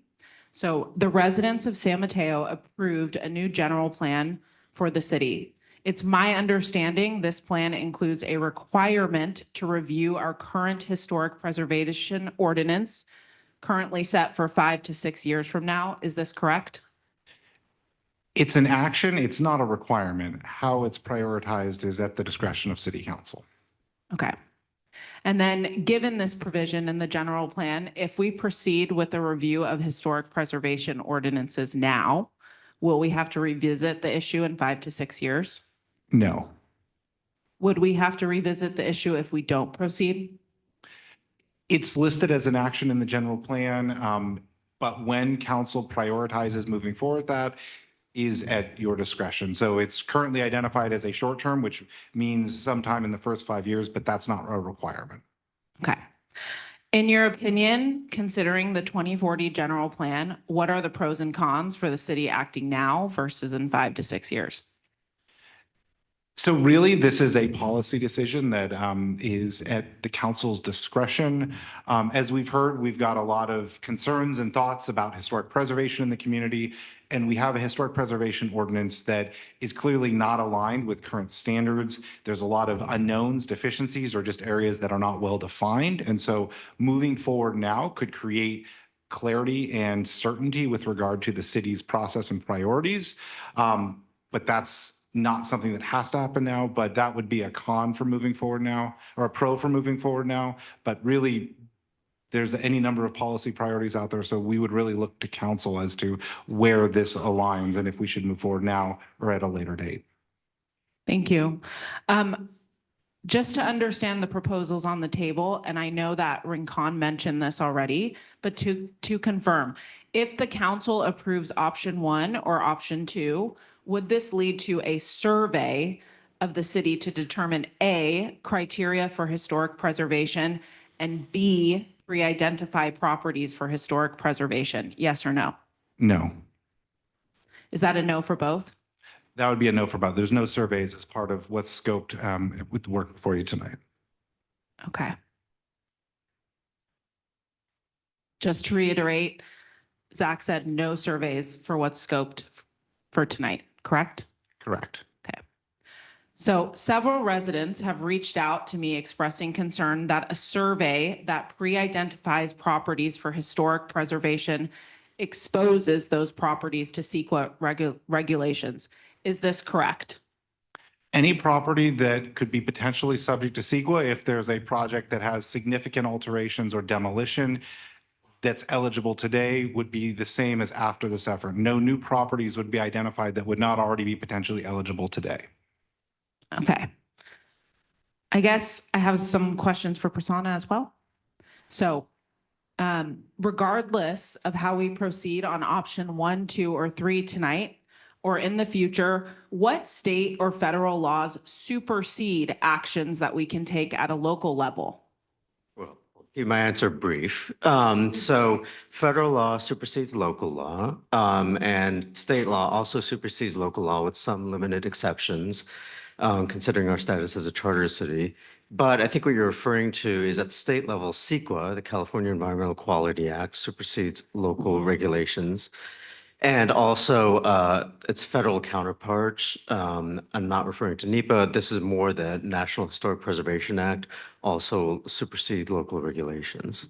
So the residents of San Mateo approved a new general plan for the city. It's my understanding this plan includes a requirement to review our current historic preservation ordinance, currently set for 5 to 6 years from now. Is this correct? It's an action, it's not a requirement. How it's prioritized is at the discretion of city council. Okay. And then given this provision in the general plan, if we proceed with the review of historic preservation ordinances now, will we have to revisit the issue in 5 to 6 years? No. Would we have to revisit the issue if we don't proceed? It's listed as an action in the general plan, but when council prioritizes moving forward, that is at your discretion. So it's currently identified as a short term, which means sometime in the first 5 years, but that's not a requirement. Okay. In your opinion, considering the 2040 general plan, what are the pros and cons for the city acting now versus in 5 to 6 years? So really, this is a policy decision that is at the council's discretion. As we've heard, we've got a lot of concerns and thoughts about historic preservation in the community, and we have a historic preservation ordinance that is clearly not aligned with current standards. There's a lot of unknowns, deficiencies, or just areas that are not well defined. And so moving forward now could create clarity and certainty with regard to the city's process and priorities. But that's not something that has to happen now, but that would be a con for moving forward now, or a pro for moving forward now. But really, there's any number of policy priorities out there. So we would really look to council as to where this aligns and if we should move forward now or at a later date. Thank you. Just to understand the proposals on the table, and I know that Rincon mentioned this already, but to confirm, if the council approves option 1 or option 2, would this lead to a survey of the city to determine A, criteria for historic preservation, and B, pre-identify properties for historic preservation? Yes or no? No. Is that a no for both? That would be a no for both. There's no surveys as part of what's scoped with the work before you tonight. Okay. Just to reiterate, Zach said no surveys for what's scoped for tonight, correct? Correct. Okay. So several residents have reached out to me expressing concern that a survey that pre-identifies properties for historic preservation exposes those properties to CEQA regulations. Is this correct? Any property that could be potentially subject to CEQA, if there's a project that has significant alterations or demolition that's eligible today, would be the same as after this effort. No new properties would be identified that would not already be potentially eligible today. Okay. I guess I have some questions for Prasanna as well. So regardless of how we proceed on option 1, 2, or 3 tonight, or in the future, what state or federal laws supersede actions that we can take at a local level? Well, I'll keep my answer brief. So federal law supersedes local law, and state law also supersedes local law with some limited exceptions, considering our status as a charter city. But I think what you're referring to is at the state level, CEQA, the California Environmental Quality Act, supersedes local regulations. And also its federal counterparts. I'm not referring to NEPA. This is more the National Historic Preservation Act, also supersede local regulations.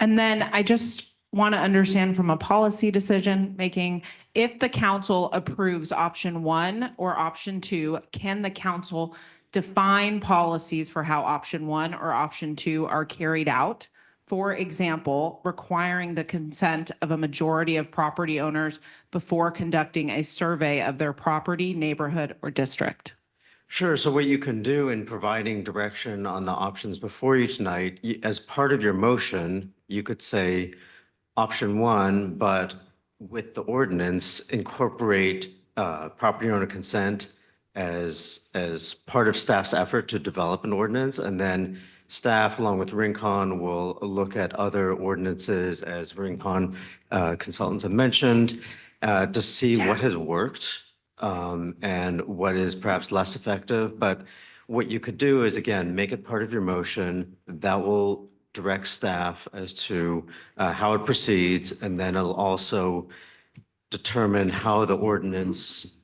And then I just want to understand from a policy decision making, if the council approves option 1 or option 2, can the council define policies for how option 1 or option 2 are carried out? For example, requiring the consent of a majority of property owners before conducting a survey of their property, neighborhood, or district. Sure. So what you can do in providing direction on the options before you tonight, as part of your motion, you could say option 1, but with the ordinance, incorporate property owner consent as part of staff's effort to develop an ordinance, and then staff, along with Rincon, will look at other ordinances, as Rincon consultants have mentioned, to see what has worked and what is perhaps less effective. But what you could do is, again, make it part of your motion. That will direct staff as to how it proceeds, and then it'll also determine how the ordinance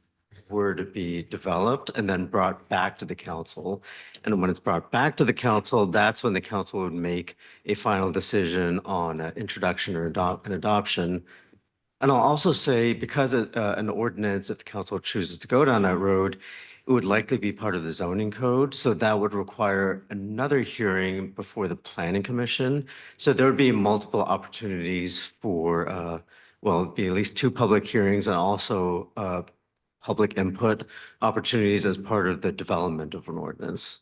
were to be developed and then brought back to the council. And when it's brought back to the council, that's when the council would make a final decision on introduction or an adoption. And I'll also say, because an ordinance, if the council chooses to go down that road, it would likely be part of the zoning code. So that would require another hearing before the planning commission. So there would be multiple opportunities for, well, it'd be at least 2 public hearings and also public input opportunities as part of the development of an ordinance.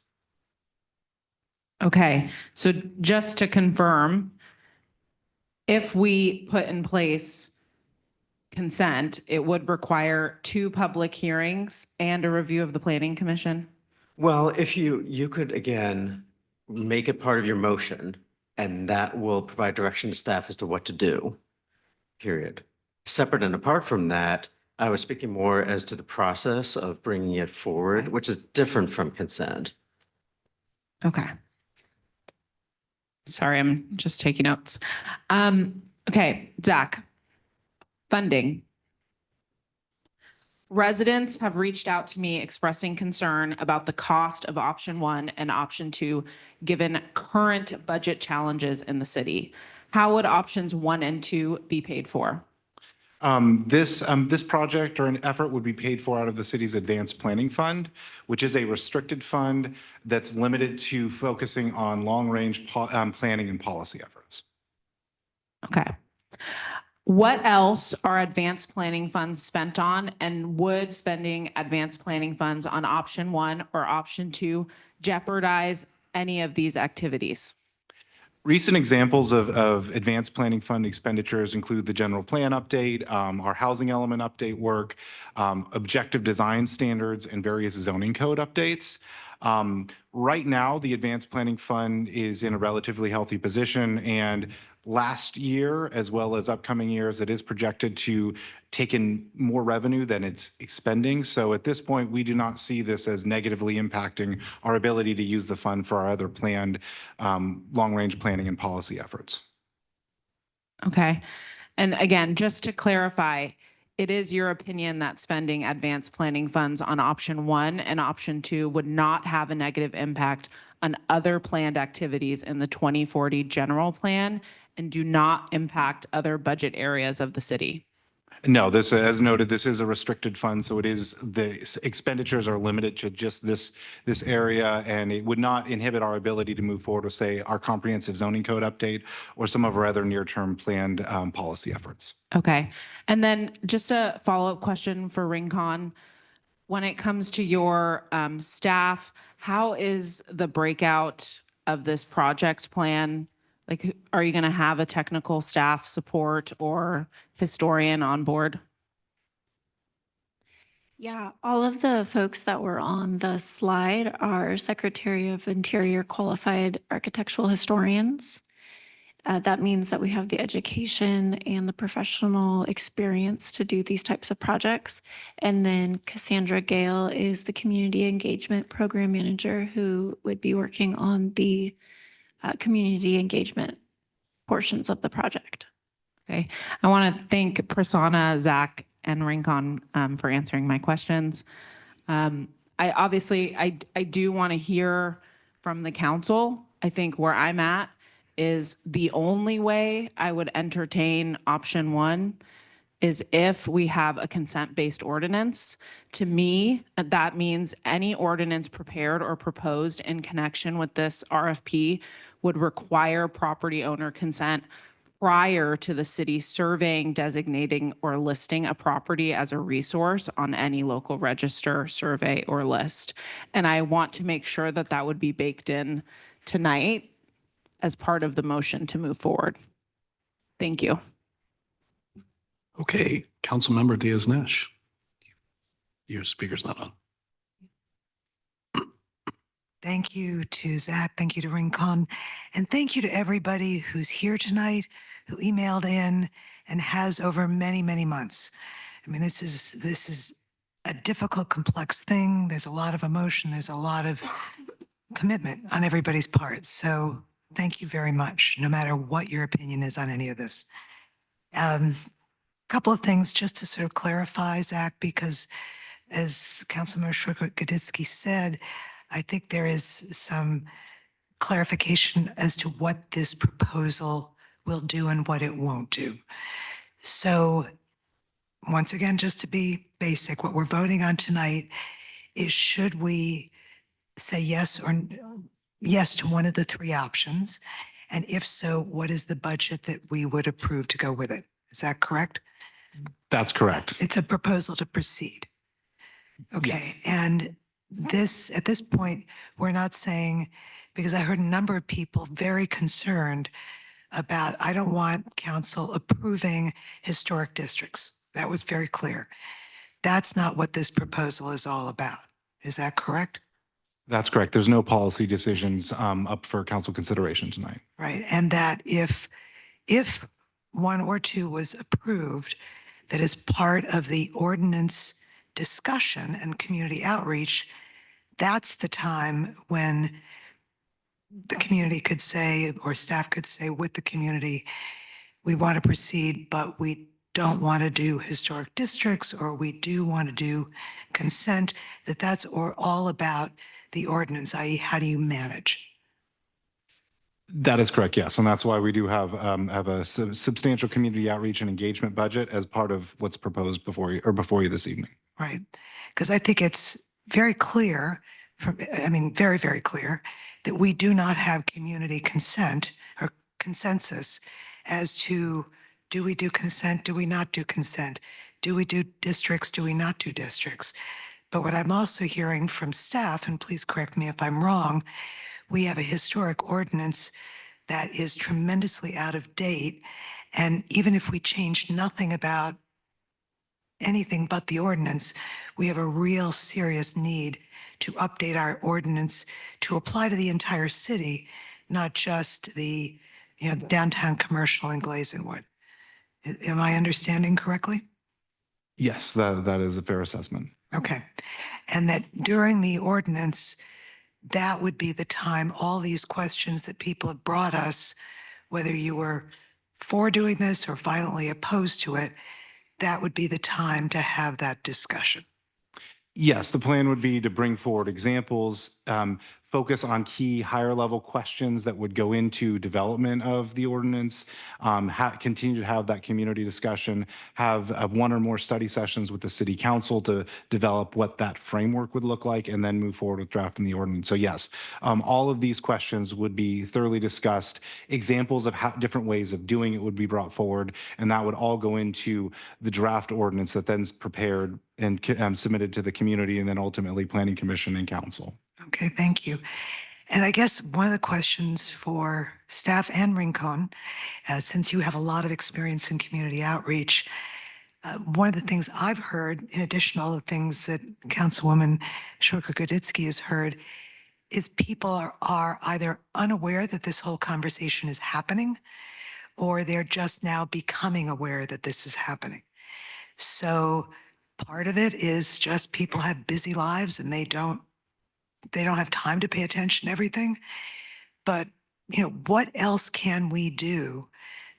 Okay, so just to confirm, if we put in place consent, it would require 2 public hearings and a review of the planning commission? Well, if you could, again, make it part of your motion, and that will provide direction to staff as to what to do, period. Separate and apart from that, I was speaking more as to the process of bringing it forward, which is different from consent. Okay. Sorry, I'm just taking notes. Okay, Zach, funding. Residents have reached out to me expressing concern about the cost of option 1 and option 2, given current budget challenges in the city. How would options 1 and 2 be paid for? This project or an effort would be paid for out of the city's advanced planning fund, which is a restricted fund that's limited to focusing on long-range planning and policy efforts. Okay. What else are advanced planning funds spent on, and would spending advanced planning funds on option 1 or option 2 jeopardize any of these activities? Recent examples of advanced planning fund expenditures include the general plan update, our housing element update work, objective design standards, and various zoning code updates. Right now, the advanced planning fund is in a relatively healthy position, and last year as well as upcoming years, it is projected to take in more revenue than it's expending. So at this point, we do not see this as negatively impacting our ability to use the fund for our other planned long-range planning and policy efforts. Okay. And again, just to clarify, it is your opinion that spending advanced planning funds on option 1 and option 2 would not have a negative impact on other planned activities in the 2040 general plan and do not impact other budget areas of the city? No, this, as noted, this is a restricted fund, so it is, the expenditures are limited to just this area, and it would not inhibit our ability to move forward with, say, our comprehensive zoning code update or some of our other near-term planned policy efforts. Okay. And then just a follow-up question for Rincon. When it comes to your staff, how is the breakout of this project plan? Like, are you going to have a technical staff support or historian on board? Yeah, all of the folks that were on the slide are Secretary of Interior qualified architectural historians. That means that we have the education and the professional experience to do these types of projects. And then Cassandra Gale is the Community Engagement Program Manager who would be working on the community engagement portions of the project. Okay. I want to thank Prasanna, Zach, and Rincon for answering my questions. I do want to hear from the council. I think where I'm at is the only way I would entertain option 1 is if we have a consent-based ordinance. To me, that means any ordinance prepared or proposed in connection with this RFP would require property owner consent prior to the city surveying, designating, or listing a property as a resource on any local register, survey, or list. And I want to make sure that that would be baked in tonight as part of the motion to move forward. Thank you. Okay, Councilmember Diaz-Nash. Your speaker's not on. Thank you to Zach, thank you to Rincon, and thank you to everybody who's here tonight, who emailed in and has over many, many months. I mean, this is a difficult, complex thing. There's a lot of emotion. There's a lot of commitment on everybody's part. So thank you very much, no matter what your opinion is on any of this. Couple of things just to sort of clarify, Zach, because as Councilmember Schroeder-Gaditsky said, I think there is some clarification as to what this proposal will do and what it won't do. So once again, just to be basic, what we're voting on tonight is should we say yes or yes to one of the 3 options? And if so, what is the budget that we would approve to go with it? Is that correct? That's correct. It's a proposal to proceed. Okay, yes. And this, at this point, we're not saying, because I heard a number of people very concerned about, I don't want council approving historic districts. That was very clear. That's not what this proposal is all about. Is that correct? That's correct. There's no policy decisions up for council consideration tonight. Right, and that if 1 or 2 was approved, that is part of the ordinance discussion and community outreach, that's the time when the community could say, or staff could say with the community, we want to proceed, but we don't want to do historic districts, or we do want to do consent, that's all about the ordinance, i.e. how do you manage? That is correct, yes. And that's why we do have a substantial community outreach and engagement budget as part of what's proposed before you this evening. Right. Because I think it's very clear, very, very clear, that we do not have community consent or consensus as to, do we do consent? Do we not do consent? Do we do districts? Do we not do districts? But what I'm also hearing from staff, and please correct me if I'm wrong, we have a historic ordinance that is tremendously out of date. And even if we change nothing about anything but the ordinance, we have a real serious need to update our ordinance to apply to the entire city, not just the downtown commercial in Glazenwood. Am I understanding correctly? Yes, that is a fair assessment. Okay. And that during the ordinance, that would be the time, all these questions that people have brought us, whether you were for doing this or violently opposed to it, that would be the time to have that discussion. Yes, the plan would be to bring forward examples, focus on key higher level questions that would go into development of the ordinance, continue to have that community discussion, have one or more study sessions with the city council to develop what that framework would look like, and then move forward with drafting the ordinance. So yes, all of these questions would be thoroughly discussed. Examples of different ways of doing it would be brought forward, and that would all go into the draft ordinance that then's prepared and submitted to the community and then ultimately Planning Commission and Council. Okay, thank you. And I guess one of the questions for staff and Rincon, since you have a lot of experience in community outreach, one of the things I've heard, in addition to all the things that Councilwoman Shulker-Goditsky has heard, is people are either unaware that this whole conversation is happening, or they're just now becoming aware that this is happening. So part of it is just people have busy lives and they don't have time to pay attention to everything. But, what else can we do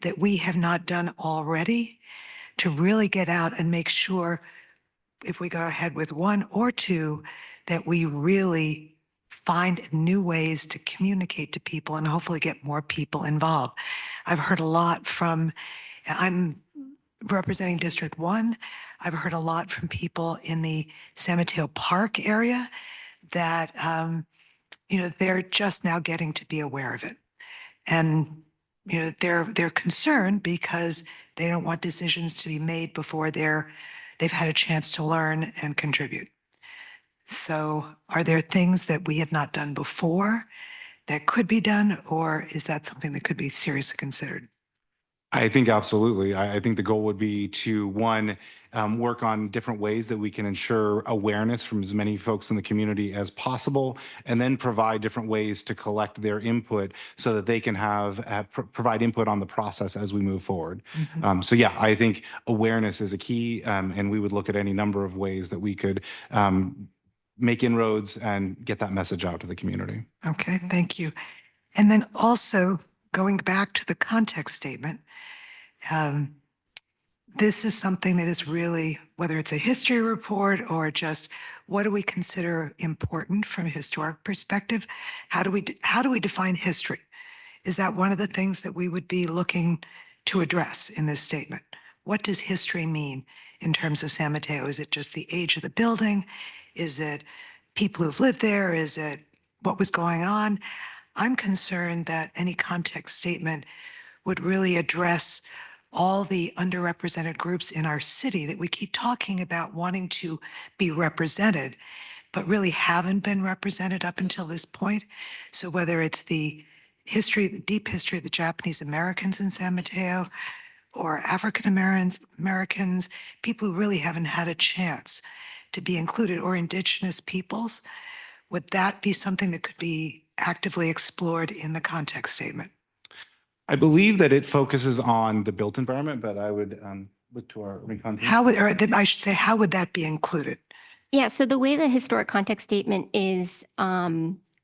that we have not done already to really get out and make sure, if we go ahead with one or two, that we really find new ways to communicate to people and hopefully get more people involved? I've heard a lot I'm representing District 1. I've heard a lot from people in the San Mateo Park area that, they're just now getting to be aware of it. And, they're concerned because they don't want decisions to be made before they've had a chance to learn and contribute. So are there things that we have not done before that could be done, or is that something that could be seriously considered? I think absolutely. I think the goal would be to, one, work on different ways that we can ensure awareness from as many folks in the community as possible, and then provide different ways to collect their input so that they can provide input on the process as we move forward. So yeah, I think awareness is a key, and we would look at any number of ways that we could make inroads and get that message out to the community. Okay, thank you. And then also going back to the context statement, this is something that is really, whether it's a history report or just what do we consider important from a historic perspective? How do we define history? Is that one of the things that we would be looking to address in this statement? What does history mean in terms of San Mateo? Is it just the age of the building? Is it people who've lived there? Is it what was going on? I'm concerned that any context statement would really address all the underrepresented groups in our city that we keep talking about wanting to be represented, but really haven't been represented up until this point. So whether it's the deep history of the Japanese Americans in San Mateo, or African Americans, people who really haven't had a chance to be included, or indigenous peoples, would that be something that could be actively explored in the context statement? I believe that it focuses on the built environment, but I would look to our recon team. How would that be included? Yeah, so the way the historic context statement is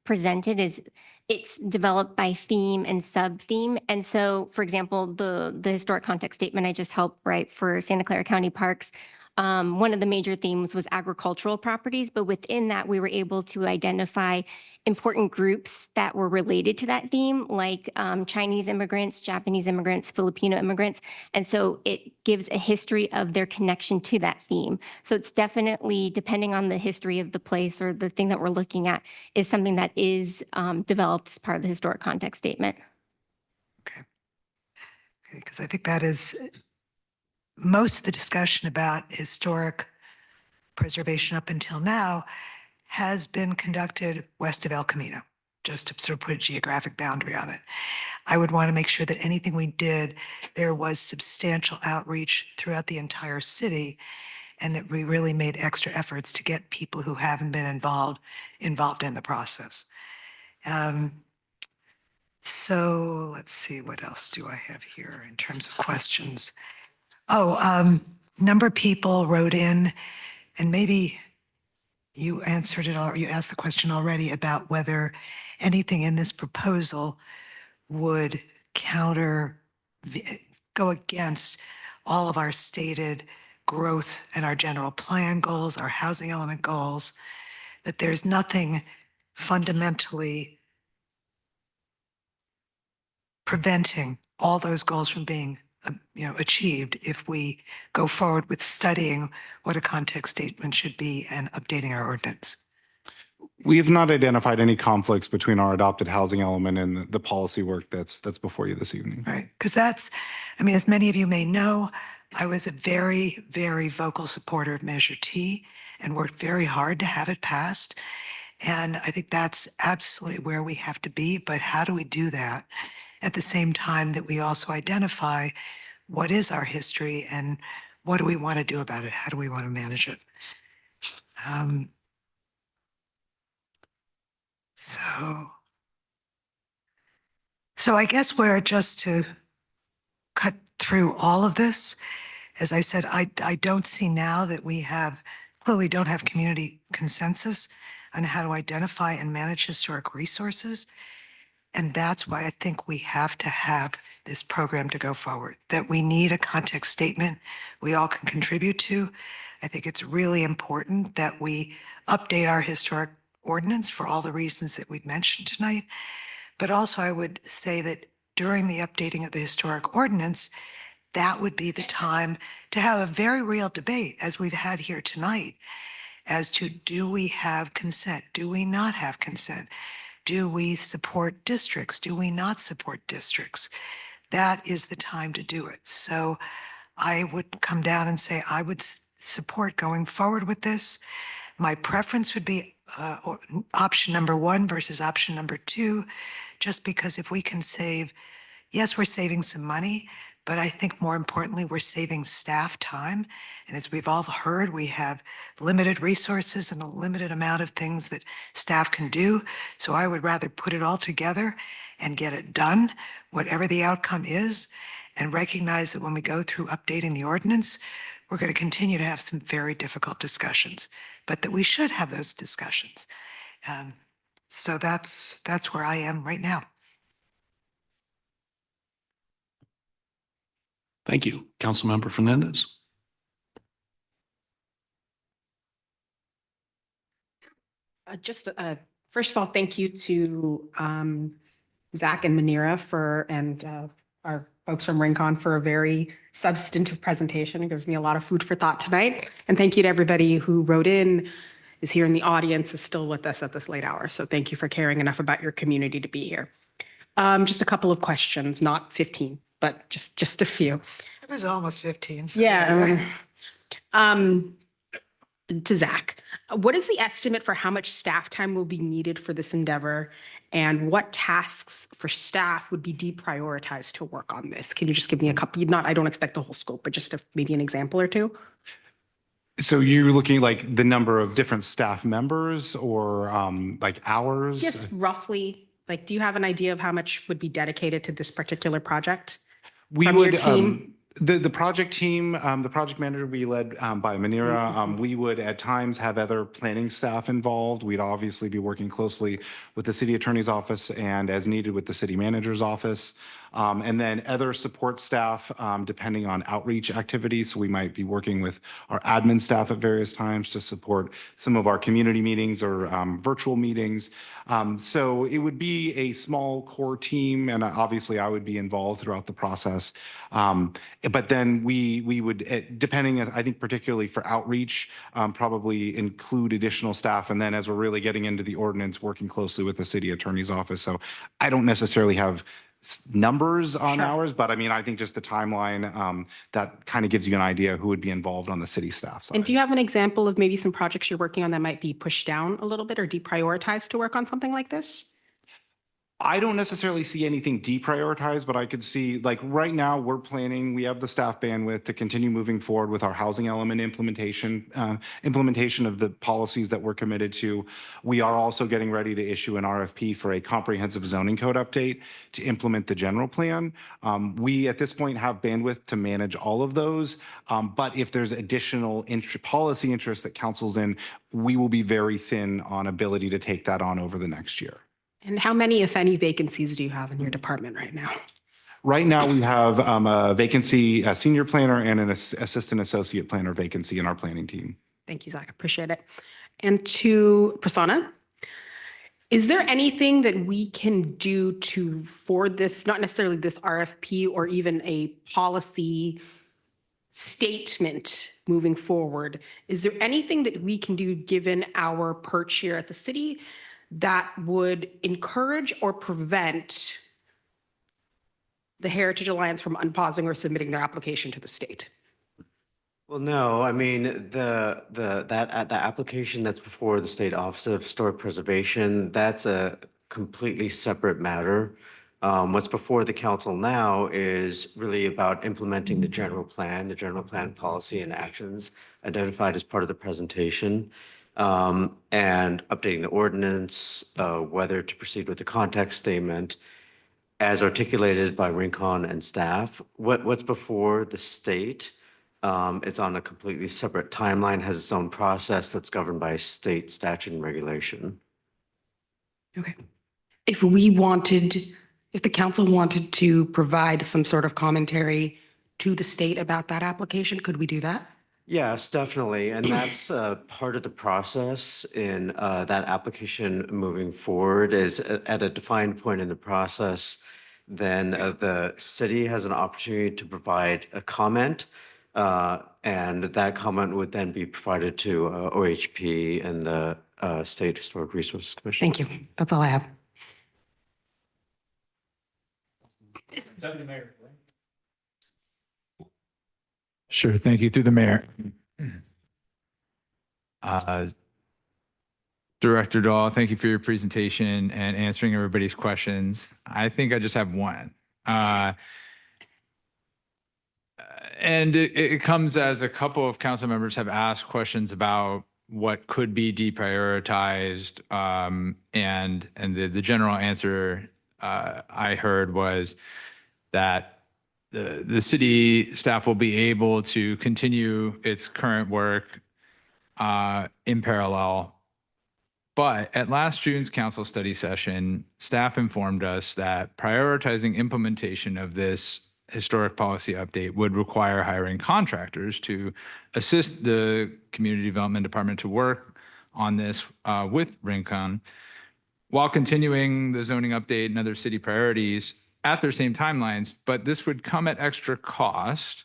presented is it's developed by theme and sub-theme. And so, for example, the historic context statement I just helped write for Santa Clara County Parks, one of the major themes was agricultural properties, but within that, we were able to identify important groups that were related to that theme, like Chinese immigrants, Japanese immigrants, Filipino immigrants. And so it gives a history of their connection to that theme. So it's definitely, depending on the history of the place or the thing that we're looking at, is something that is developed as part of the historic context statement. Okay, because I think that is most of the discussion about historic preservation up until now has been conducted west of El Camino, just to sort of put a geographic boundary on it. I would want to make sure that anything we did, there was substantial outreach throughout the entire city, and that we really made extra efforts to get people who haven't been involved in the process. So let's see, what else do I have here in terms of questions? Oh, number of people wrote in, and maybe you answered it, or you asked the question already about whether anything in this proposal would go against all of our stated growth and our general plan goals, our housing element goals, that there's nothing fundamentally preventing all those goals from being achieved if we go forward with studying what a context statement should be and updating our ordinance. We have not identified any conflicts between our adopted housing element and the policy work that's before you this evening. Right, because that's, as many of you may know, I was a very, very vocal supporter of Measure T and worked very hard to have it passed. And I think that's absolutely where we have to be. But how do we do that at the same time that we also identify what is our history and what do we want to do about it? How do we want to manage it? So I guess we're just to cut through all of this. As I said, I don't see now that we clearly don't have community consensus on how to identify and manage historic resources. And that's why I think we have to have this program to go forward, that we need a context statement we all can contribute to. I think it's really important that we update our historic ordinance for all the reasons that we've mentioned tonight. But also I would say that during the updating of the historic ordinance, that would be the time to have a very real debate, as we've had here tonight, as to do we have consent? Do we not have consent? Do we support districts? Do we not support districts? That is the time to do it. So I would come down and say I would support going forward with this. My preference would be option number 1 versus option number 2, just because if we can save, yes, we're saving some money, but I think more importantly, we're saving staff time. And as we've all heard, we have limited resources and a limited amount of things that staff can do. So I would rather put it all together and get it done, whatever the outcome is, and recognize that when we go through updating the ordinance, we're going to continue to have some very difficult discussions, but that we should have those discussions. So that's where I am right now. Thank you. Councilmember Fernandez. First of all, thank you to Zach and Manira and our folks from Rincon for a very substantive presentation. It gives me a lot of food for thought tonight. And thank you to everybody who wrote in, is here in the audience, is still with us at this late hour. So thank you for caring enough about your community to be here. Just a couple of questions, not 15, but just a few. It was almost 15. So yeah. To Zach, what is the estimate for how much staff time will be needed for this endeavor? And what tasks for staff would be deprioritized to work on this? Can you just give me a couple, I don't expect the whole scope, but just maybe an example or two? So you're looking like the number of different staff members or like hours? Just roughly, do you have an idea of how much would be dedicated to this particular project? We from would, your team? The project team, the project manager will be led by Manira. We would at times have other planning staff involved. We'd obviously be working closely with the city attorney's office and as needed with the city manager's office. And then other support staff, depending on outreach activities. So we might be working with our admin staff at various times to support some of our community meetings or virtual meetings. So it would be a small core team, and obviously I would be involved throughout the process. But then we would, depending, I think particularly for outreach, probably include additional staff. And then as we're really getting into the ordinance, working closely with the city attorney's office. So I don't necessarily have numbers on hours, but I think just the timeline, that kind of gives you an idea who would be involved on the city staff side. And do you have an example of maybe some projects you're working on that might be pushed down a little bit or deprioritized to work on something like this? I don't necessarily see anything deprioritized, but I could see, like, right now we're planning, we have the staff bandwidth to continue moving forward with our housing element implementation of the policies that we're committed to. We are also getting ready to issue an RFP for a comprehensive zoning code update to implement the general plan. We at this point have bandwidth to manage all of those, but if there's additional policy interest that council's in, we will be very thin on ability to take that on over the next year. And how many, if any, vacancies do you have in your department right now? Right now, we have a vacancy, a senior planner and an assistant associate planner vacancy in our planning team. Thank you, Zach. Appreciate it. And to Prasanna, is there anything that we can do to, for this, not necessarily this RFP or even a policy statement moving forward? Is there anything that we can do, given our perch here at the city, that would encourage or prevent the Heritage Alliance from unpausing or submitting their application to the state? Well, no, I mean, the application that's before the State Office of Historic Preservation, that's a completely separate matter. What's before the council now is really about implementing the general plan policy and actions identified as part of the presentation, and updating the ordinance, whether to proceed with the context statement as articulated by Rincon and staff. What's before the state, it's on a completely separate timeline, has its own process that's governed by state statute and regulation. Okay. If the council wanted to provide some sort of commentary to the state about that application, could we do that? Yes, definitely. And that's part of the process in that application moving forward is at a defined point in the process, then the city has an opportunity to provide a comment, and that comment would then be provided to OHP and the State Historic Resources Commission. Thank you. That's all I have. Sure. Thank you. Through the mayor. Director Dahl, thank you for your presentation and answering everybody's questions. I think I just have one. And it comes as a couple of council members have asked questions about what could be deprioritized. And the general answer I heard was that the city staff will be able to continue its current work in parallel. But at last June's council study session, staff informed us that prioritizing implementation of this historic policy update would require hiring contractors to assist the community development department to work on this with Rincon, while continuing the zoning update and other city priorities at their same timelines. But this would come at extra cost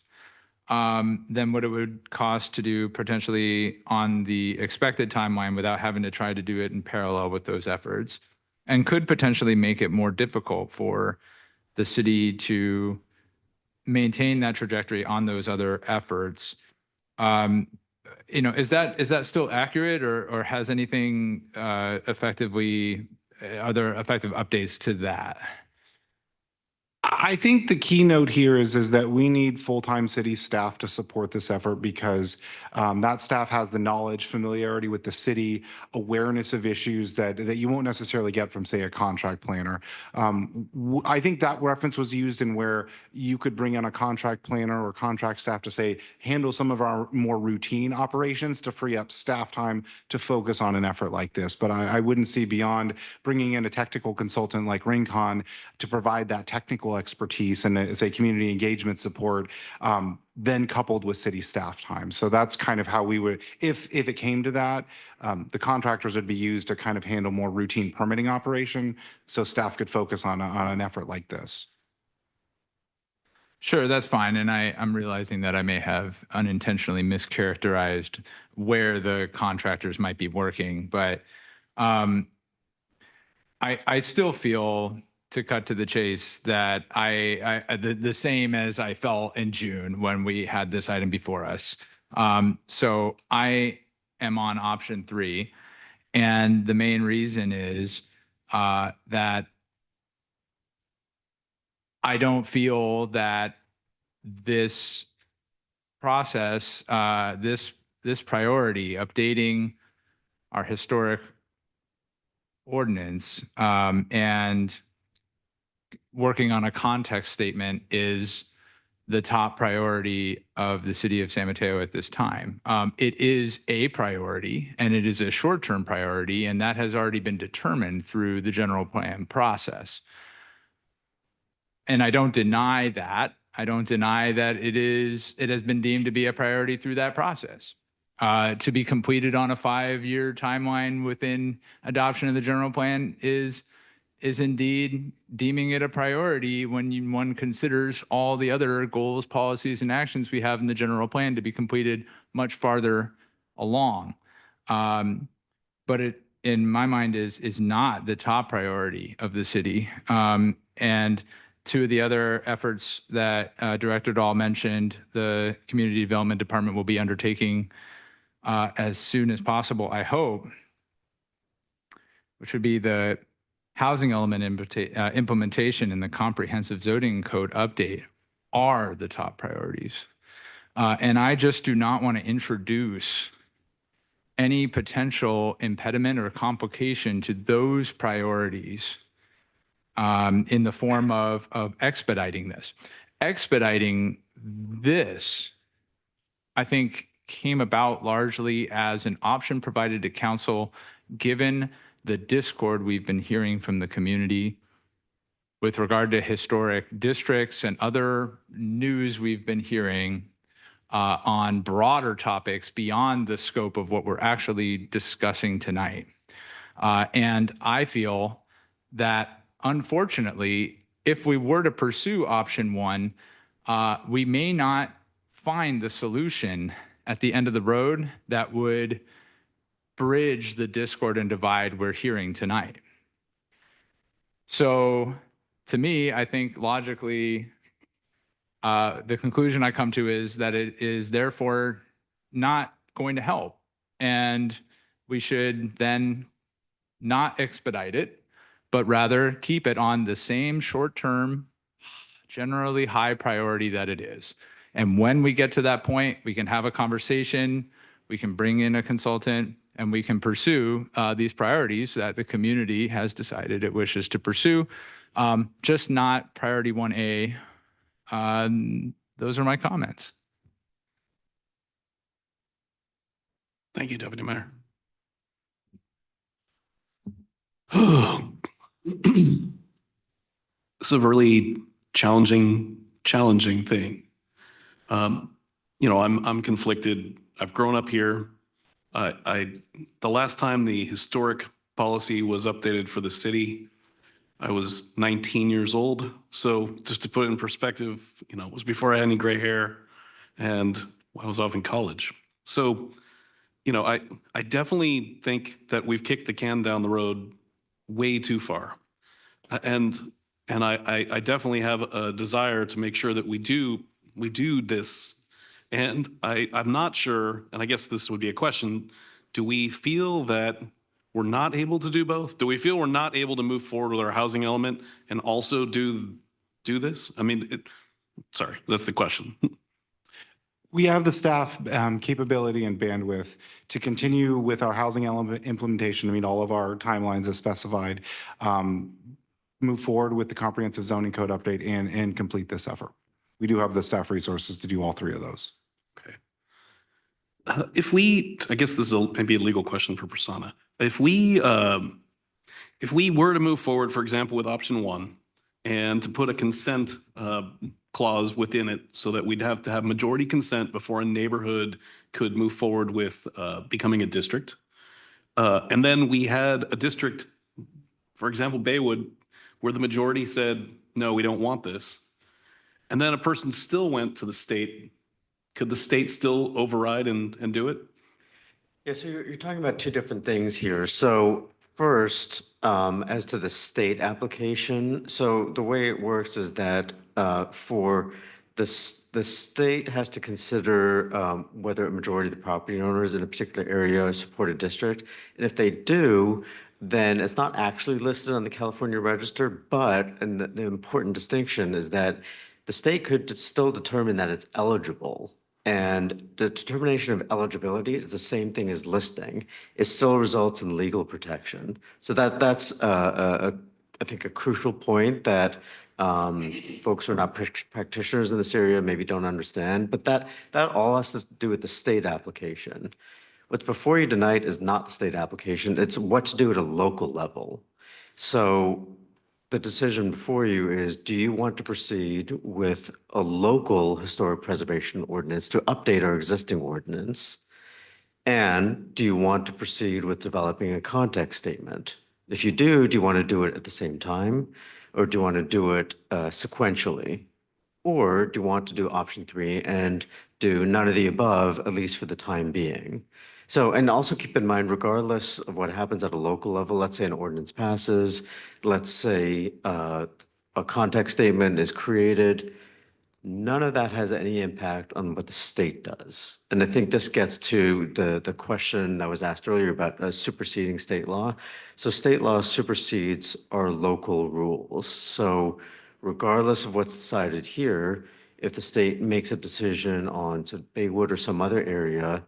than what it would cost to do potentially on the expected timeline without having to try to do it in parallel with those efforts, and could potentially make it more difficult for the city to maintain that trajectory on those other efforts. Is that still accurate, or has anything are there effective updates to that? I think the keynote here is that we need full-time city staff to support this effort, because that staff has the knowledge, familiarity with the city, awareness of issues that you won't necessarily get from, say, a contract planner. I think that reference was used in where you could bring in a contract planner or contract staff to, say, handle some of our more routine operations to free up staff time to focus on an effort like this. But I wouldn't see beyond bringing in a technical consultant like Rincon to provide that technical expertise and, say, community engagement support, then coupled with city staff time. So that's kind of how we would, if it came to that, the contractors would be used to kind of handle more routine permitting operation, so staff could focus on an effort like this. Sure, that's fine. And I'm realizing that I may have unintentionally mischaracterized where the contractors might be working, but I still feel, to cut to the chase, that the same as I felt in June when we had this item before us. So I am on option 3, and the main reason is that I don't feel that this process, this priority, updating our historic ordinance and working on a context statement is the top priority of the city of San Mateo at this time. It is a priority and it is a short-term priority, and that has already been determined through the general plan process. And I don't deny that. I don't deny that it has been deemed to be a priority through that process. To be completed on a 5-year timeline within adoption of the general plan is indeed deeming it a priority when one considers all the other goals, policies, and actions we have in the general plan to be completed much farther along. But it, in my mind, is not the top priority of the city. And two of the other efforts that Director Dahl mentioned, the Community Development Department will be undertaking as soon as possible, I hope, which would be the housing element implementation and the comprehensive zoning code update, are the top priorities. And I just do not want to introduce any potential impediment or complication to those priorities in the form of expediting this. Expediting this, I think, came about largely as an option provided to council, given the discord we've been hearing from the community with regard to historic districts and other news we've been hearing on broader topics beyond the scope of what we're actually discussing tonight. And I feel that, unfortunately, if we were to pursue option one, we may not find the solution at the end of the road that would bridge the discord and divide we're hearing tonight. So to me, I think logically, the conclusion I come to is that it is therefore not going to help. And we should then not expedite it, but rather keep it on the same short-term, generally high priority that it is. And when we get to that point, we can have a conversation, we can bring in a consultant, and we can pursue these priorities that the community has decided it wishes to pursue, just not priority 1A. Those are my comments. Thank you, Deputy Mayor. This is a really challenging thing. You know, I'm conflicted. I've grown up here. The last time the historic policy was updated for the city, I was 19 years old. So just to put it in perspective, you know, it was before I had any gray hair and I was off in college. So, you know, I definitely think that we've kicked the can down the road way too far. And I definitely have a desire to make sure that we do this. And I'm not sure, and I guess this would be a question, do we feel that we're not able to do both? Do we feel we're not able to move forward with our housing element and also do this? I mean, sorry, that's the question. We have the staff capability and bandwidth to continue with our housing element implementation. I mean, all of our timelines as specified, move forward with the comprehensive zoning code update and complete this effort. We do have the staff resources to do all three of those. Okay. I guess this is maybe a legal question for Prasanna. If we were to move forward, for example, with option one, and to put a consent clause within it so that we'd have to have majority consent before a neighborhood could move forward with becoming a district. And then we had a district, for example, Baywood, where the majority said, no, we don't want this. And then a person still went to the state. Could the state still override and do it? Yeah, so you're talking about two different things here. So first, as to the state application, so the way it works is that for the state has to consider whether a majority of the property owners in a particular area support a district. And if they do, then it's not actually listed on the California Register, but, and the important distinction is that the state could still determine that it's eligible. And the determination of eligibility is the same thing as listing. It still results in legal protection. So that's I think a crucial point that folks who are not practitioners in this area maybe don't understand, but that all has to do with the state application. What's before you tonight is not the state application, it's what to do at a local level. So the decision before you is, do you want to proceed with a local historic preservation ordinance to update our existing ordinance? And do you want to proceed with developing a context statement? If you do you want to do it at the same time? Or do you want to do it sequentially? Or do you want to do option 3 and do none of the above, at least for the time being? So, and also keep in mind, regardless of what happens at a local level, let's say an ordinance passes, let's say a context statement is created, none of that has any impact on what the state does. And I think this gets to the question that was asked earlier about superseding state law. So state law supersedes our local rules. So regardless of what's decided here, if the state makes a decision on to Baywood or some other area,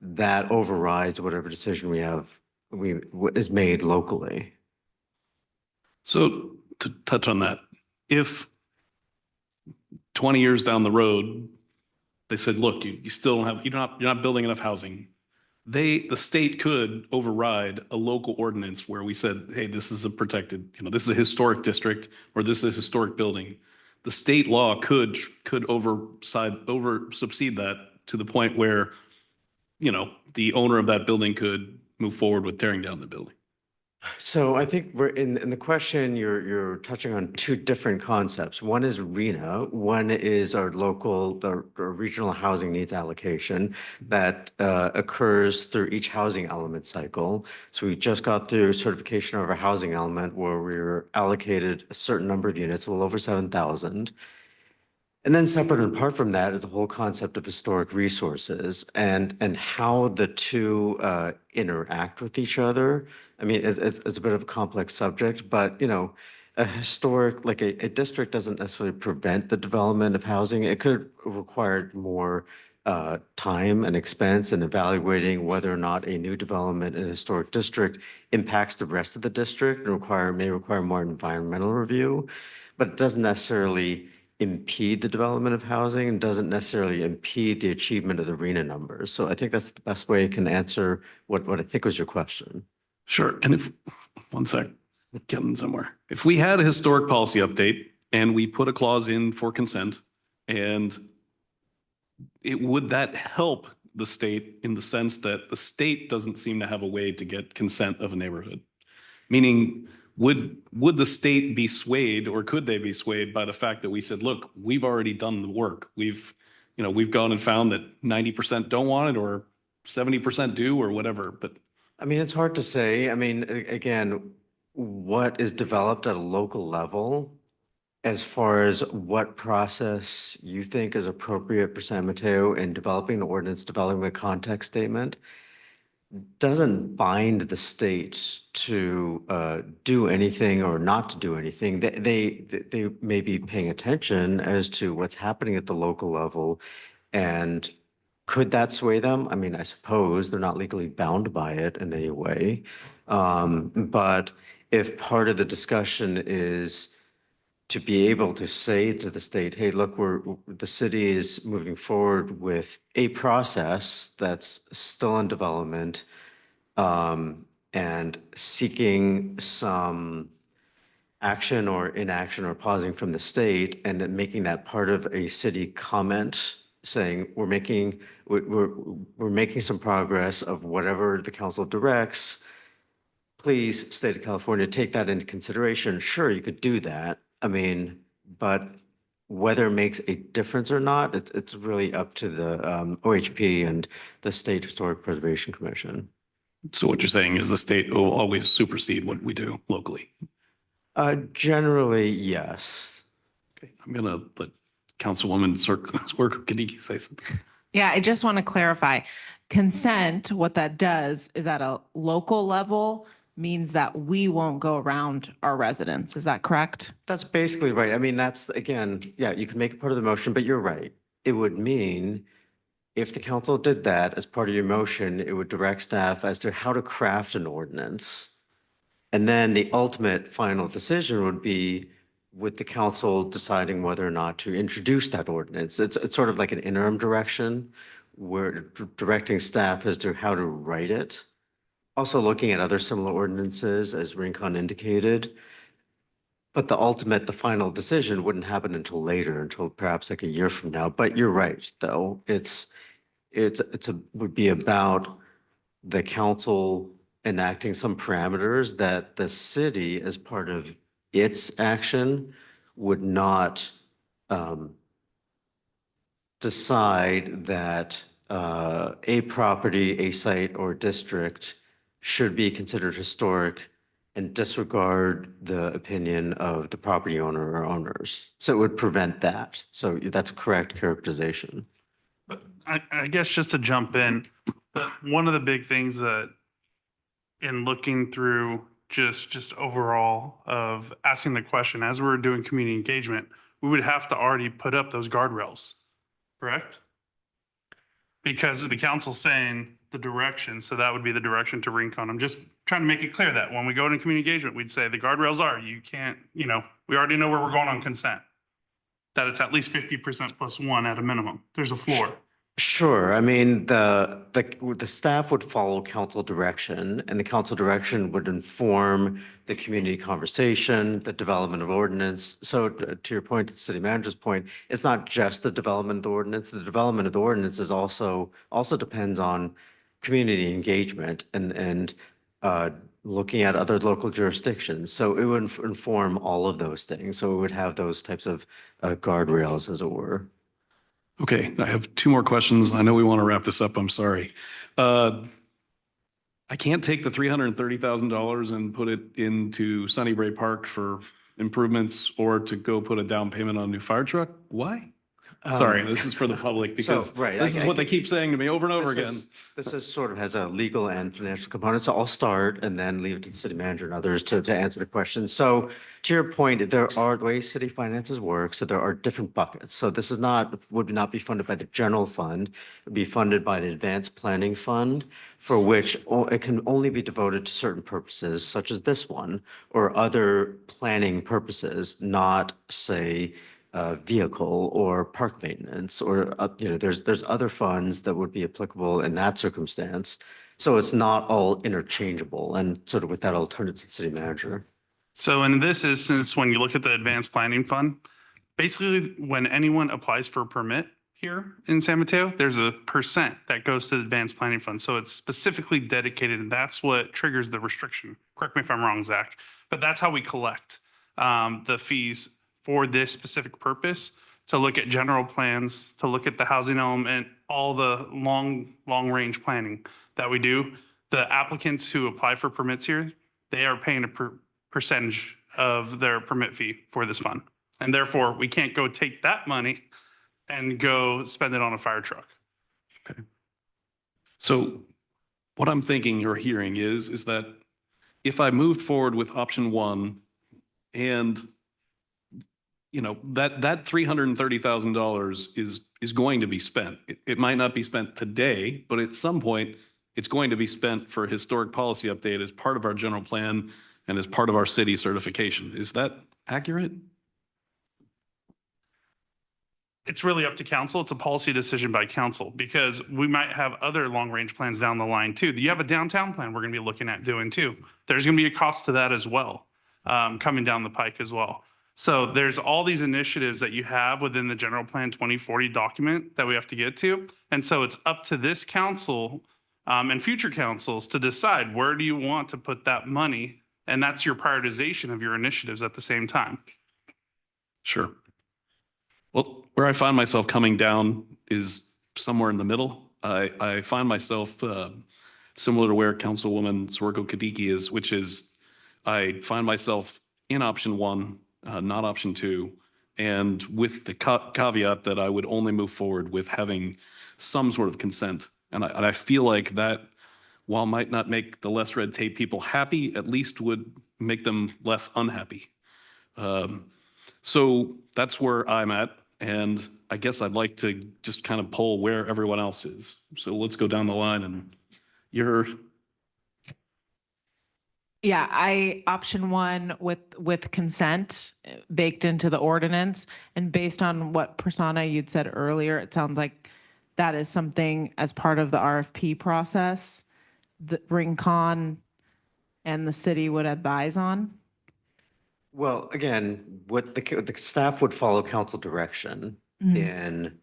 that overrides whatever decision is made locally. So to touch on that, if 20 years down the road, they said, look, you still don't have, you're not building enough housing. The state could override a local ordinance where we said, hey, this is a protected, this is a historic district, or this is a historic building. The state law could supersede that to the point where, the owner of that building could move forward with tearing down the building. So I think we're in the question, you're touching on two different concepts. One is RHNA, one is our regional housing needs allocation that occurs through each housing element cycle. So we just got through certification of our housing element where we were allocated a certain number of units, a little over 7,000. And then separate and apart from that is the whole concept of historic resources and how the two interact with each other. I mean, it's a bit of a complex subject, but a historic, like a district doesn't necessarily prevent the development of housing. It could require more time and expense in evaluating whether or not a new development in a historic district impacts the rest of the district and may require more environmental review, but it doesn't necessarily impede the development of housing and doesn't necessarily impede the achievement of the RHNA numbers. So I think that's the best way I can answer what I think was your question. Sure. And one sec, getting somewhere. If we had a historic policy update and we put a clause in for consent, and would that help the state in the sense that the state doesn't seem to have a way to get consent of a neighborhood? Meaning, would the state be swayed, or could they be swayed by the fact that we said, look, we've already done the work. We've gone and found that 90% don't want it or 70% do or whatever, but. I mean, it's hard to say. I mean, again, what is developed at a local level as far as what process you think is appropriate for San Mateo in developing the ordinance, developing a context statement, doesn't bind the state to do anything or not to do anything. They may be paying attention as to what's happening at the local level, and could that sway them? I mean, I suppose they're not legally bound by it in any way. But if part of the discussion is to be able to say to the state, hey, look, the city is moving forward with a process that's still in development, and seeking some action or inaction or pausing from the state, and then making that part of a city comment saying we're making some progress of whatever the council directs. Please, state of California, take that into consideration. Sure, you could do that. I mean, but whether it makes a difference or not, it's really up to the OHP and the State Historic Preservation Commission. So what you're saying is the state will always supersede what we do locally? Generally, yes. Okay, I'm gonna let Councilwoman Swerk, can you say something? Yeah, I just want to clarify. consent, what that does is at a local level means that we won't go around our residents. Is that correct? That's basically right. I mean, that's, again, yeah, you can make it part of the motion, but you're right. It would mean if the council did that as part of your motion, it would direct staff as to how to craft an ordinance. And then the ultimate final decision would be with the council deciding whether or not to introduce that ordinance. It's sort of like an interim direction. We're directing staff as to how to write it. Also looking at other similar ordinances, as Rincon indicated. But the final decision wouldn't happen until later, until perhaps like a year from now. But you're right, though. Would be about the council enacting some parameters that the city, as part of its action, would not decide that a property, a site, or district should be considered historic and disregard the opinion of the property owner or owners. So it would prevent that. So that's correct characterization. I guess just to jump in, one of the big things that in looking through just overall of asking the question, as we're doing community engagement, we would have to already put up those guardrails, correct? Because the council's saying the direction, so that would be the direction to Rincon. I'm just trying to make it clear that when we go into community engagement, we'd say the guardrails are, you can't, we already know where we're going on consent. That it's at least 50% plus one at a minimum. There's a floor. Sure. I mean, the staff would follow council direction, and the council direction would inform the community conversation, the development of ordinance. So to your point, to the city manager's point, it's not just the development of the ordinance. The development of the ordinance is also depends on community engagement and looking at other local jurisdictions. So it would inform all of those things. So it would have those types of guardrails, as it were. Okay, I have two more questions. I know we want to wrap this up. I'm sorry. I can't take the $330,000 and put it into Sunnybray Park for improvements or to go put a down payment on a new fire truck. Why? Sorry, this is for the public because this is what they keep saying to me over and over again. This is sort of has a legal and financial component. So I'll start and then leave it to the city manager and others to answer the question. So to your point, there are the way city finances work. So there are different buckets. So this would not be funded by the general fund. It would be funded by the advanced planning fund, for which it can only be devoted to certain purposes, such as this one, or other planning purposes, not say vehicle or park maintenance, or there's other funds that would be applicable in that circumstance. So it's not all interchangeable. And sort of with that, I'll turn it to the city manager. So in this instance, when you look at the advanced planning fund, basically when anyone applies for a permit here in San Mateo, there's a percent that goes to the advanced planning fund. So it's specifically dedicated, and that's what triggers the restriction. Correct me if I'm wrong, Zach, but that's how we collect the fees for this specific purpose, to look at general plans, to look at the housing element, all the long range planning that we do. The applicants who apply for permits here, they are paying a percentage of their permit fee for this fund. And therefore, we can't go take that money and go spend it on a fire truck. Okay. So what I'm thinking or hearing is that if I moved forward with option one and that $330,000 is going to be spent. It might not be spent today, but at some point it's going to be spent for a historic policy update as part of our general plan and as part of our city certification. Is that accurate? It's really up to council. It's a policy decision by council, because we might have other long range plans down the line too. You have a downtown plan we're going to be looking at doing too. There's going to be a cost to that as well, coming down the pike as well. So there's all these initiatives that you have within the general plan 2040 document that we have to get to. And so it's up to this council and future councils to decide, where do you want to put that money? And that's your prioritization of your initiatives at the same time. Sure. Well, where I find myself coming down is somewhere in the middle. I find myself similar to where Councilwoman Swergo-Kadiki is, which is I find myself in option one, not option two, and with the caveat that I would only move forward with having some sort of consent And I feel like that, while might not make the less red tape people happy, at least would make them less unhappy. So that's where I'm at. And I guess I'd like to just kind of poll where everyone else is. So let's go down the line and you're. Yeah, option one with consent baked into the ordinance. And based on what Prasanna you'd said earlier, it sounds like that is something as part of the RFP process that Rincon and the city would advise on. Well, again, what the staff would follow council direction in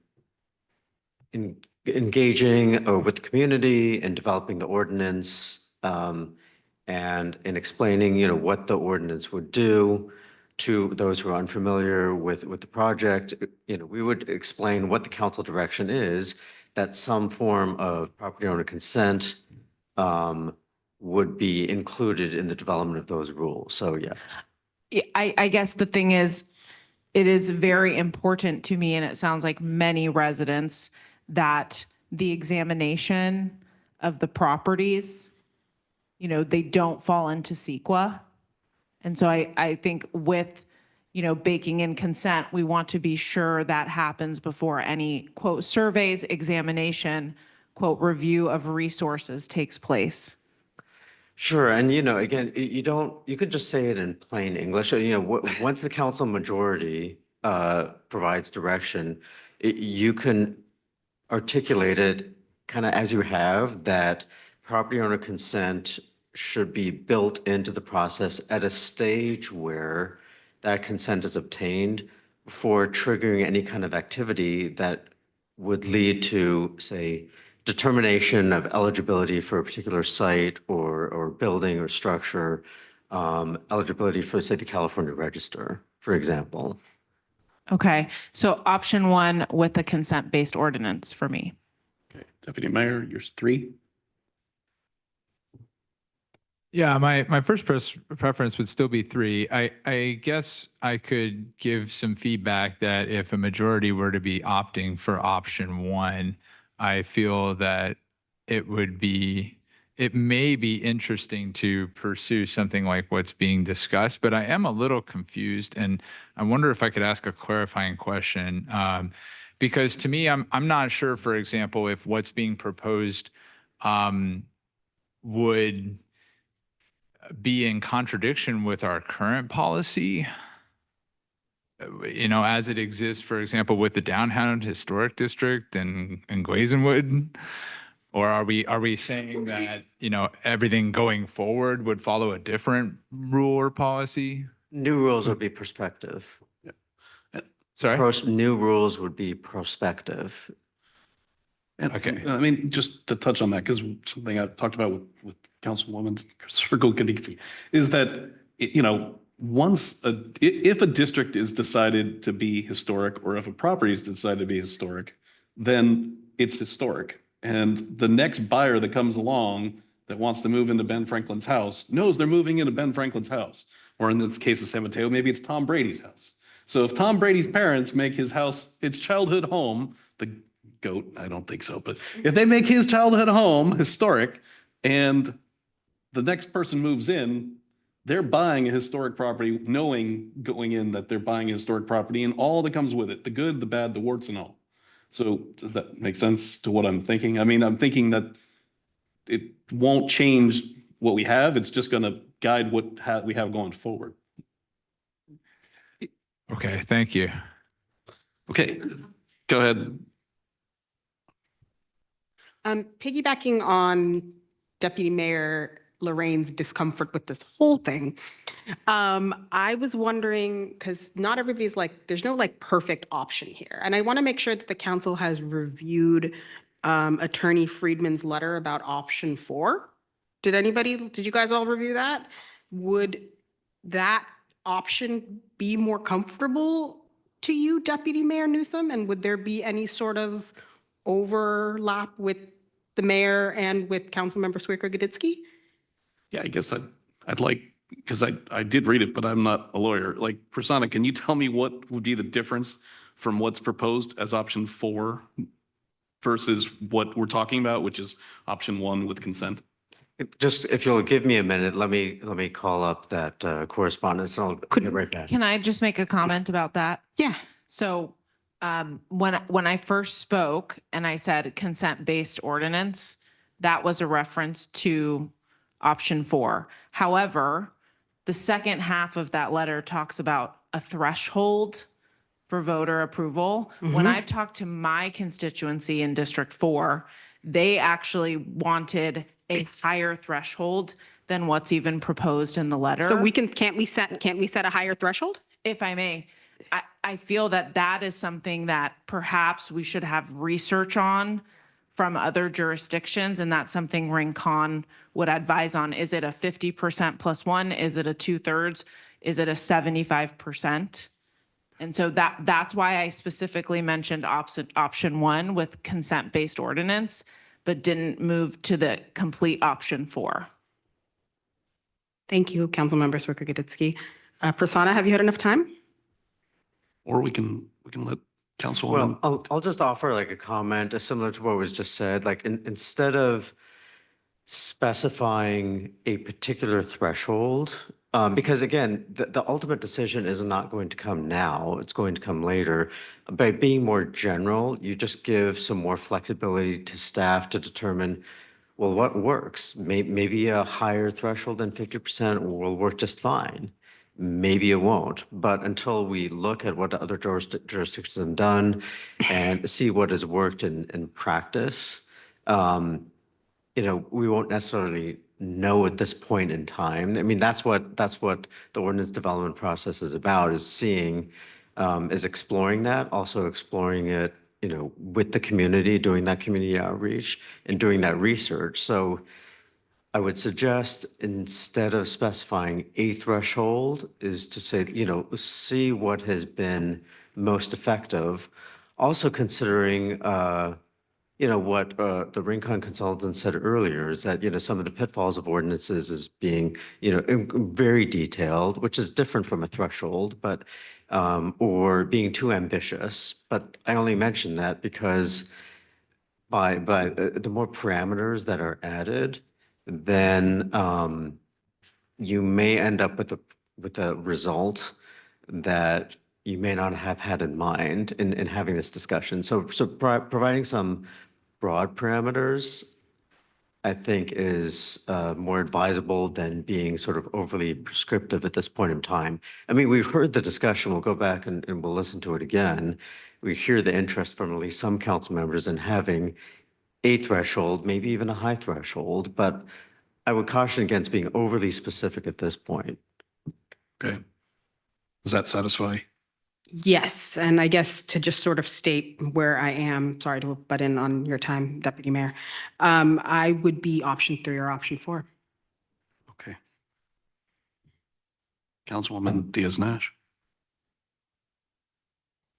engaging with the community and developing the ordinance, and in explaining, what the ordinance would do to those who are unfamiliar with the project. We would explain what the council direction is, that some form of property owner consent would be included in the development of those rules. So, yeah. I guess the thing is, it is very important to me, and it sounds like many residents, that the examination of the properties, they don't fall into CEQA. And so I think with, baking in consent, we want to be sure that happens before any, quote, surveys, examination, quote, review of resources takes place. Sure. And, again, you could just say it in plain English. Once the council majority provides direction, you can articulate it kind of as you have, that property owner consent should be built into the process at a stage where that consent is obtained before triggering any kind of activity that would lead to, say, determination of eligibility for a particular site or building or structure, eligibility for, say, the California Register, for example. Okay, so option one with the consent-based ordinance for me. Okay, Deputy Mayor, yours 3. Yeah, my first preference would still be 3. I guess I could give some feedback that if a majority were to be opting for option 1, I feel that it may be interesting to pursue something like what's being discussed, but I am a little confused, and I wonder if I could ask a clarifying question. Because to me, I'm not sure, for example, if what's being proposed would be in contradiction with our current policy, as it exists, for example, with the Downtown Historic District and Glazenwood. Or are we saying that, everything going forward would follow a different rule or policy? New rules would be prospective. Sorry? New rules would be prospective. And, okay. I mean, just to touch on that, because something I've talked about with Councilwoman Circle Kadiki is that, if a district is decided to be historic, or if a property is decided to be historic, then it's historic. And the next buyer that comes along that wants to move into Ben Franklin's house knows they're moving into Ben Franklin's house. Or in this case of San Mateo, maybe it's Tom Brady's house. So if Tom Brady's parents make his house its childhood home, the goat, I don't think so, but if they make his childhood home historic and the next person moves in, they're buying a historic property, knowing going in that they're buying a historic property and all that comes with it, the good, the bad, the warts and all. So does that make sense to what I'm thinking? I mean, I'm thinking that it won't change what we have. It's just going to guide what we have going forward. Okay, thank you. Okay, go ahead. Piggybacking on Deputy Mayor Lorraine's discomfort with this whole thing, I was wondering, because not everybody's there's no perfect option here. And I want to make sure that the council has reviewed Attorney Friedman's letter about option 4. Did you guys all review that? Would that option be more comfortable to you, Deputy Mayor Newsom? And would there be any sort of overlap with the mayor and with Councilmember Swicker-Gaditsky? Yeah, I guess I'd like, because I did read it, but I'm not a lawyer. Prasanna, can you tell me what would be the difference from what's proposed as option 4? versus what we're talking about, which is option 1 with consent? Just, if you'll give me a minute, let me call up that correspondence and I'll get right back. Can I just make a comment about that? Yeah. So when I first spoke and I said consent-based ordinance, that was a reference to option 4. However, the second half of that letter talks about a threshold for voter approval. When I've talked to my constituency in District 4, they actually wanted a higher threshold than what's even proposed in the letter. So can't we set a higher threshold? If I may, I feel that that is something that perhaps we should have research on from other jurisdictions, and that's something Rincon would advise on. Is it a 50% plus 1? Is it a 2/3? Is it a 75%? And so that's why I specifically mentioned option 1 with consent-based ordinance, but didn't move to the complete option 4. Thank you, Councilmember Swicka-Gaditsky. Prasanna, have you had enough time? Or we can let Councilwoman. Well, I'll just offer like a comment similar to what was just said. Like instead of specifying a particular threshold, because again, the ultimate decision is not going to come now, it's going to come later. By being more general, you just give some more flexibility to staff to determine, well, what works? Maybe a higher threshold than 50% will work just fine. Maybe it won't, but until we look at what other jurisdictions have done and see what has worked in practice, we won't necessarily know at this point in time. I mean, that's what the ordinance development process is about, is seeing, is exploring that, also exploring it, with the community, doing that community outreach and doing that research. So I would suggest, instead of specifying a threshold, is to say, see what has been most effective. Also considering, what the Rincon consultant said earlier, is that, some of the pitfalls of ordinances is being, very detailed, which is different from a threshold, but, or being too ambitious. But I only mention that because by the more parameters that are added, then you may end up with a result that you may not have had in mind in having this discussion. So providing some broad parameters, I think, is more advisable than being sort of overly prescriptive at this point in time. I mean, we've heard the discussion. We'll go back and we'll listen to it again. We hear the interest from at least some council members in having a threshold, maybe even a high threshold, but I would caution against being overly specific at this point. Okay. Does that satisfy? Yes, and I guess to just sort of state where I am, sorry to butt in on your time, Deputy Mayor, I would be option 3 or option 4. Okay. Councilwoman Diaz-Nash.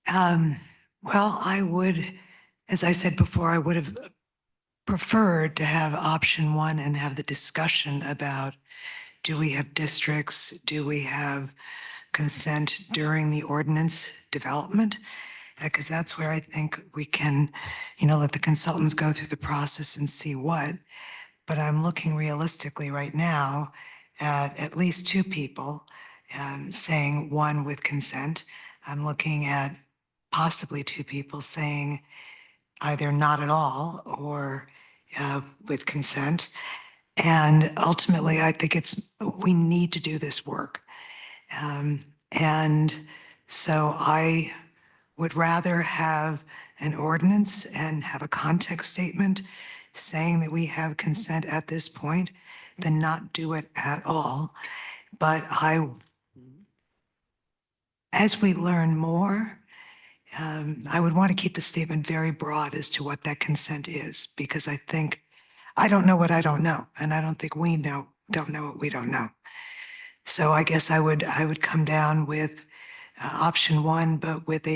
Well, I would, as I said before, I would have preferred to have option 1 and have the discussion about, do we have districts? Do we have consent during the ordinance development? Because that's where I think we can, let the consultants go through the process and see what. But I'm looking realistically right now at least 2 people saying 1 with consent. I'm looking at possibly 2 people saying either not at all or with consent. And ultimately, I think we need to do this work. And so I would rather have an ordinance and have a context statement saying that we have consent at this point than not do it at all. But as we learn more, I would want to keep the statement very broad as to what that consent is, because I don't know what I don't know, and I don't think we don't know what we don't know. So I guess I would come down with option 1, but with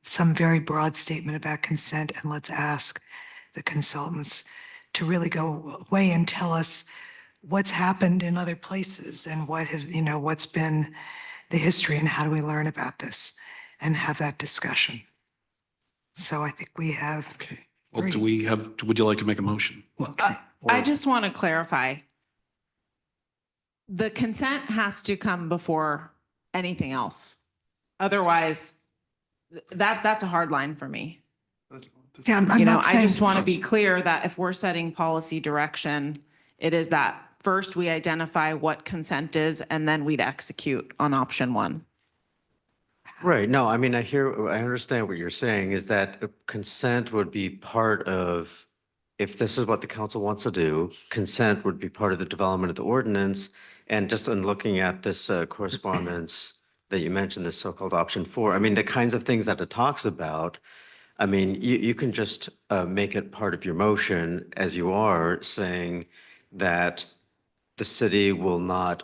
some very broad statement about consent, and let's ask the consultants to really go away and tell us what's happened in other places and what's been the history and how do we learn about this and have that discussion. So I think we have Well, would you like to make a motion? I just want to clarify. The consent has to come before anything else. Otherwise, that's a hard line for me. Yeah, I'm You know, not I saying. just want to be clear that if we're setting policy direction, it is that first we identify what consent is and then we'd execute on option one. Right. No, I mean, I understand what you're saying is that consent would be part of, if this is what the council wants to do, consent would be part of the development of the ordinance. And just in looking at this correspondence that you mentioned, this so-called option 4, I mean, the kinds of things that it talks about, I mean, you can just make it part of your motion as you are saying that the city will not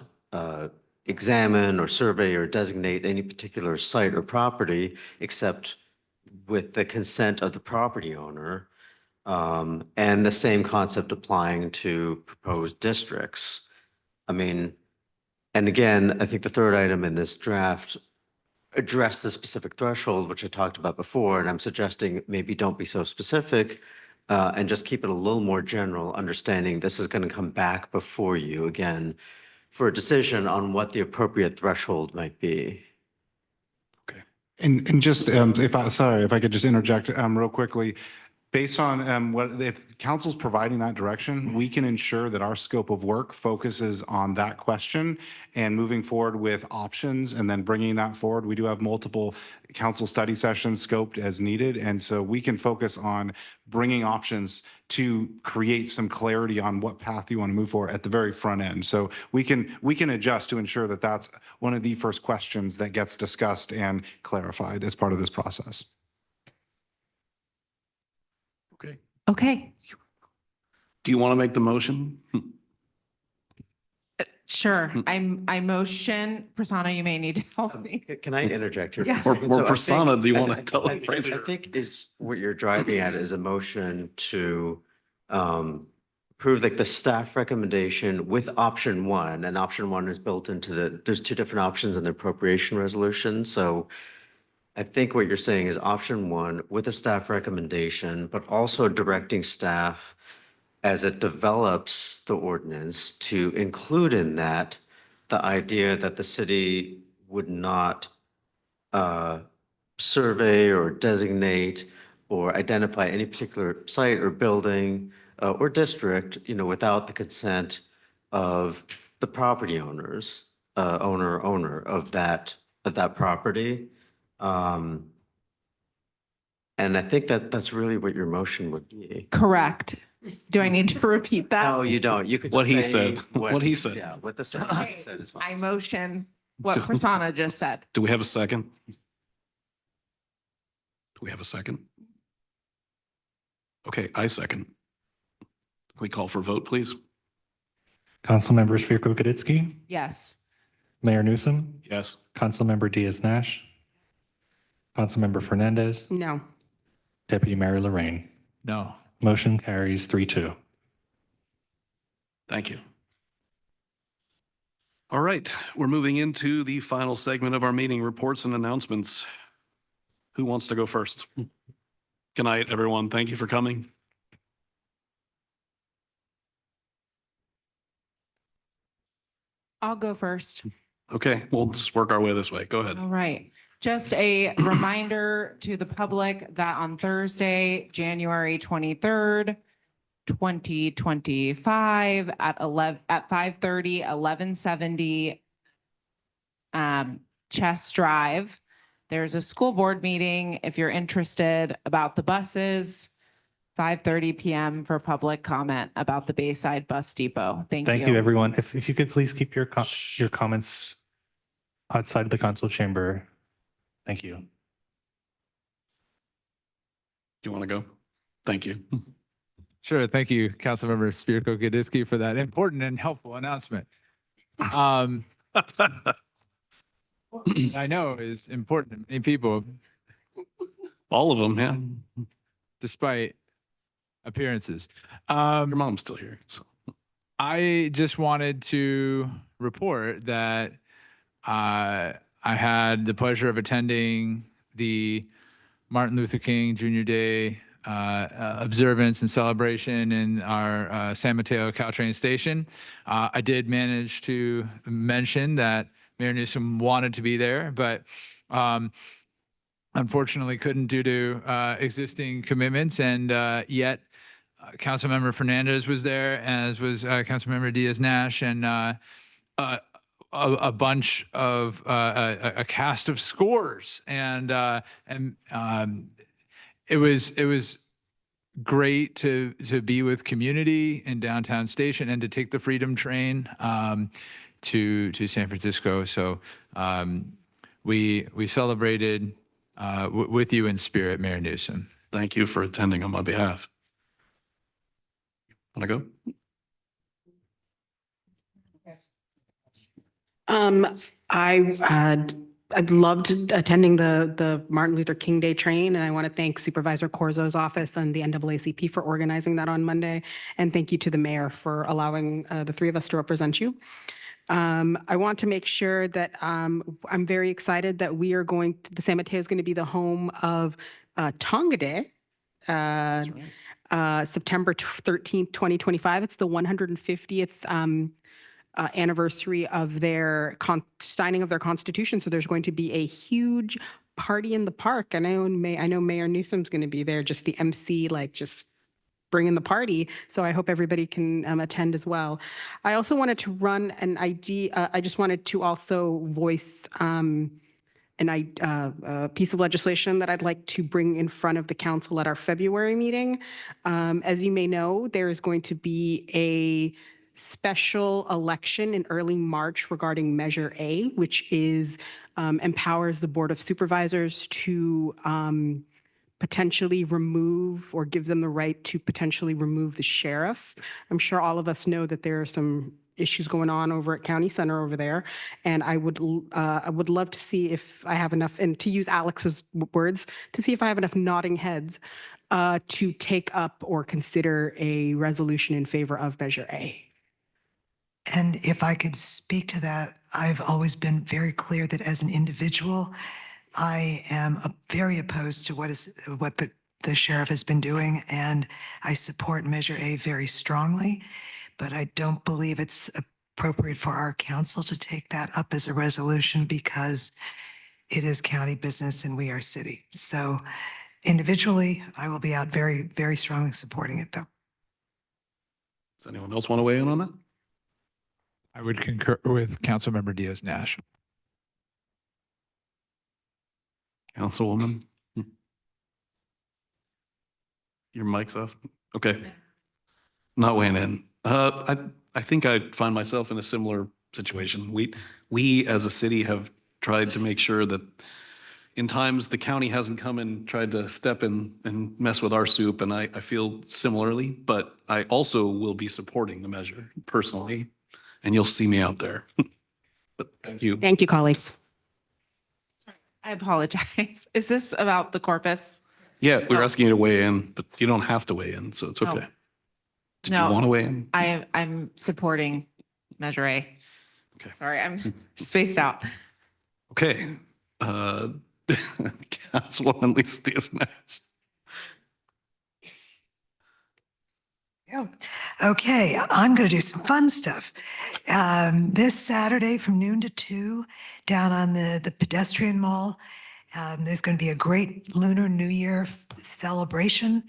examine or survey or designate any particular site or property except with the consent of the property owner. And the same concept applying to proposed districts. I mean, and again, I think the third item in this draft addressed the specific threshold, which I talked about before, and I'm suggesting maybe don't be so specific and just keep it a little more general, understanding this is going to come back before you again for a decision on what the appropriate threshold might be. And just if I could just interject real quickly, based on if council's providing that direction, we can ensure that our scope of work focuses on that question and moving forward with options and then bringing that forward. We do have multiple council study sessions scoped as needed. And so we can focus on bringing options to create some clarity on what path you want to move forward at the very front end. So we can adjust to ensure that that's one of the first questions that gets discussed and clarified as part of this process. Okay. Okay. Do you want to make the motion? Sure. I motion, Prasanna, you may need to help me. Can I interject here? Yeah. for a second? Or So I persona, think- do you I want thi- to tell I them? think- I think is what you're driving at is a motion to approve like the staff recommendation with option 1, and option 1 is built into there's 2 different options in the appropriation resolution. So I think what you're saying is option 1 with a staff recommendation, but also directing staff as it develops the ordinance to include in that the idea that the city would not survey or designate or identify any particular site or building or district, without the consent of the property owners, owner of that property. And I think that that's really what your motion would be. Correct. Do I need to repeat that? No, you don't. You could What just he say said. What he said. Yeah, what the sentence said is fine. I motion what Prasanna just said. Do we have a second? Do we have a second? Okay, I second. Can we call for a vote, please? Councilmember Svirko-Goditsky, Yes. Mayor Newsom, Yes. Councilmember Diaz-Nash, Councilmember Fernandez, No. Deputy Mayor Lorraine. No. Motion carries 3-2. Thank you. All right, we're moving into the final segment of our meeting, reports and announcements. Who wants to go first? Good night, everyone. Thank you for coming. I'll go first. Okay, we'll just work our way this way. Go ahead. All right. Just a reminder to the public that on Thursday, January 23rd, 2025 at 5:30, 1170 Chess Drive. There's a school board meeting if you're interested about the buses. 5:30 p.m. for public comment about the Bayside Bus Depot. Thank you. Thank you, everyone. If you could please keep your comments outside of the council chamber. Thank you. Do you want to go? Thank you. Sure. Thank you, Councilmember Svirko-Goditsky, for that important and helpful announcement. I know is important to many people. All of them, yeah. Despite appearances. Your mom's still here. So. I just wanted to report that I had the pleasure of attending the Martin Luther King Jr. Day observance and celebration in our San Mateo Caltrain station. I did manage to mention that Mayor Newsom wanted to be there, but unfortunately couldn't due to existing commitments. And yet, Councilmember Fernandez was there, as was Councilmember Diaz-Nash, and a bunch of a cast of scores, and it was great to be with community in downtown station and to take the Freedom Train to San Francisco. So we celebrated with you in spirit, Mayor Newsom. Thank you for attending on my behalf. Want to go? I loved attending the Martin Luther King Day train, and I want to thank Supervisor Corzo's office and the NAACP for organizing that on Monday. And thank you to the mayor for allowing the three of us to represent you. I want to make sure that I'm very excited that we are the San Mateo is going to be the home of Tonga Day. September 13th, 2025. It's the 150th anniversary of their signing of their constitution. So there's going to be a huge party in the park. And I know Mayor Newsom's going to be there, just the MC, like just bringing the party. So I hope everybody can attend as well. I also wanted to run an idea. I just wanted to also voice a piece of legislation that I'd like to bring in front of the council at our February meeting. As you may know, there is going to be a special election in early March regarding Measure A, which is empowers the Board of Supervisors to potentially remove or give them the right to potentially remove the sheriff. I'm sure all of us know that there are some issues going on over at County Center over there. And I would love to see if I have enough, and to use Alex's words, to see if I have enough nodding heads to take up or consider a resolution in favor of Measure A. And if I could speak to that, I've always been very clear that as an individual, I am very opposed to what the sheriff has been doing, and I support Measure A very strongly, but I don't believe it's appropriate for our council to take that up as a resolution because it is county business and we are city. So individually, I will be out very, very strongly supporting it though. Does anyone else want to weigh in on that? I would concur with Councilmember Diaz-Nash. Councilwoman? Your mic's off? Okay. Not weighing in. I think I find myself in a similar situation. We as a city have tried to make sure that in times the county hasn't come and tried to step in and mess with our soup, and I feel similarly, but I also will be supporting the measure personally, and you'll see me out there. But thank you. Thank you, colleagues. I apologize. Is this about the corpus? Yeah, we were asking you to weigh in, but you don't have to weigh in, so it's okay. Did you want to weigh in? I'm supporting Measure A. Okay. Sorry, I'm spaced out. Okay. Councilwoman Lisa Diaz-Nash. Yeah. Okay, I'm going to do some fun stuff. This Saturday from noon to 2 down on the pedestrian mall, there's going to be a great Lunar New Year celebration,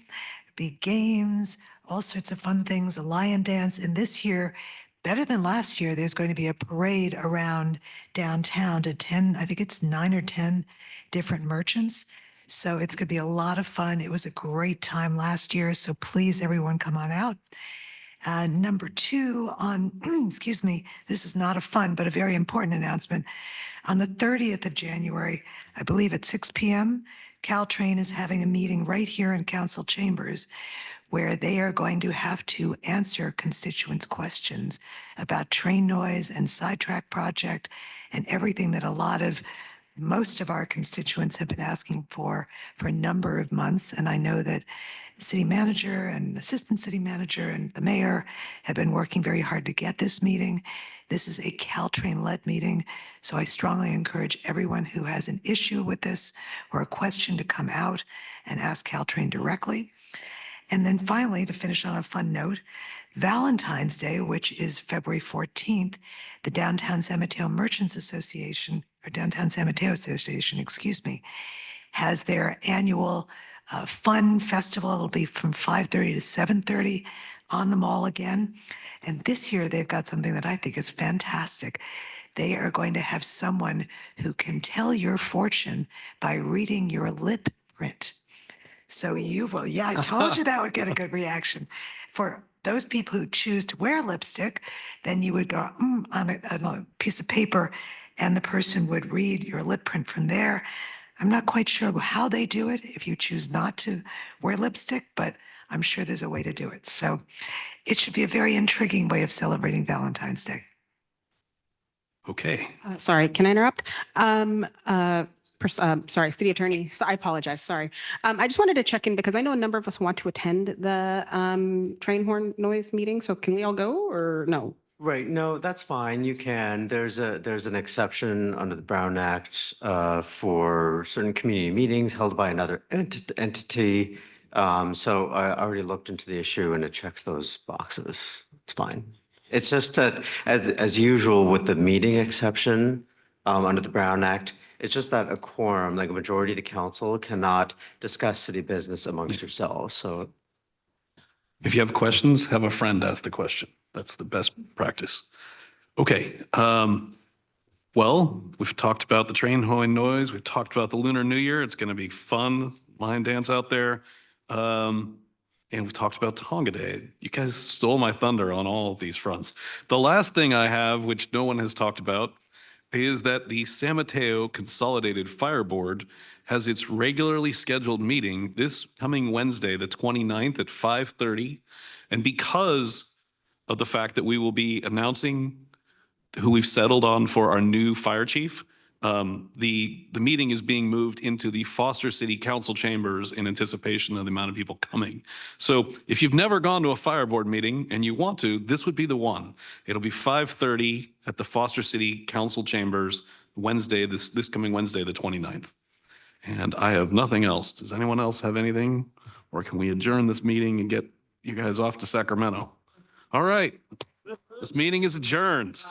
be games, all sorts of fun things, a lion dance. And this year, better than last year, there's going to be a parade around downtown to 10, I think it's 9 or 10 different merchants. So it's going to be a lot of fun. It was a great time last year. So please, everyone, come on out. Number 2 on, excuse me, this is not a fun, but a very important announcement. On the 30th of January, I believe at 6 p.m., Caltrain is having a meeting right here in council chambers where they are going to have to answer constituents' questions about train noise and sidetrack project and everything that most of our constituents have been asking for a number of months. And I know that the city manager and assistant city manager and the mayor have been working very hard to get this meeting. This is a Caltrain-led meeting, so I strongly encourage everyone who has an issue with this or a question to come out and ask Caltrain directly. And then finally, to finish on a fun note, Valentine's Day, which is February 14th, the Downtown San Mateo Merchants Association, or Downtown San Mateo Association, excuse me, has their annual fun festival. It'll be from 5:30 to 7:30 on the mall again. And this year they've got something that I think is fantastic. They are going to have someone who can tell your fortune by reading your lip print. So you will, yeah, I told you that would get a good reaction. For those people who choose to wear lipstick, then you would go on a piece of paper and the person would read your lip print from there. I'm not quite sure how they do it if you choose not to wear lipstick, but I'm sure there's a way to do it. So it should be a very intriguing way of celebrating Valentine's Day. Okay. Sorry, can I interrupt? Sorry, city attorney. So I apologize. Sorry. I just wanted to check in because I know a number of us want to attend the train horn noise meeting. So can we all go or no? Right, no, that's fine. You can. There's an exception under the Brown Act for certain community meetings held by another entity. So I already looked into the issue and it checks those boxes. It's fine. It's just that as usual with the meeting exception under the Brown Act, it's just that a quorum, like a majority of the council, cannot discuss city business amongst yourselves. So If you have questions, have a friend ask the question. That's the best practice. Okay. Well, we've talked about the train horn noise. We've talked about the Lunar New Year. It's going to be fun, line dance out there. And we've talked about Tonga Day. You guys stole my thunder on all of these fronts. The last thing I have, which no one has talked about, is that the San Mateo Consolidated Fire Board has its regularly scheduled meeting this coming Wednesday, the 29th at 5:30. And because of the fact that we will be announcing who we've settled on for our new fire chief, the meeting is being moved into the Foster City Council chambers in anticipation of the amount of people coming. So if you've never gone to a fire board meeting and you want to, this would be the one. It'll be 5:30 at the Foster City Council chambers Wednesday, this coming Wednesday, the 29th. And I have nothing else. Does anyone else have anything? Or can we adjourn this meeting and get you guys off to Sacramento? All right. This meeting is adjourned.